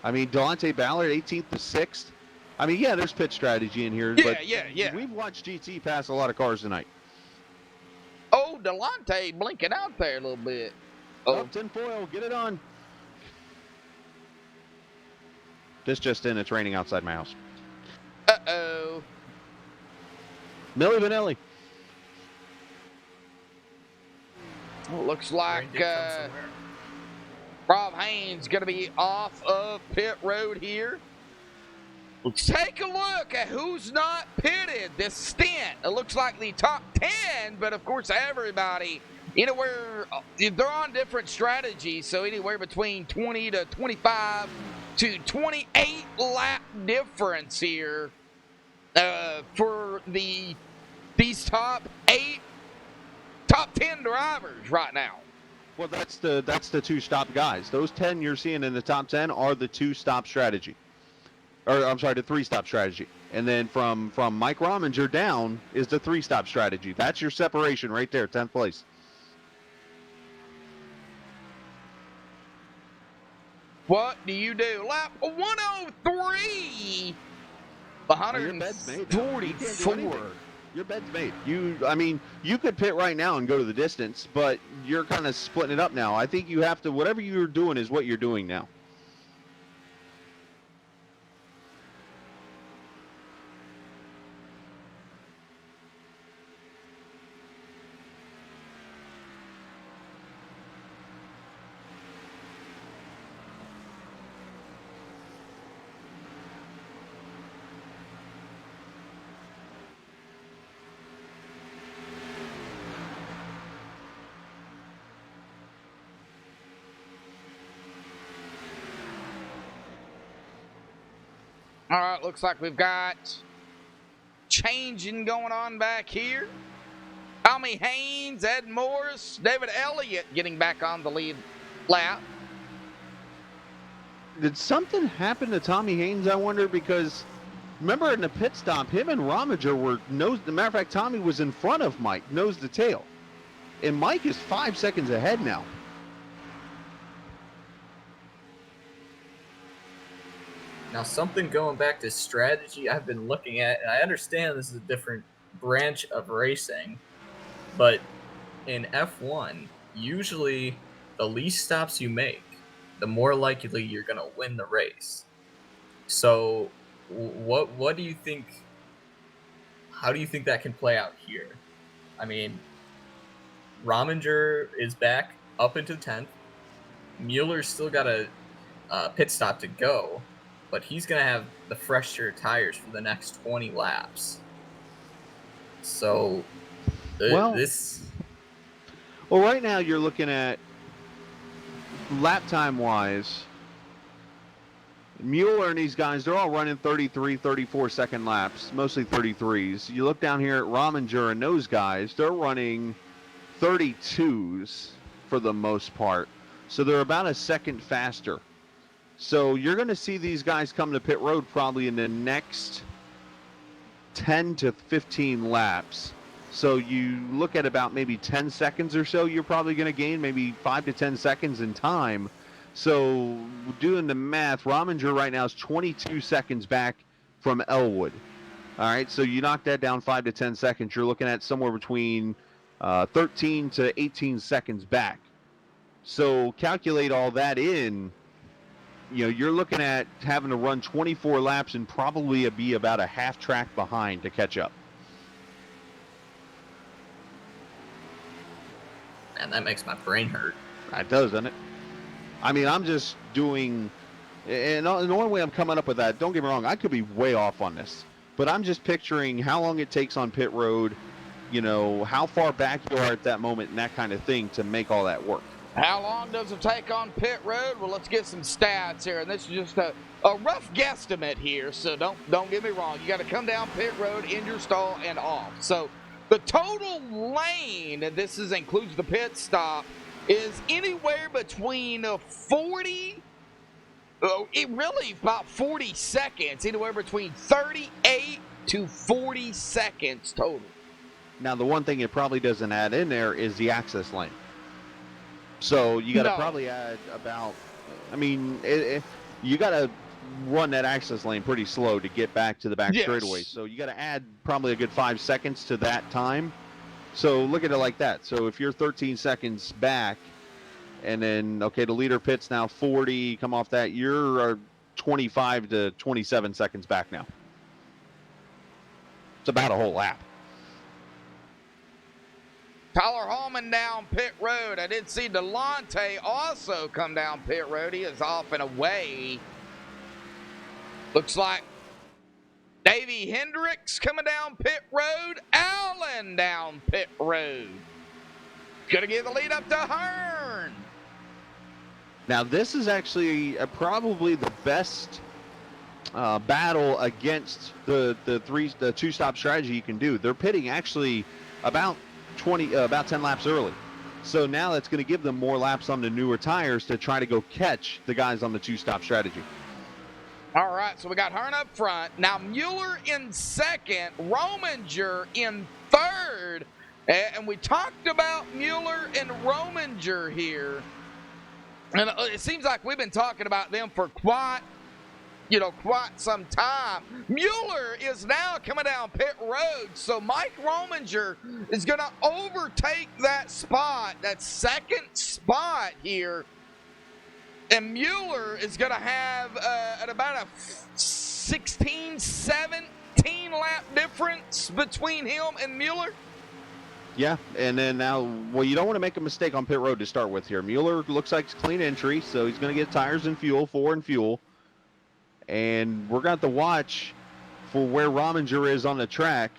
I mean, Delonte Ballard, 18th to 6th. I mean, yeah, there's pit strategy in here. Yeah. We've watched GT pass a lot of cars tonight. Oh, Delonte blinking out there a little bit. Oh, tinfoil, get it on. This just in, it's raining outside my house. Uh-oh. Milli Vanilli. Well, looks like Rob Haynes going to be off of pit road here. Let's take a look at who's not pitted this stint. It looks like the top 10, but of course everybody, they're on different strategies, so anywhere between 20 to 25 to 28 lap difference here for these top 10 drivers right now. Well, that's the 2-stop guys. Those 10 you're seeing in the top 10 are the 2-stop strategy. Or I'm sorry, the 3-stop strategy. And then from Mike Rominger down is the 3-stop strategy. That's your separation right there, 10th place. What do you do? Lap 103. 144. Your bed's made. You could pit right now and go to the distance, but you're kind of splitting it up now. I think you have to, whatever you're doing is what you're doing now. All right, looks like we've got changing going on back here. Tommy Haynes, Ed Morris, David Elliott getting back on the lead lap. Did something happen to Tommy Haynes, I wonder? Because remember in the pit stop, him and Rominger were nose. As a matter of fact, Tommy was in front of Mike, nose to tail. And Mike is 5 seconds ahead now. Now, something going back to strategy I've been looking at, and I understand this is a different branch of racing, but in F1, usually the least stops you make, the more likely you're going to win the race. So what do you think, how do you think that can play out here? I mean, Rominger is back up into 10th. Mueller's still got a pit stop to go, but he's going to have the fresher tires for the next 20 laps. So, Well, right now you're looking at lap time wise. Mueller and these guys, they're all running 33, 34-second laps, mostly 33s. You look down here at Rominger and those guys, they're running 32s for the most part. So they're about a second faster. So you're going to see these guys come to pit road probably in the next 10 to 15 laps. So you look at about maybe 10 seconds or so you're probably going to gain, maybe 5 to 10 seconds in time. So doing the math, Rominger right now is 22 seconds back from Elwood. All right, so you knock that down 5 to 10 seconds, you're looking at somewhere between 13 to 18 seconds back. So calculate all that in, you're looking at having to run 24 laps and probably be about a half track behind to catch up. And that makes my brain hurt. That does, doesn't it? I mean, I'm just doing, and the only way I'm coming up with that, don't get me wrong, I could be way off on this, but I'm just picturing how long it takes on pit road, how far back you are at that moment and that kind of thing to make all that work. How long does it take on pit road? Well, let's get some stats here, and this is just a rough guesstimate here, so don't get me wrong. You got to come down pit road, in your stall, and off. So the total lane, and this includes the pit stop, is anywhere between 40, about 40 seconds, anywhere between 38 to 40 seconds total. Now, the one thing it probably doesn't add in there is the access lane. So you got to probably add about, you got to run that access lane pretty slow to get back to the back straightaway. So you got to add probably a good 5 seconds to that time. So look at it like that. So if you're 13 seconds back, and then, okay, the leader pits now 40, come off that, you're 25 to 27 seconds back now. It's about a whole lap. Tyler Hallman down pit road. I did see Delonte also come down pit road. He is off and away. Looks like Davey Hendricks coming down pit road. Allen down pit road. Gonna give the lead up to Hearn. Now, this is actually probably the best battle against the two-stop strategy you can do. They're pitting actually about 10 laps early. So now that's going to give them more laps on the newer tires to try to go catch the guys on the two-stop strategy. All right, so we got Hearn up front. Now Mueller in second, Rominger in third. And we talked about Mueller and Rominger here. And it seems like we've been talking about them for quite some time. Mueller is now coming down pit road, so Mike Rominger is going to overtake that spot, that second spot here. And Mueller is going to have at about a 16, 17 lap difference between him and Mueller. Yeah, and then now, well, you don't want to make a mistake on pit road to start with here. Mueller looks like it's clean entry, so he's going to get tires and fuel, 4 and fuel. And we're going to have to watch for where Rominger is on the track.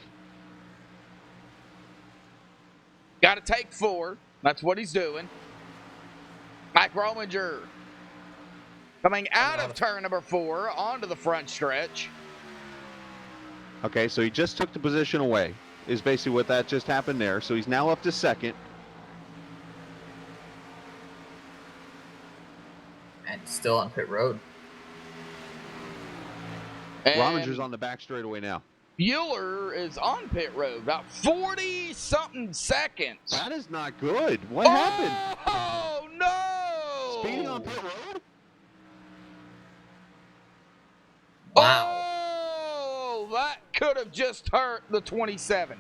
Got to take 4. That's what he's doing. Mike Rominger coming out of turn number 4 onto the front stretch. Okay, so he just took the position away, is basically what that just happened there. So he's now up to second. And still on pit road. And Rominger's on the back straightaway now. Mueller is on pit road, about 40-something seconds. That is not good. What happened? Oh, no! Speeding on pit road? Wow. Oh, that could have just hurt the 27.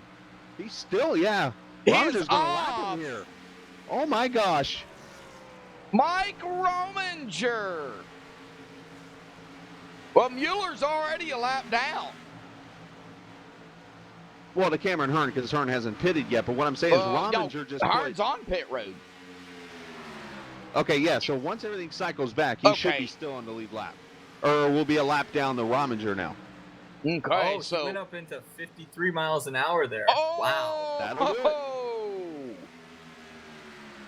He's still, yeah. He's Rominger's going to off. lap him here. Oh, my gosh. Mike Rominger. Well, Mueller's already a lap down. Well, to Cameron Hearn, because Hearn hasn't pitted yet. But what I'm saying is Rominger just Hearn's put. on pit road. Okay, yeah. So once everything cycles back, he should be still on the lead lap. Or we'll be a lap down the Rominger now. Okay, Oh, so he went up into 53 miles an hour there. Oh, Wow. That'll do it.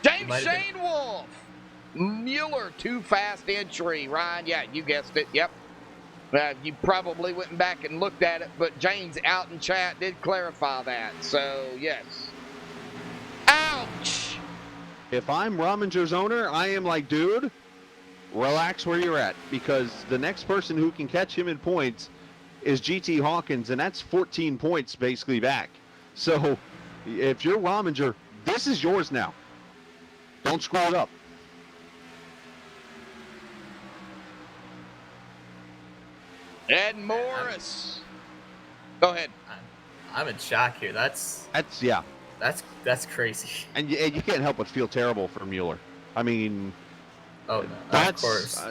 James might have Shane Wolf. Mueller, too fast entry. Ryan, yeah, you guessed it. Yep. You probably went back and looked at it, but James out in chat did clarify that. So, yes. Ouch! If I'm Rominger's owner, I am like, dude, relax where you're at, because the next person who can catch him in points is GT Hawkins, and that's 14 points basically back. So if you're Rominger, this is yours now. Don't screw it up. Ed Morris. Go ahead. I'm in shock here. That's crazy. And you can't help but feel terrible for Mueller. I mean, of course.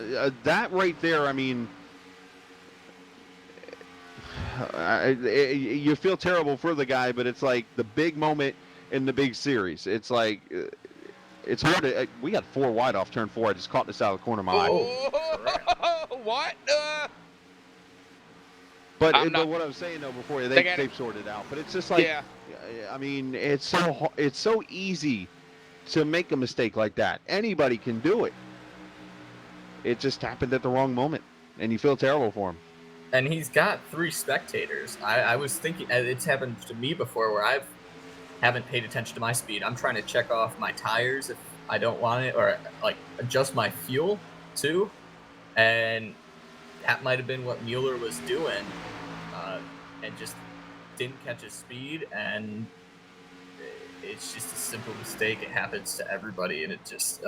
That right there, I mean, you feel terrible for the guy, but it's like the big moment in the big series. It's like, it's hard to, we got 4 wide off turn 4. I just caught this out of the corner of my eye. What? But what I was saying though before, they've sorted out. But it's just like, I mean, it's so easy to make a mistake like that. Anybody can do it. It just happened at the wrong moment, and you feel terrible for him. And he's got 3 spectators. I was thinking, it's happened to me before where haven't paid attention to my speed. I'm trying to check off my tires if I don't want it, or like adjust my fuel too. And that might have been what Mueller was doing, and just didn't catch his speed. And it's just a simple mistake. It happens to everybody, and it just,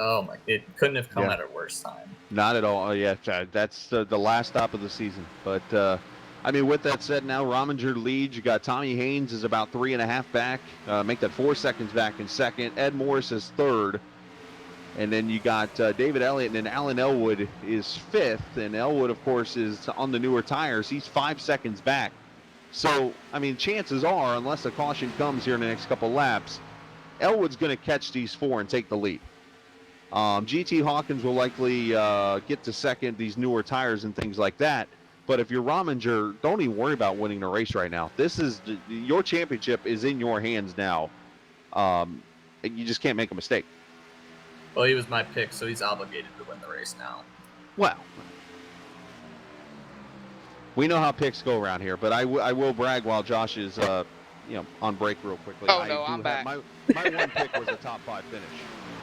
it couldn't have come at a worse time. Not at all. Yeah, that's the last stop of the season. But I mean, with that said, now Rominger leads. You got Tommy Haynes is about 3.5 back. Make that 4 seconds back in second. Ed Morris is third. And then you got David Elliott, and then Alan Elwood is 5th. And Elwood, of course, is on the newer tires. He's 5 seconds back. So, I mean, chances are, unless a caution comes here in the next couple laps, Elwood's going to catch these 4 and take the lead. GT Hawkins will likely get to second, these newer tires and things like that. But if you're Rominger, don't even worry about winning the race right now. This is your championship is in your hands now. You just can't make a mistake. Well, he was my pick, so he's obligated to win the race now. Well, we know how picks go around here, but I will brag while Josh is on break real quickly. I'm back. My one pick was a top 5 finish,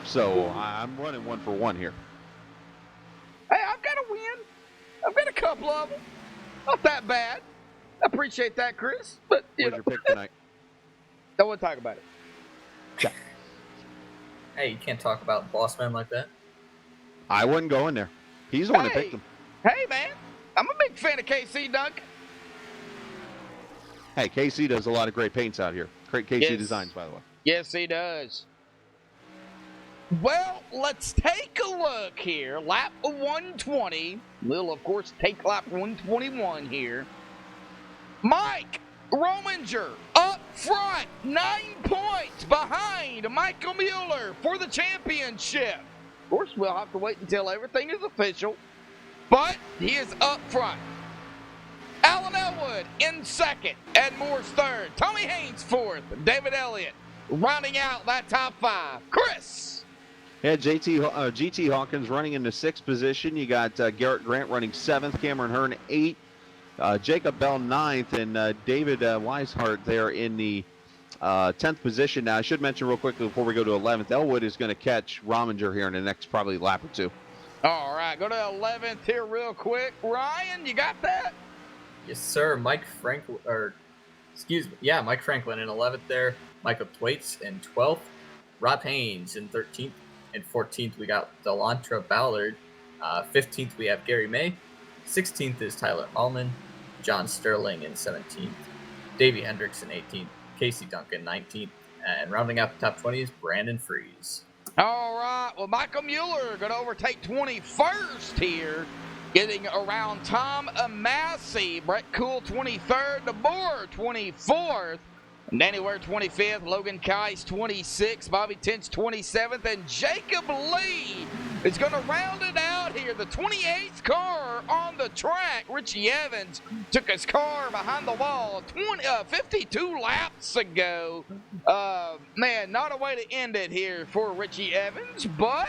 so I'm running 1 for 1 here. Hey, I've got a win. I've got a couple of them. Not that bad. I appreciate that, Chris. But Where's your pick tonight? Don't want to talk about it. Yeah. Hey, you can't talk about boss man like that. I wouldn't go in there. He's the one that picked him. Hey, man. I'm a big fan of KC, Duncan. Hey, KC does a lot of great paints out here. Great KC designs, by the way. Yes, he does. Well, let's take a look here. Lap 120. We'll, of course, take lap 121 here. Mike Rominger up front, 9 points behind Michael Mueller for the championship. Of course, we'll have to wait until everything is official, but he is up front. Alan Elwood in second, Ed Moore's third, Tommy Haynes fourth, David Elliott rounding out that top 5. Chris. Yeah, GT Hawkins running in the 6th position. You got Garrett Grant running 7th, Cameron Hearn 8th, Jacob Bell 9th, and David Weishart there in the 10th position. Now, I should mention real quickly before we go to 11th, Elwood is going to catch Rominger here in the next probably lap or 2. All right, go to 11th here real quick. Ryan, you got that? Yes, sir. Mike Franklin in 11th there. Michael Thwaites in 12th. Rob Haynes in 13th. In 14th, we got Delantra Ballard. 15th, we have Gary May. 16th is Tyler Allman. John Sterling in 17th. Davey Hendricks in 18th. Casey Duncan 19th. And rounding out the top 20 is Brandon Freeze. All right. Well, Michael Mueller going to overtake 21st here. Getting around Tom Massey. Brett Cool 23rd. DeBoer 24th. Danny Ware 25th, Logan Kais 26th, Bobby Tench 27th, and Jacob Lee is going to round it out here. The 28th car on the track. Richie Evans took his car behind the wall 52 laps ago. Man, not a way to end it here for Richie Evans, but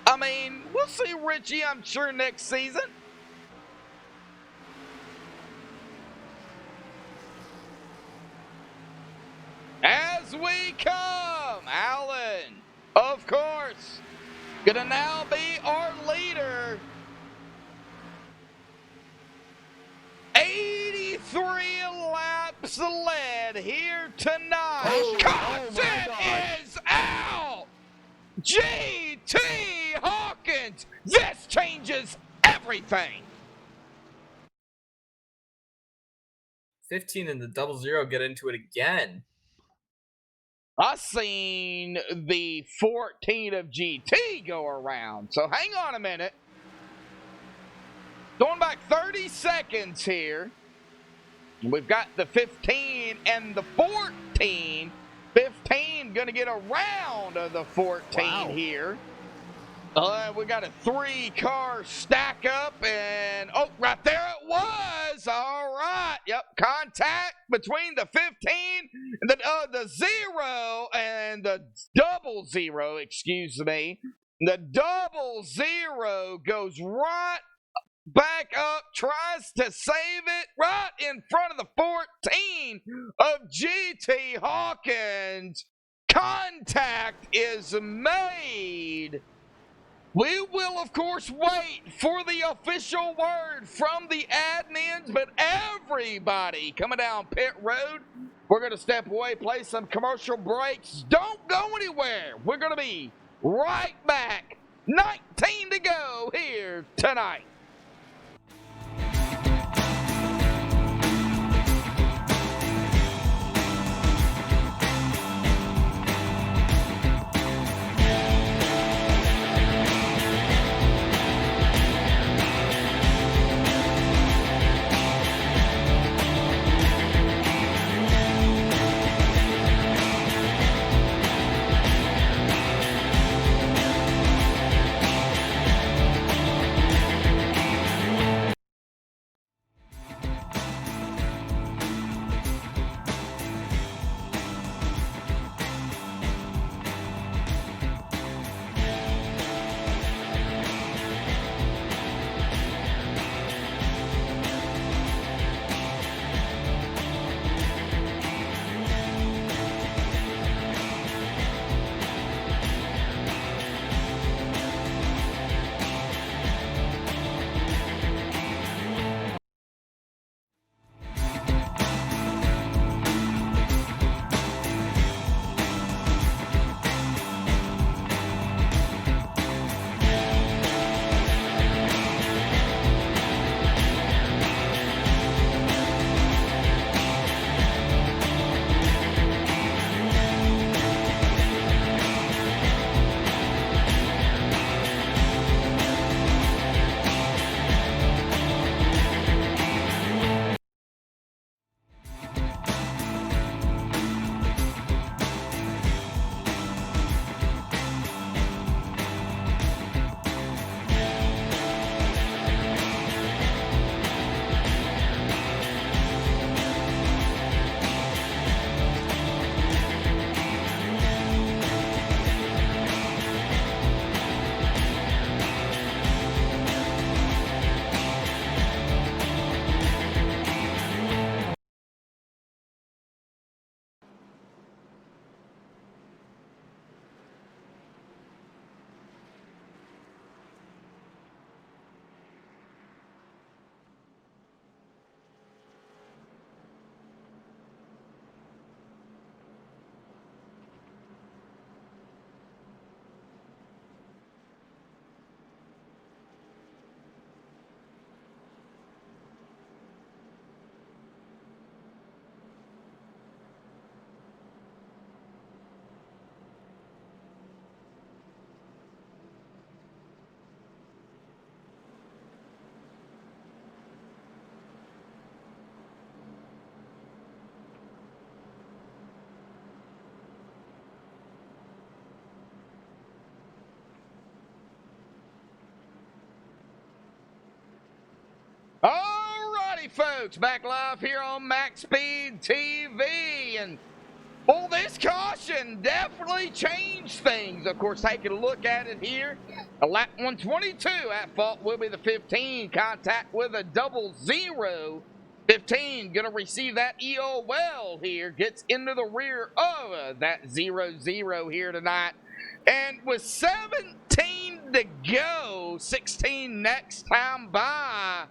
I mean, we'll see Richie, I'm sure, next season. As we come, Allen, of course, gonna now be our leader. 83 laps led here tonight. Constant is out. GT Hawkins, this changes everything. 15 and the 00 get into it again. I seen the 14 of GT go around, so hang on a minute. Going back 30 seconds here. We've got the 15 and the 14. 15 going to get around the 14 here. We got a 3-car stack up, and oh, right there it was. All right, yep, contact between the 15 and the 0 and the 00. Excuse me. The 00 goes right back up, tries to save it right in front of the 14 of GT Hawkins. Contact is made. We will, of course, wait for the official word from the admins, but everybody coming down pit road, we're going to step away, play some commercial breaks. Don't go anywhere. We're going to be right back. 19 to go here tonight. Alrighty, folks, back live here on MaxSpeedTV, and Well, this caution definitely changed things. Of course, taking a look at it here, a lap 122 at fault will be the 15. Contact with a 00. 15 going to receive that EOL here. Gets into the rear of that 00 here tonight. And with 17 to go, 16 next time by,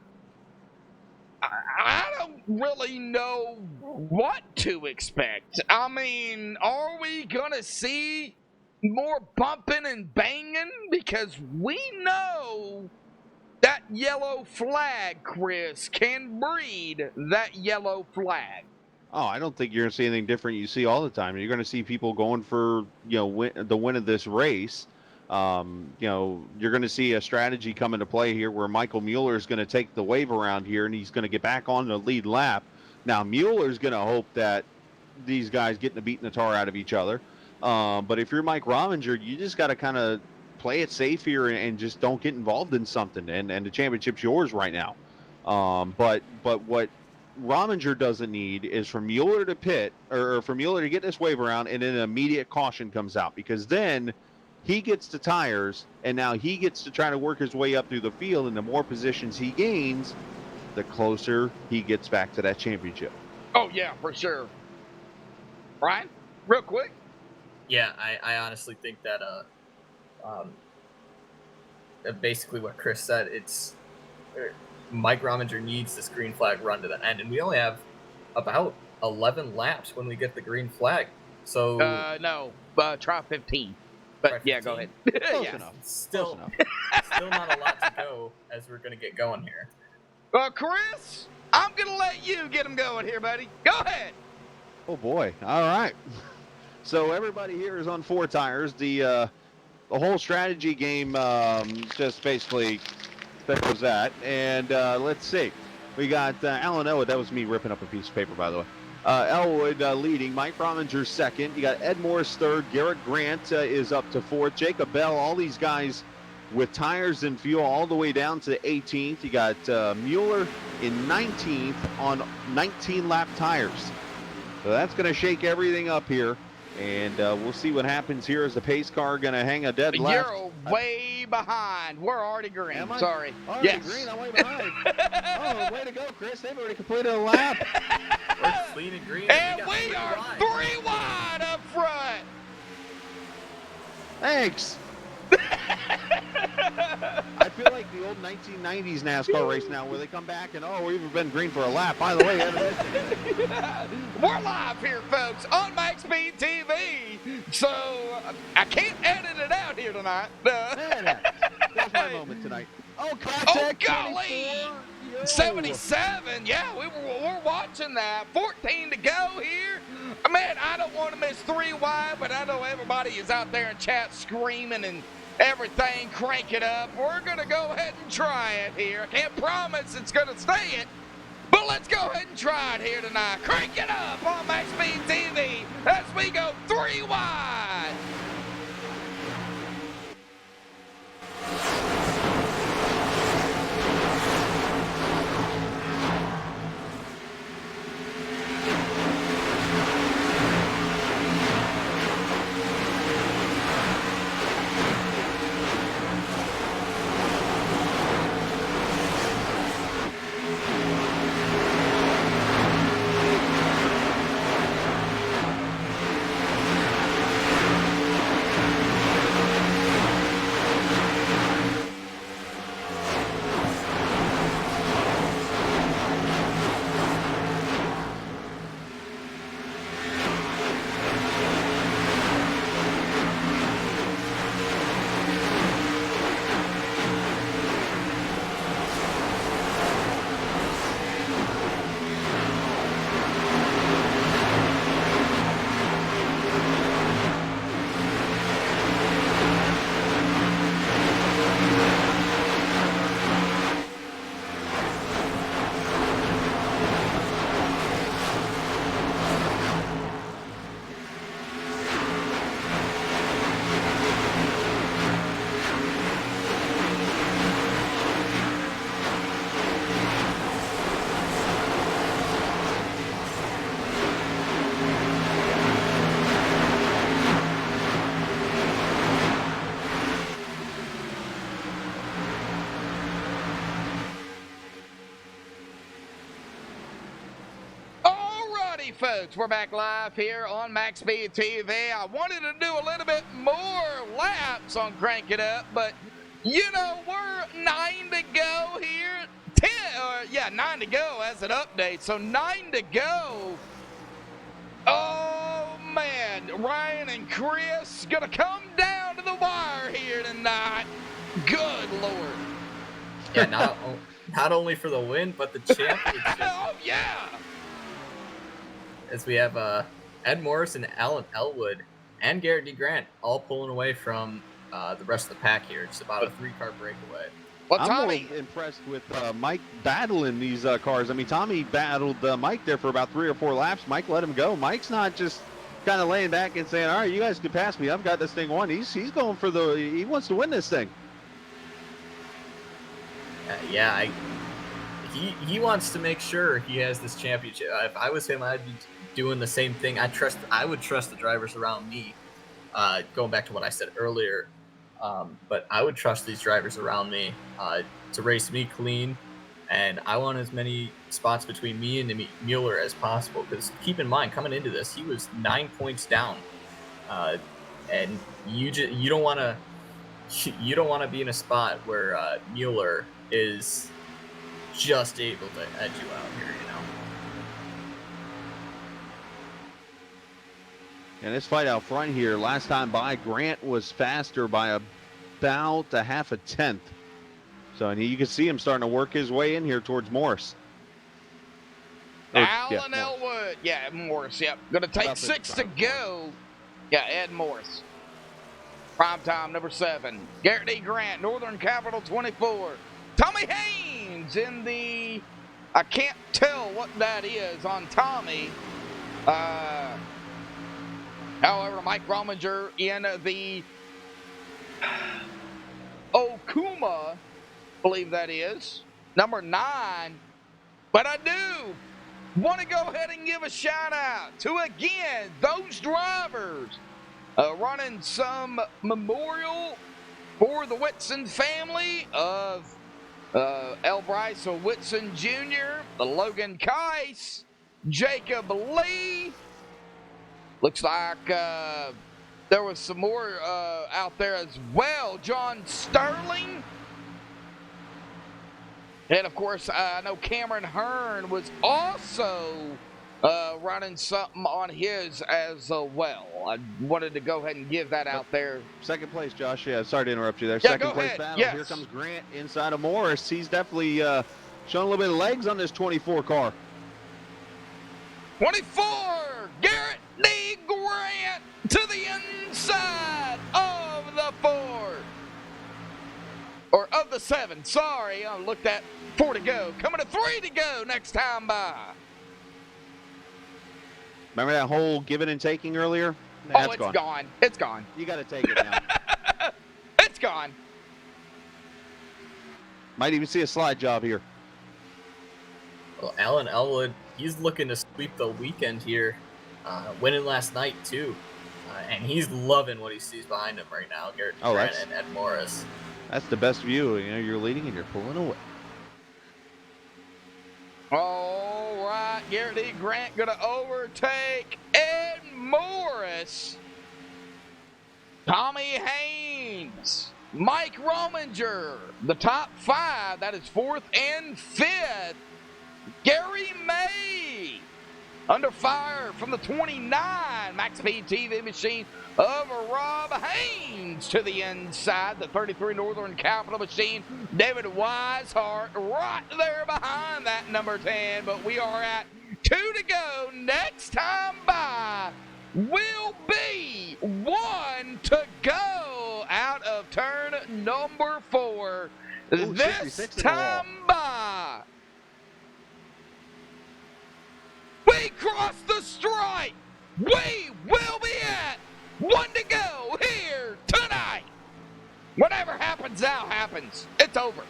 I don't really know what to expect. I mean, are we going to see more bumping and banging? Because we know that yellow flag, Chris, can breed that yellow flag. Oh, I don't think you're going to see anything different you see all the time. You're going to see people going for, the win of this race. You're going to see a strategy come into play here where Michael Mueller is going to take the wave around here, and he's going to get back on the lead lap. Now, Mueller's going to hope that these guys get the beating the tar out of each other. But if you're Mike Rominger, you just got to kind of play it safe here and just don't get involved in something. And the championship's yours right now. But what Rominger doesn't need is for Mueller to pit, or for Mueller to get this wave around, and then an immediate caution comes out, because then he gets the tires, and now he gets to try to work his way up through the field, and the more positions he gains, the closer he gets back to that championship. Oh, yeah, for sure. Ryan, real quick. Yeah, I honestly think that basically what Chris said, it's Mike Rominger needs this green flag run to the end, and we only have about 11 laps when we get the green flag. So no, try 15. But yeah, go ahead. Close Yeah. enough. Still not a lot to go as we're going to get going here. Chris, I'm going to let you get him going here, buddy. Go ahead. Oh, boy. All right. So everybody here is on 4 tires. The whole strategy game just basically was that. And let's see. We got Alan Elwood. That was me ripping up a piece of paper, by the way. Elwood leading. Mike Rominger second. You got Ed Morris third. Garrett Grant is up to fourth. Jacob Bell. All these guys with tires and fuel all the way down to 18th. You got Mueller in 19th on 19-lap tires. So that's going to shake everything up here. And we'll see what happens here. Is the pace car going to hang a dead left? You're way behind. We're already green. Am I? Sorry. Already Yes. green. I'm way behind. Oh, way to go, Chris. They've already completed a lap. We're clean and green. And got we three are wide. 3 wide up front. Thanks. I feel like the old 1990s NASCAR race now where they come back and, we've been green for a lap. By the way, We're live here, folks, on MaxSpeedTV. So I can't edit it out here tonight. That's my moment tonight. Oh, contact. Oh, golly. 77. Yeah, we're watching that. 14 to go here. Man, I don't want to miss 3 wide, but I know everybody is out there in chat screaming and everything. Crank it up. We're going to go ahead and try it here. I can't promise it's going to stay it, but let's go ahead and try it here tonight. Crank it up on MaxSpeedTV as we go 3 wide. Howdy, folks. We're back live here on MaxSpeedTV. I wanted to do a little bit more laps on Crank It Up, but, you know, we're 9 to go here. 9 to go as an update, so 9 to go. Oh, man. Ryan and Chris going to come down to the wire here tonight. Good Lord. Yeah, not only for the win, but the championship. Oh, yeah. As we have Ed Morris and Alan Elwood and Garrett D. Grant all pulling away from the rest of the pack here. It's about a 3-car breakaway. Well, I'm Tommy, more impressed with Mike battling these cars. I mean, Tommy battled Mike there for about 3 or 4 laps. Mike let him go. Mike's not just kind of laying back and saying, all right, you guys can pass me. I've got this thing won. He's going for he wants to win this thing. He wants to make sure he has this championship. If I was him, I'd be doing the same thing. I would trust the drivers around me. Going back to what I said earlier, but I would trust these drivers around me to race me clean, and I want as many spots between me and Mueller as possible. Because keep in mind, coming into this, he was 9 points down, and you don't want to be in a spot where Mueller is just able to edge you out here, you know. And this fight out front here, last time by, Grant was faster by about a half a tenth. So, and you can see him starting to work his way in here towards Morris. Alan Elwood. Yeah, Morris, yep. Going to take 6 to go. Yeah, Ed Morris. Prime time, number 7. Garrett D. Grant, Northern Capital 24. Tommy Haynes in the, I can't tell what that is on Tommy. However, Mike Rominger in the Okuma, I believe that is, number 9. But I do want to go ahead and give a shout out to, again, those drivers running some memorial for the Whitson family of L. Bryce Whitson Jr., Logan Keiss, Jacob Lee. Looks like there was some more out there as well. John Sterling. And, of course, I know Cameron Hearn was also running something on his as well. I wanted to go ahead and give that out there. Second place, Josh. Yeah, sorry to interrupt you there. Yeah, Second go place ahead. battle. Yes. Here comes Grant inside of Morris. He's definitely showing a little bit of legs on this 24 car. 24, Garrett D. Grant to the inside of the 4. Or of the 7, sorry. I looked at 4 to go. Coming to 3 to go next time by. Remember that whole giving and taking earlier? Oh, it's gone. It's gone. You got to take it now. It's gone. Might even see a slide job here. Well, Alan Elwood, he's looking to sweep the weekend here, winning last night too, and he's loving what he sees behind him right now. Garrett Grant and Ed Morris. That's the best view. You know, you're leading and you're pulling away. All right, Garrett D. Grant going to overtake Ed Morris. Tommy Haynes, Mike Rominger, the top 5. That is 4th and 5th. Gary May, under fire from the 29 MaxSpeedTV machine of Rob Haynes to the inside. The 33 Northern Capital machine, David Weishart, right there behind that number 10. But we are at 2 to go. Next time by will be 1 to go out of turn number 4. This time by. We cross the stripe. We will be at 1 to go here tonight. Whatever happens now happens. It's over.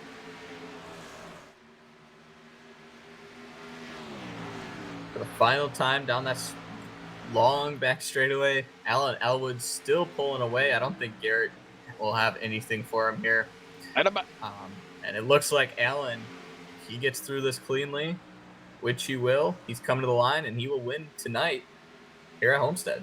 For the final time down that long back straightaway, Alan Elwood still pulling away. I don't think Garrett will have anything for him here. And it looks like Alan, he gets through this cleanly. which he will. He's coming to the line, and he will win tonight here at Homestead.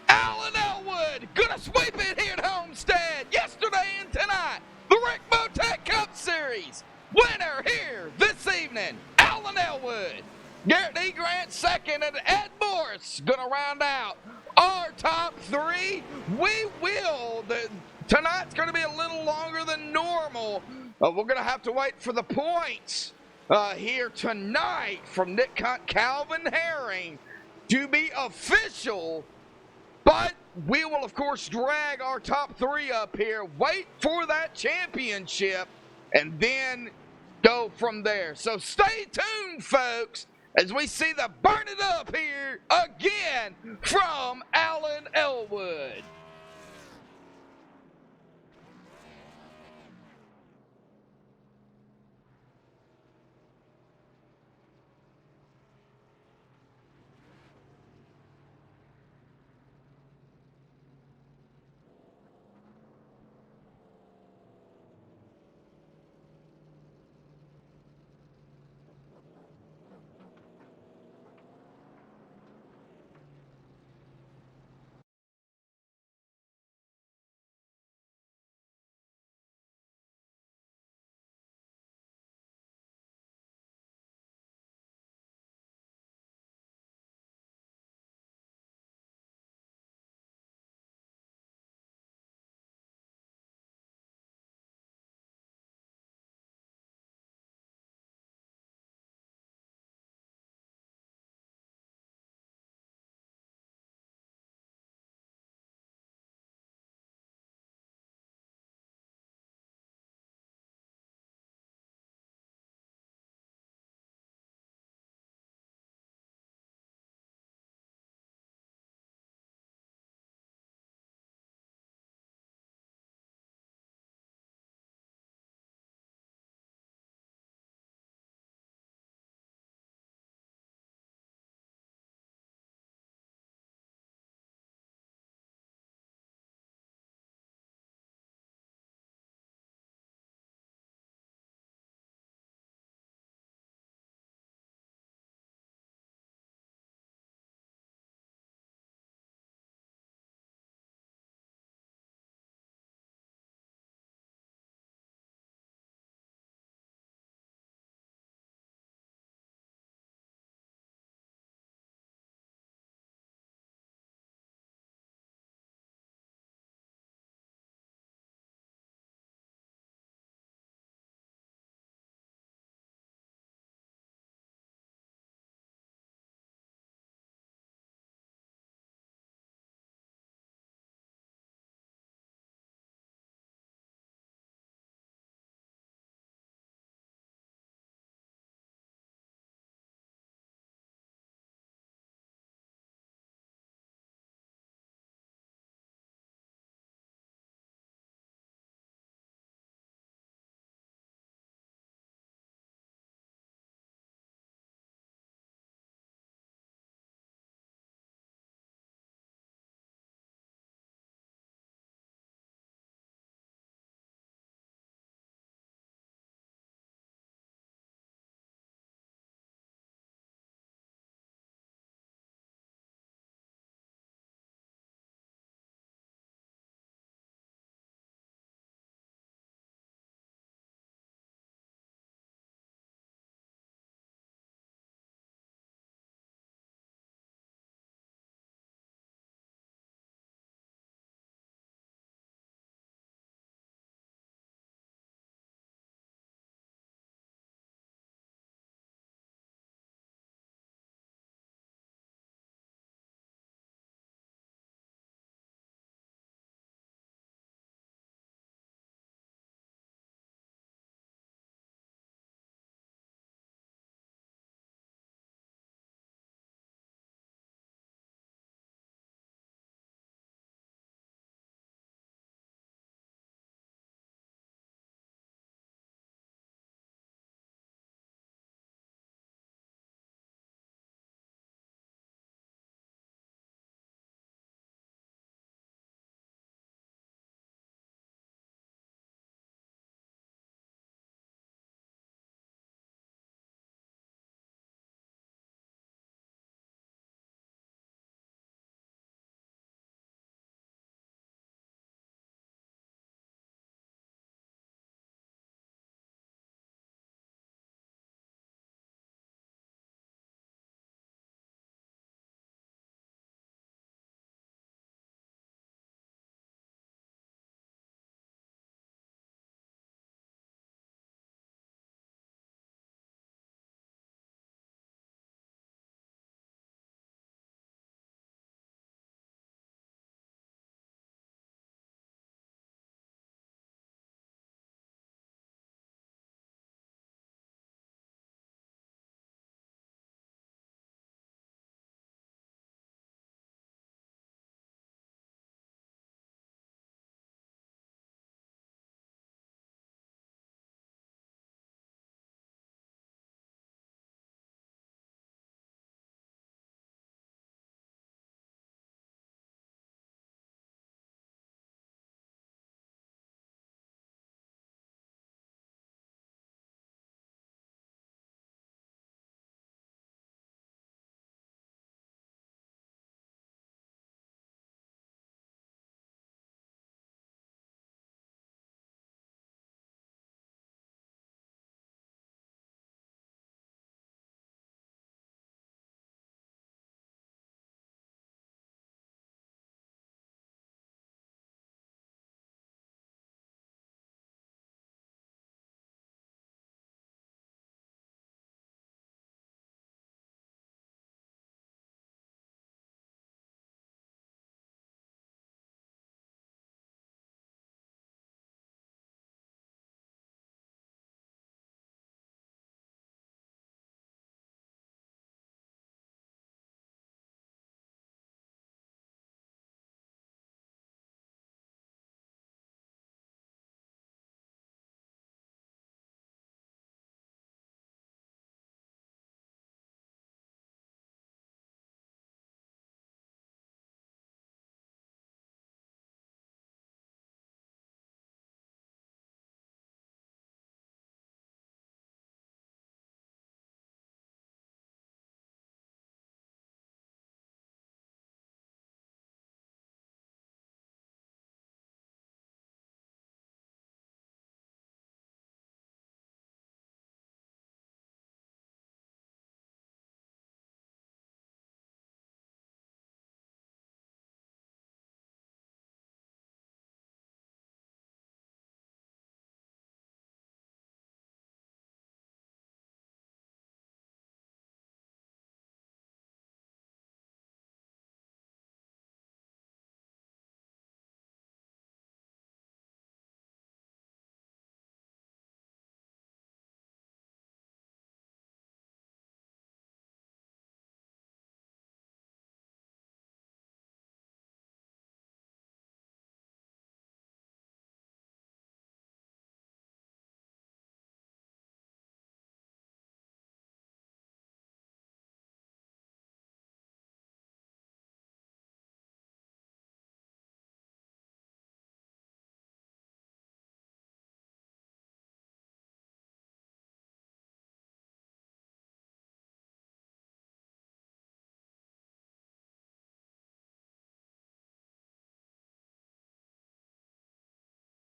Alan Elwood gonna sweep it here at Homestead yesterday and tonight. The Rick Motec Cup Series winner here this evening, Alan Elwood. Garrett E. Grant second, and Ed Morris gonna round out our top three. Tonight's gonna be a little longer than normal. We're gonna have to wait for the points here tonight from Nick Hunt, Calvin Herring to be official. But we will, of course, drag our top three up here, wait for that championship, and then go from there. So stay tuned, folks, as we see the Burn It Up here again from Alan Elwood.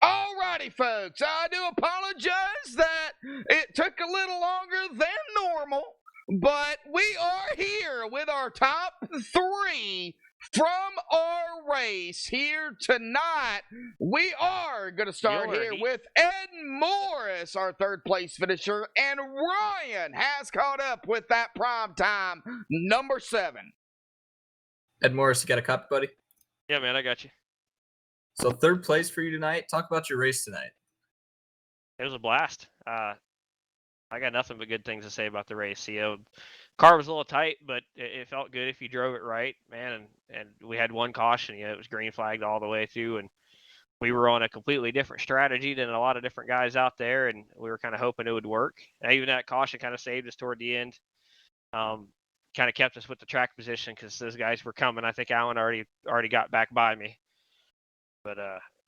Alrighty, folks, I do apologize that it took a little longer than normal, but we are here with our top 3 from our race here tonight. We are going to start here with Ed Morris, our third place finisher, and Ryan has caught up with that prime time number 7. Ed Morris, you got a copy, buddy? Yeah, man, I got you. So third place for you tonight. Talk about your race tonight. It was a blast. I got nothing but good things to say about the race. You know, car was a little tight, but it felt good if you drove it right, man. And we had one caution. You know, it was green flagged all the way through, and we were on a completely different strategy than a lot of different guys out there, and we were kind of hoping it would work. And even that caution kind of saved us toward the end. Kind of kept us with the track position because those guys were coming. I think Alan already got back by me. But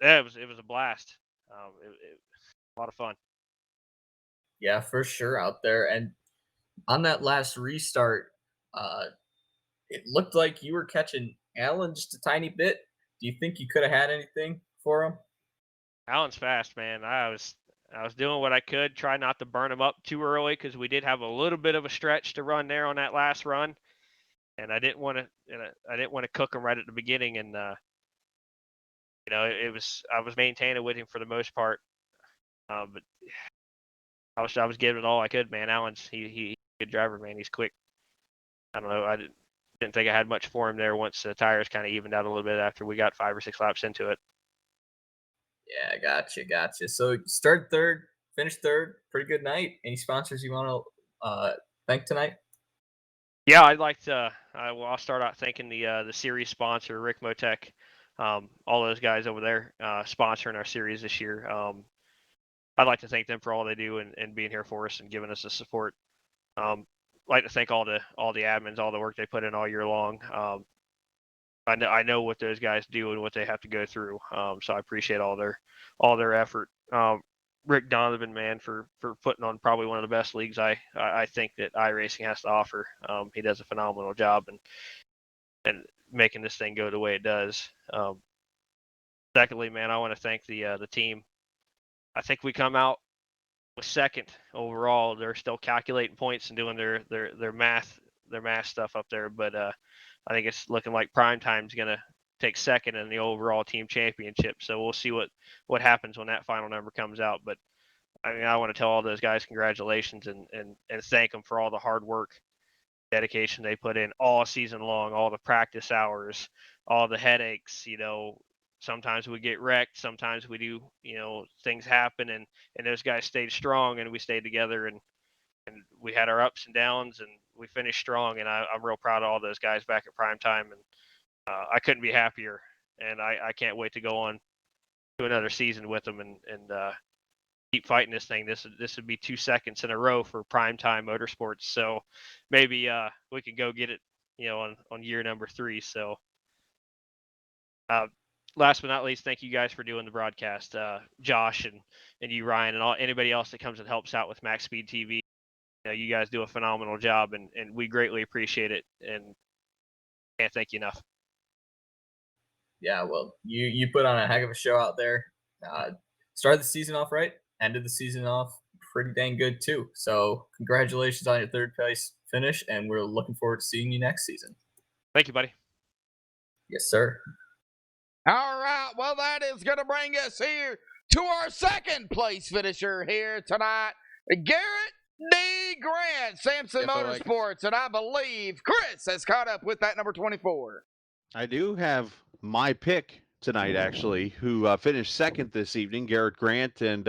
yeah, it was a blast. It a lot of fun. Yeah, for sure out there. And on that last restart, it looked like you were catching Alan just a tiny bit. Do you think you could have had anything for him? Alan's fast, man. I was doing what I could, try not to burn him up too early because we did have a little bit of a stretch to run there on that last run, and I didn't want to cook him right at the beginning. And you know, I was maintaining with him for the most part, but I was giving it all I could, man. Alan's he's a good driver, man. He's quick. I don't know. I didn't think I had much for him there once the tires kind of evened out a little bit after we got 5 or 6 laps into it. Yeah, gotcha. So you started third, finished third. Pretty good night. Any sponsors you want to thank tonight? Yeah, I'd like to. I'll start out thanking the series sponsor, Rick Motec, all those guys over there sponsoring our series this year. I'd like to thank them for all they do and being here for us and giving us the support. I'd like to thank all the admins, all the work they put in all year long. I know what those guys do and what they have to go through. So I appreciate all their effort. Rick Donovan, man, for putting on probably one of the best leagues I think that iRacing has to offer. He does a phenomenal job and making this thing go the way it does. Secondly, man, I want to thank the team. I think we come out with second overall. They're still calculating points and doing their math stuff up there, but I think it's looking like Prime Time's gonna take second in the overall team championship. So we'll see what happens when that final number comes out. But I mean, I want to tell all those guys congratulations and thank them for all the hard work, dedication they put in all season long, all the practice hours, all the headaches. You know, sometimes we get wrecked, sometimes we do. You know, things happen, and those guys stayed strong, and we stayed together, and we had our ups and downs, and we finished strong. And I'm real proud of all those guys back at Prime Time, and I couldn't be happier. And I can't wait to go on to another season with them and keep fighting this thing. This would be 2 seconds in a row for Prime Time Motorsports. So maybe we could go get it, you know, on year number 3. So last but not least, thank you guys for doing the broadcast, Josh and you, Ryan, and anybody else that comes and helps out with MaxSpeedTV. You know, you guys do a phenomenal job, and we greatly appreciate it, and can't thank you enough. Yeah, well, you put on a heck of a show out there. Started the season off right, ended the season off pretty dang good too. So congratulations on your third place finish, and we're looking forward to seeing you next season. Thank you, buddy. Yes, sir. All right, well, that is going to bring us here to our second place finisher here tonight, Garrett D. Grant, Samson Motorsports, and I believe Chris has caught up with that number 24. I do have my pick tonight, actually, who finished second this evening, Garrett Grant. And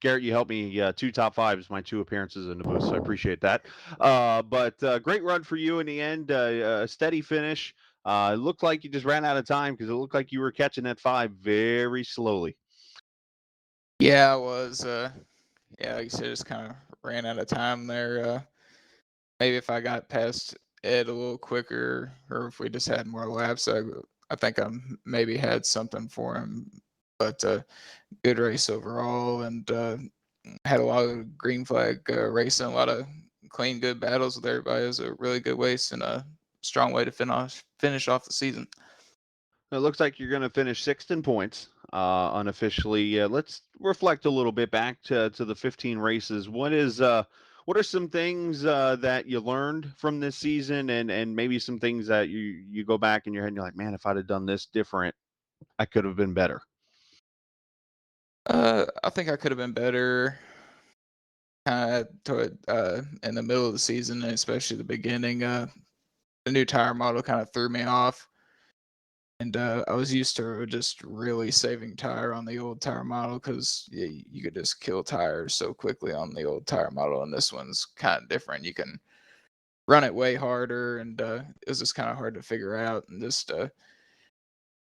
Garrett, you helped me 2 top 5s, my 2 appearances in the booth, so I appreciate that. But great run for you in the end, a steady finish. It looked like you just ran out of time because it looked like you were catching that 5 very slowly. Yeah, I was. Yeah, like you said, just kind of ran out of time there. Maybe if I got past Ed a little quicker, or if we just had more laps, I think I maybe had something for him. But good race overall, and had a lot of green flag racing, a lot of clean, good battles with everybody. It was a really good race and a strong way to finish off the season. It looks like you're going to finish 6th in points. unofficially. Let's reflect a little bit back to the 15 races. What are some things that you learned from this season, and maybe some things that you go back in your head and you're like, man, if I'd have done this different, I could have been better. I think I could have been better kind of toward in the middle of the season, and especially the beginning. The new tire model kind of threw me off, and I was used to just really saving tire on the old tire model because you could just kill tires so quickly on the old tire model, and this one's kind of different. You can run it way harder, and it was just kind of hard to figure out, and just I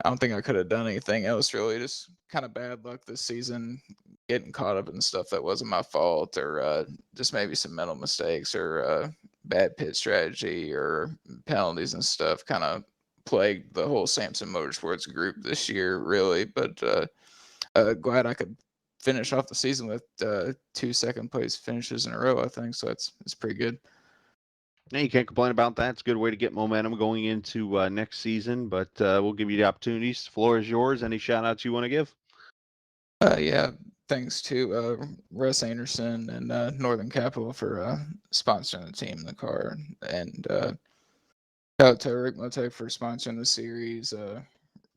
don't think I could have done anything else really. Just kind of bad luck this season, getting caught up in stuff that wasn't my fault, or just maybe some mental mistakes, or bad pit strategy, or penalties and stuff. Kind of plagued the whole Samson Motorsports group this year, really. But glad I could finish off the season with 2 second place finishes in a row. I think so. It's pretty good. Yeah, you can't complain about that. It's a good way to get momentum going into next season. But we'll give you the opportunities. The floor is yours. Any shout outs you want to give? Yeah, thanks to Russ Anderson and Northern Capital for sponsoring the team in the car, and shout out to Rick Motek for sponsoring the series,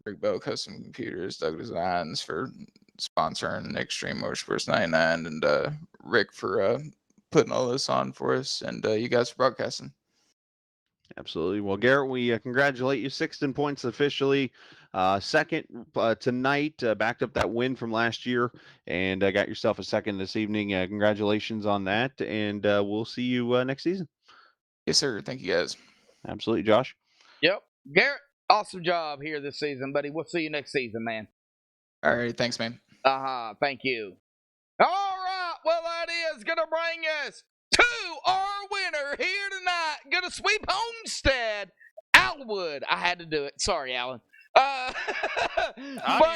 Rick Bell Custom Computers, Doug Designs for sponsoring Extreme Motorsports 99, and Rick for putting all this on for us, and you guys for broadcasting. Absolutely. Well, Garrett, we congratulate you. 16 points officially. Second tonight, backed up that win from last year, and got yourself a second this evening. Congratulations on that, and we'll see you next season. Yes, sir. Thank you, guys. Absolutely, Josh. Yep. Garrett, awesome job here this season, buddy. We'll see you next season, man. All right. Thanks, man. Thank you. All right. Well, that is going to bring us to our winner here tonight. Going to sweep Homestead. Alwood. I had to do it. Sorry, Alan. I'm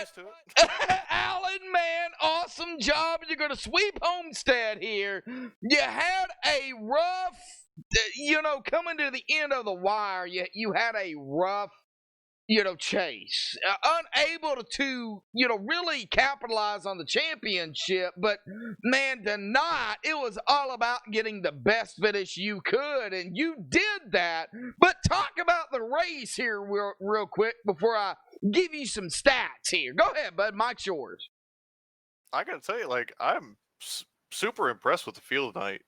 used to it. Alan, man, awesome job. You're going to sweep Homestead here. You had a rough, coming to the end of the wire, you had a rough, chase. Unable to, really capitalize on the championship. But, man, tonight, it was all about getting the best finish you could, and you did that. But talk about the race here real quick before I give you some stats here. Go ahead, bud. Mike's yours. I gotta tell you, I'm super impressed with the field tonight.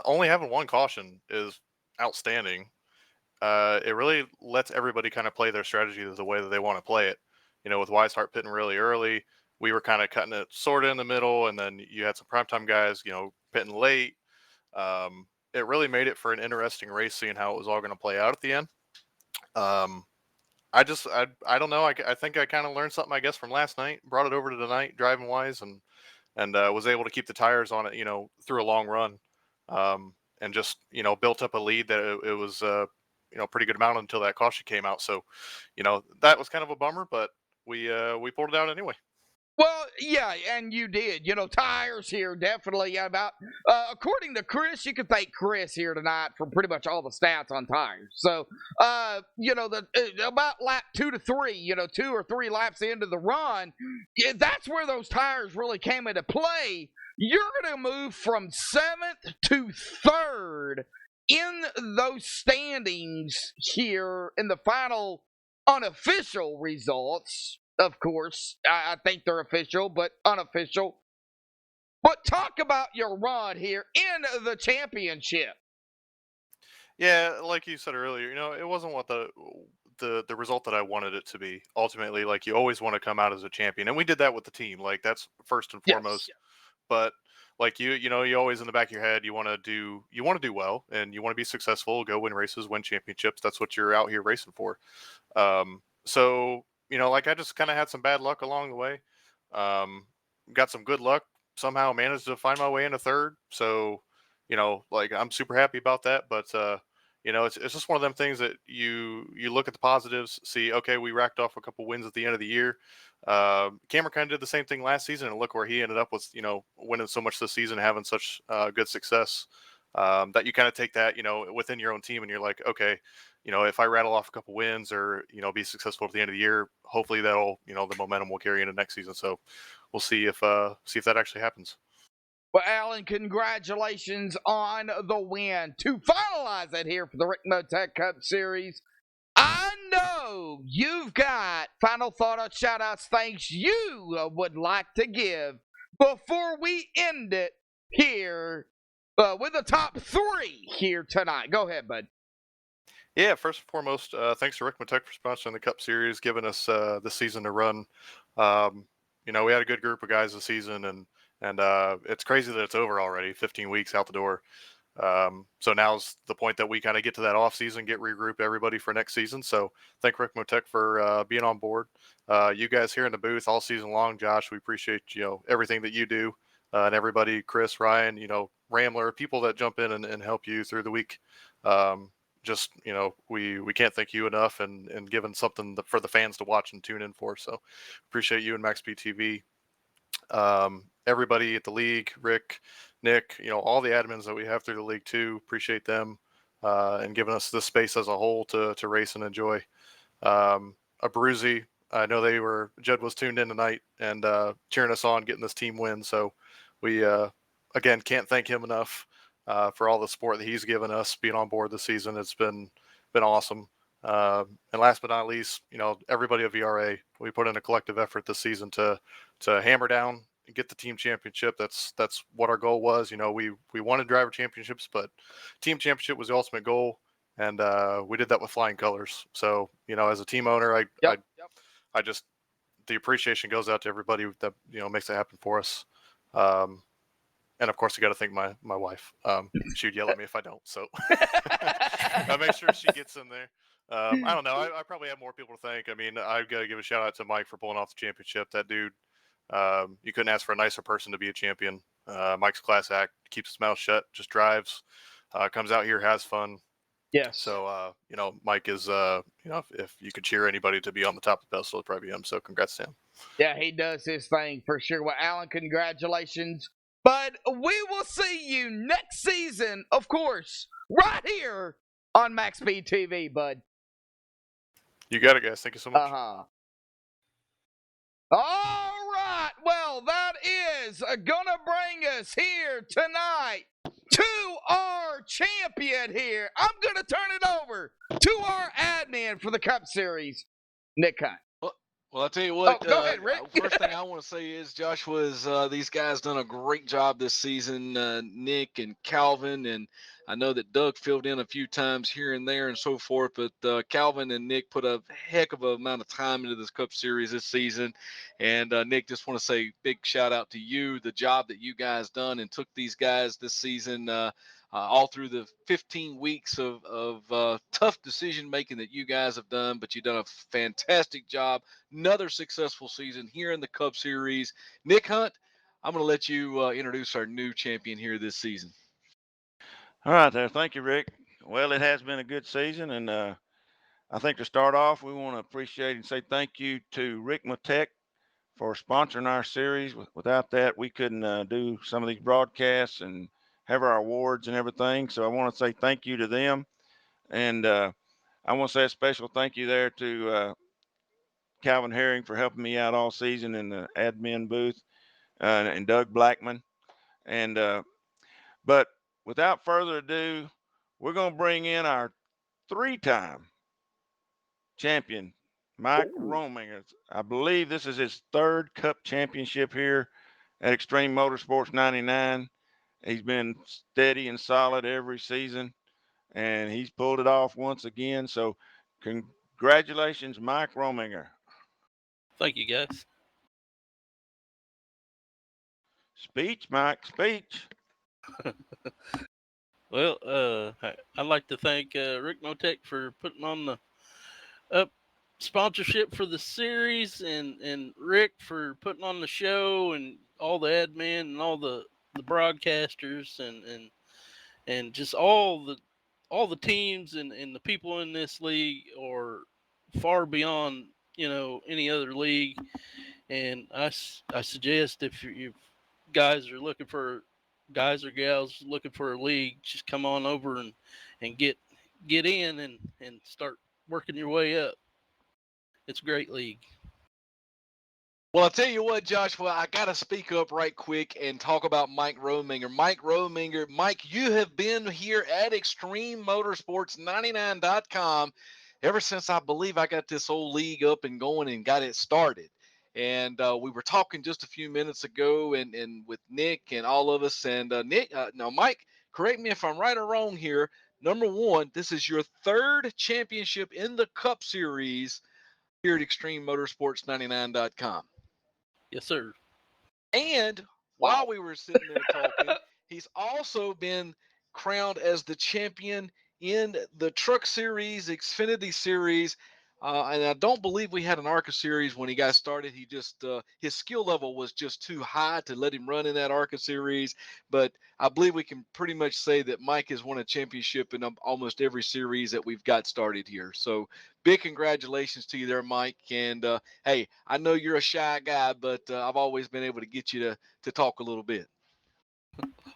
Only having one caution is outstanding. It really lets everybody kind of play their strategy the way that they want to play it. With Weishart pitting really early, we were kind of cutting it sort of in the middle, and then you had some primetime guys, pitting late. It really made it for an interesting race, seeing how it was all going to play out at the end. I don't know. I think I kind of learned something, I guess, from last night. Brought it over to tonight, driving wise, and was able to keep the tires on it, through a long run, and just built up a lead that it was pretty good amount until that caution came out. So, that was kind of a bummer, but we pulled it out anyway. Well, yeah, and you did. Tires here definitely about. According to Chris, you can thank Chris here tonight for pretty much all the stats on tires. So, about lap 2 to 3, 2 or 3 laps into the run, that's where those tires really came into play. You're going to move from 7th to 3rd in those standings here in the final unofficial results. Of course, I think they're official, but unofficial. But talk about your run here in the championship. Yeah, like you said earlier, it wasn't what the result that I wanted it to be. Ultimately, you always want to come out as a champion, and we did that with the team. That's first and foremost. Yes. But you always in the back of your head, you want to do well, and you want to be successful, go win races, win championships. That's what you're out here racing for. So I just kind of had some bad luck along the way. Got some good luck. Somehow managed to find my way into 3rd. So, I'm super happy about that. But, it's just one of them things that you look at the positives, see, okay, we racked off a couple wins at the end of the year. Cameron kind of did the same thing last season, and look where he ended up with, winning so much this season, having such good success. That you kind of take that, within your own team, and you're like, okay, if I rattle off a couple wins or be successful at the end of the year, hopefully that'll the momentum will carry into next season. So we'll see if that actually happens. Well, Alan, congratulations on the win to finalize it here for the Rick Motec Cup Series. I know you've got final thought, shout outs, things you would like to give before we end it here with the top 3 here tonight. Go ahead, bud. Yeah, first and foremost, thanks to Rick Motec for sponsoring the Cup Series, giving us this season to run. We had a good group of guys this season, and it's crazy that it's over already, 15 weeks out the door. So now's the point that we kind of get to that off season, get regrouped everybody for next season. So thank Rick Motec for being on board. You guys here in the booth all season long, Josh, we appreciate everything that you do, and everybody, Chris, Ryan, Ramler, people that jump in and help you through the week. We can't thank you enough and giving something for the fans to watch and tune in for. So appreciate you and MaxSpeedTV. Everybody at the league, Rick, Nick, all the admins that we have through the league too, appreciate them and giving us this space as a whole to race and enjoy. Abruzzi, I know Judd was tuned in tonight and cheering us on, getting this team win. So we again can't thank him enough for all the support that he's given us being on board this season. It's been awesome. And last but not least, everybody at VRA, we put in a collective effort this season to hammer down and get the team championship. That's what our goal was. We wanted driver championships, but team championship was the ultimate goal, and we did that with flying colors. So as a team owner, I just the appreciation goes out to everybody that makes it happen for us. And of course, I got to thank my wife. She'd yell at me if I don't, so I make sure she gets in there. I don't know. I probably have more people to thank. I mean, I've got to give a shout out to Mike for pulling off the championship. That dude, you couldn't ask for a nicer person to be a champion. Mike's class act, keeps his mouth shut, just drives, comes out here, has fun. Yes. So, Mike is, if you could cheer anybody to be on the top of the pedestal, it'd probably be him. So congrats to him. Yeah, he does his thing for sure. Well, Alan, congratulations. But we will see you next season, of course, right here on MaxSpeedTV, bud. You got it, guys. Thank you so much. Uh-huh. All right. Well, that is going to bring us here tonight to our champion here. I'm going to turn it over to our admin for the Cup Series, Nick Hunt. Well, I'll tell you what. Go ahead, Rick. First thing I want to say is Joshua's these guys done a great job this season. Nick and Calvin, and I know that Doug filled in a few times here and there and so forth. But Calvin and Nick put a heck of an amount of time into this Cup Series this season. And Nick, just want to say big shout out to you. The job that you guys done and took these guys this season. All through the 15 weeks of tough decision making that you guys have done, but you've done a fantastic job. Another successful season here in the Cup Series. Nick Hunt, I'm going to let you introduce our new champion here this season. All right there. Thank you, Rick. Well, it has been a good season, and I think to start off, we want to appreciate and say thank you to Rick Motec for sponsoring our series. Without that, we couldn't do some of these broadcasts and have our awards and everything. So I want to say thank you to them. And I want to say a special thank you there to Calvin Herring for helping me out all season in the admin booth and Doug Blackman. And but without further ado, we're going to bring in our 3-time champion, Mike Rominger. I believe this is his 3rd Cup championship here at Extreme Motorsports 99. He's been steady and solid every season, and he's pulled it off once again. So congratulations, Mike Rominger. Thank you, guys. Speech, Mike, speech. Well, I'd like to thank Rick Motec for putting on the sponsorship for the series, and Rick for putting on the show, and all the admin and all the broadcasters and just all the teams and the people in this league are far beyond any other league. And I suggest if you guys are looking for guys or gals looking for a league, just come on over and get get in and start working your way up. It's a great league. Well, I'll tell you what, Joshua, I got to speak up right quick and talk about Mike Rominger. Mike, you have been here at Extreme Motorsports 99.com ever since I believe I got this old league up and going and got it started. And we were talking just a few minutes ago and with Nick and all of us. And now, Mike, correct me if I'm right or wrong here. Number one, this is your third championship in the Cup Series here at Extreme Motorsports 99.com. Yes, sir. And while we were sitting there talking, he's also been crowned as the champion in the Truck Series, Xfinity Series. And I don't believe we had an ARCA Series when he got started. He just, his skill level was just too high to let him run in that ARCA Series. But I believe we can pretty much say that Mike has won a championship in almost every series that we've got started here. So big congratulations to you there, Mike. And hey, I know you're a shy guy, but I've always been able to get you to talk a little bit.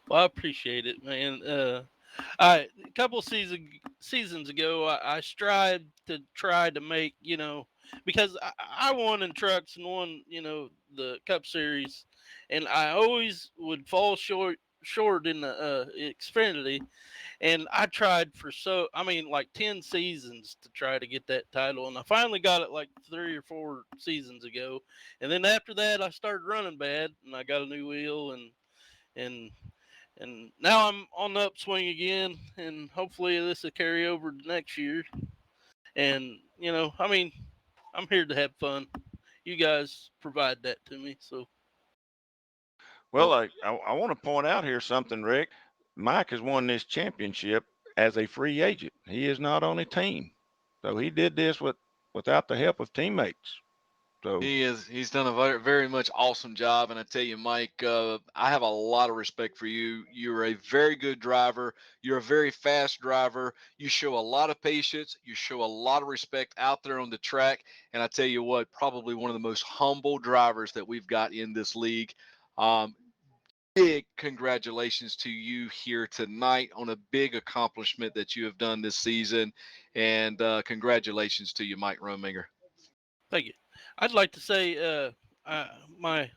Well, I appreciate it, man. A couple seasons ago, I strived to try to make, because I won in trucks and won, the Cup Series, and I always would fall short in the Xfinity, and I tried for like 10 seasons to try to get that title, and I finally got it like 3 or 4 seasons ago, and then after that, I started running bad, and I got a new wheel, and now I'm on the upswing again, and hopefully this will carry over to next year. And I'm here to have fun. You guys provide that to me, so. Well, I want to point out here something, Rick. Mike has won this championship as a free agent. He is not on a team, so he did this without the help of teammates. So He's done a very, very much awesome job. And I tell you, Mike, I have a lot of respect for you. You're a very good driver. You're a very fast driver. You show a lot of patience. You show a lot of respect out there on the track. And I tell you what, probably one of the most humble drivers that we've got in this league. Big congratulations to you here tonight on a big accomplishment that you have done this season. And congratulations to you, Mike Rominger. Thank you. I'd like to say my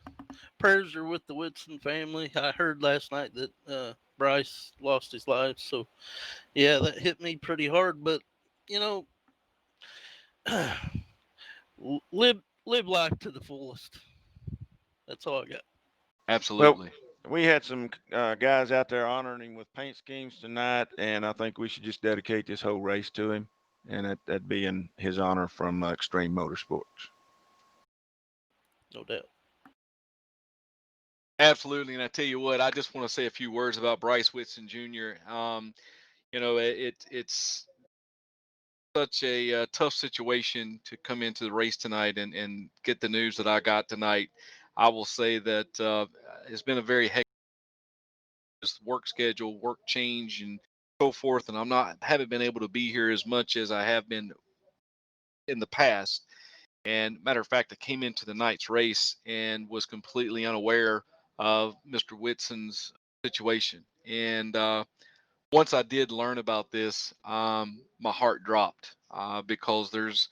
prayers are with the Whitson family. I heard last night that Bryce lost his life, so yeah, that hit me pretty hard. But live life to the fullest. That's all I got. Absolutely. we had some guys out there honoring him with paint schemes tonight, and I think we should just dedicate this whole race to him, and that be in his honor from Extreme Motorsports. No doubt. Absolutely. And I tell you what, I just want to say a few words about Bryce Whitson Jr. It's such a tough situation to come into the race tonight and get the news that I got tonight. I will say that it's been a very hectic work schedule, work change, and so forth. And haven't been able to be here as much as I have been in the past. And matter of fact, I came into the night's race and was completely unaware of Mr. Whitson's situation. And once I did learn about this, my heart dropped because there's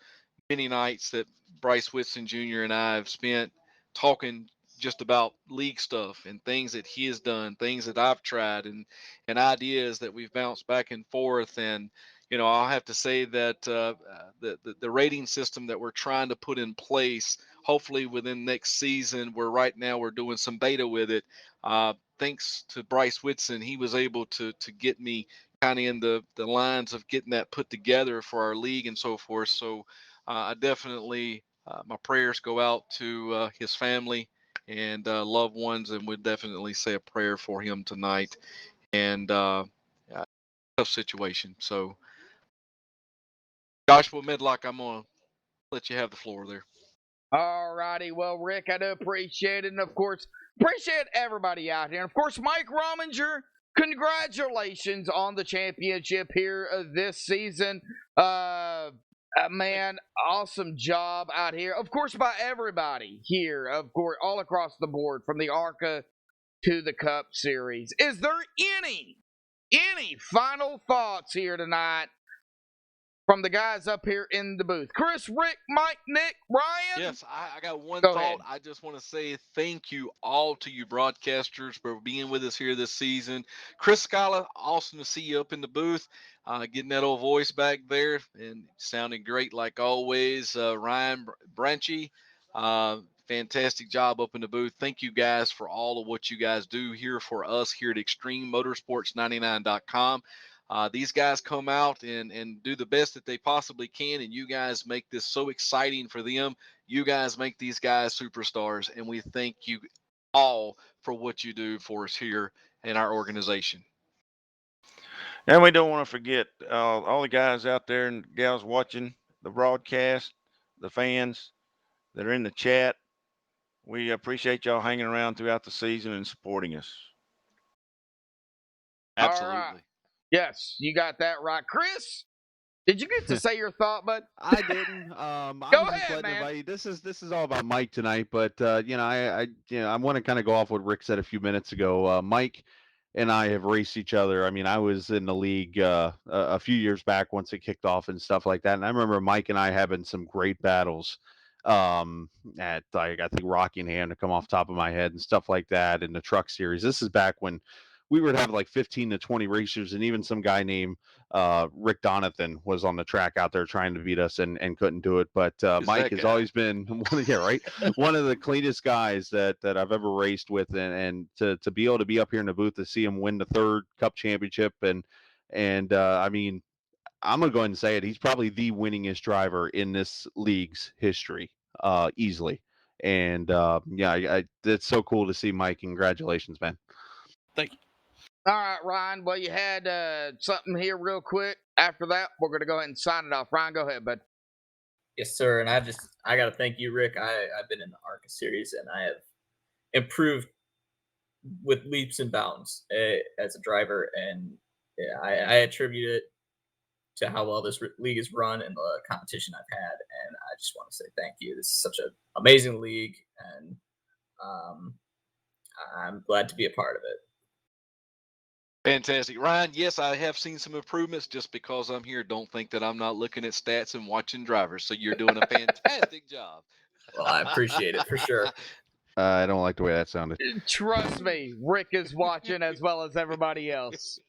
many nights that Bryce Whitson Jr. and I have spent talking just about league stuff and things that he has done, things that I've tried, and ideas that we've bounced back and forth. And I'll have to say that the rating system that we're trying to put in place, hopefully within next season, where right now we're doing some beta with it. Thanks to Bryce Whitson, he was able to get me kind of in the lines of getting that put together for our league and so forth. So I definitely, my prayers go out to his family and loved ones, and would definitely say a prayer for him tonight. And tough situation. So, Joshua Medlock, I'm going to let you have the floor there. All righty. Well, Rick, I do appreciate it. And, of course, appreciate everybody out here. And, of course, Mike Rominger, congratulations on the championship here this season. Man, awesome job out here. Of course, by everybody here, of course, all across the board, from the ARCA to the Cup Series. Is there any final thoughts here tonight from the guys up here in the booth. Chris, Rick, Mike, Nick, Ryan. Yes, I got one Go thought. ahead. I just want to say thank you all to you broadcasters for being with us here this season. Chris Scala, awesome to see you up in the booth, getting that old voice back there and sounding great like always. Ryan Branchy, fantastic job up in the booth. Thank you guys for all of what you guys do here for us here at ExtremeMotorsports99.com. These guys come out and do the best that they possibly can, and you guys make this so exciting for them. You guys make these guys superstars, and we thank you all for what you do for us here in our organization. And we don't want to forget all the guys out there and gals watching the broadcast, the fans that are in the chat. We appreciate y'all hanging around throughout the season and supporting us. Absolutely. All right. Yes, you got that right. Chris, did you get to say your thought, bud? I didn't. I Go was just ahead, letting man. everybody. This is all about Mike tonight, but I want to kind of go off what Rick said a few minutes ago. Mike and I have raced each other. I mean, I was in the league a few years back once it kicked off and stuff like that, and I remember Mike and I having some great battles at like I think Rockingham to come off top of my head and stuff like that in the truck series. This is back when we would have like 15 to 20 racers, and even some guy named Rick Donathan was on the track out there trying to beat us and couldn't do it. But Mike has always been one of the cleanest guys that I've ever raced with, and to be able to be up here in the booth to see him win the 3rd Cup championship and I mean, I'm gonna go ahead and say it. He's probably the winningest driver in this league's history, easily. And it's so cool to see Mike. Congratulations, man. Thank you. All right, Ryan. Well, you had something here real quick. After that, we're going to go ahead and sign it off. Ryan, go ahead, bud. Yes, sir. And I got to thank you, Rick. I've been in the ARCA series, and I have improved with leaps and bounds as a driver. And I attribute it to how well this league is run and the competition I've had. And I just want to say thank you. This is such an amazing league, and I'm glad to be a part of it. Fantastic. Ryan, yes, I have seen some improvements. Just because I'm here, don't think that I'm not looking at stats and watching drivers. So you're doing a fantastic job. Well, I appreciate it for sure. I don't like the way that sounded. Trust me, Rick is watching as well as everybody else.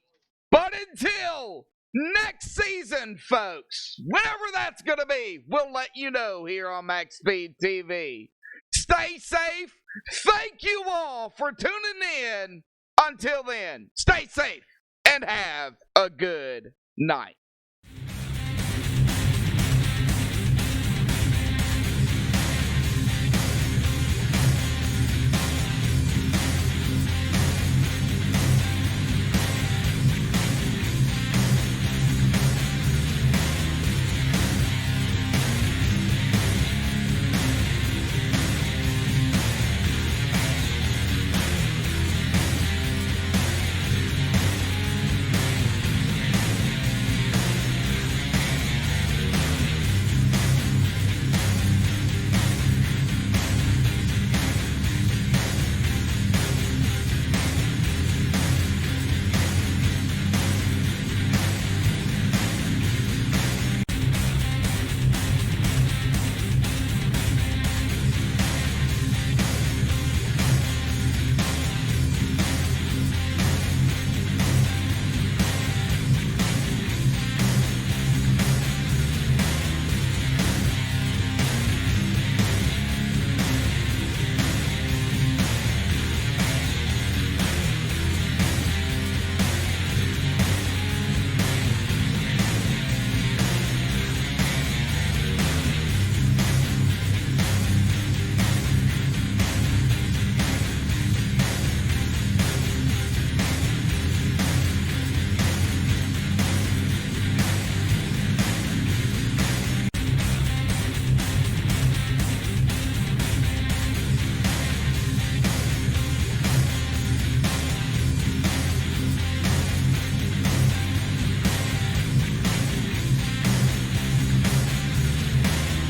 But until next season, folks, whenever that's going to be, we'll let you know here on MaxSpeedTV. Stay safe. Thank you all for tuning in. Until then, stay safe and have a good night.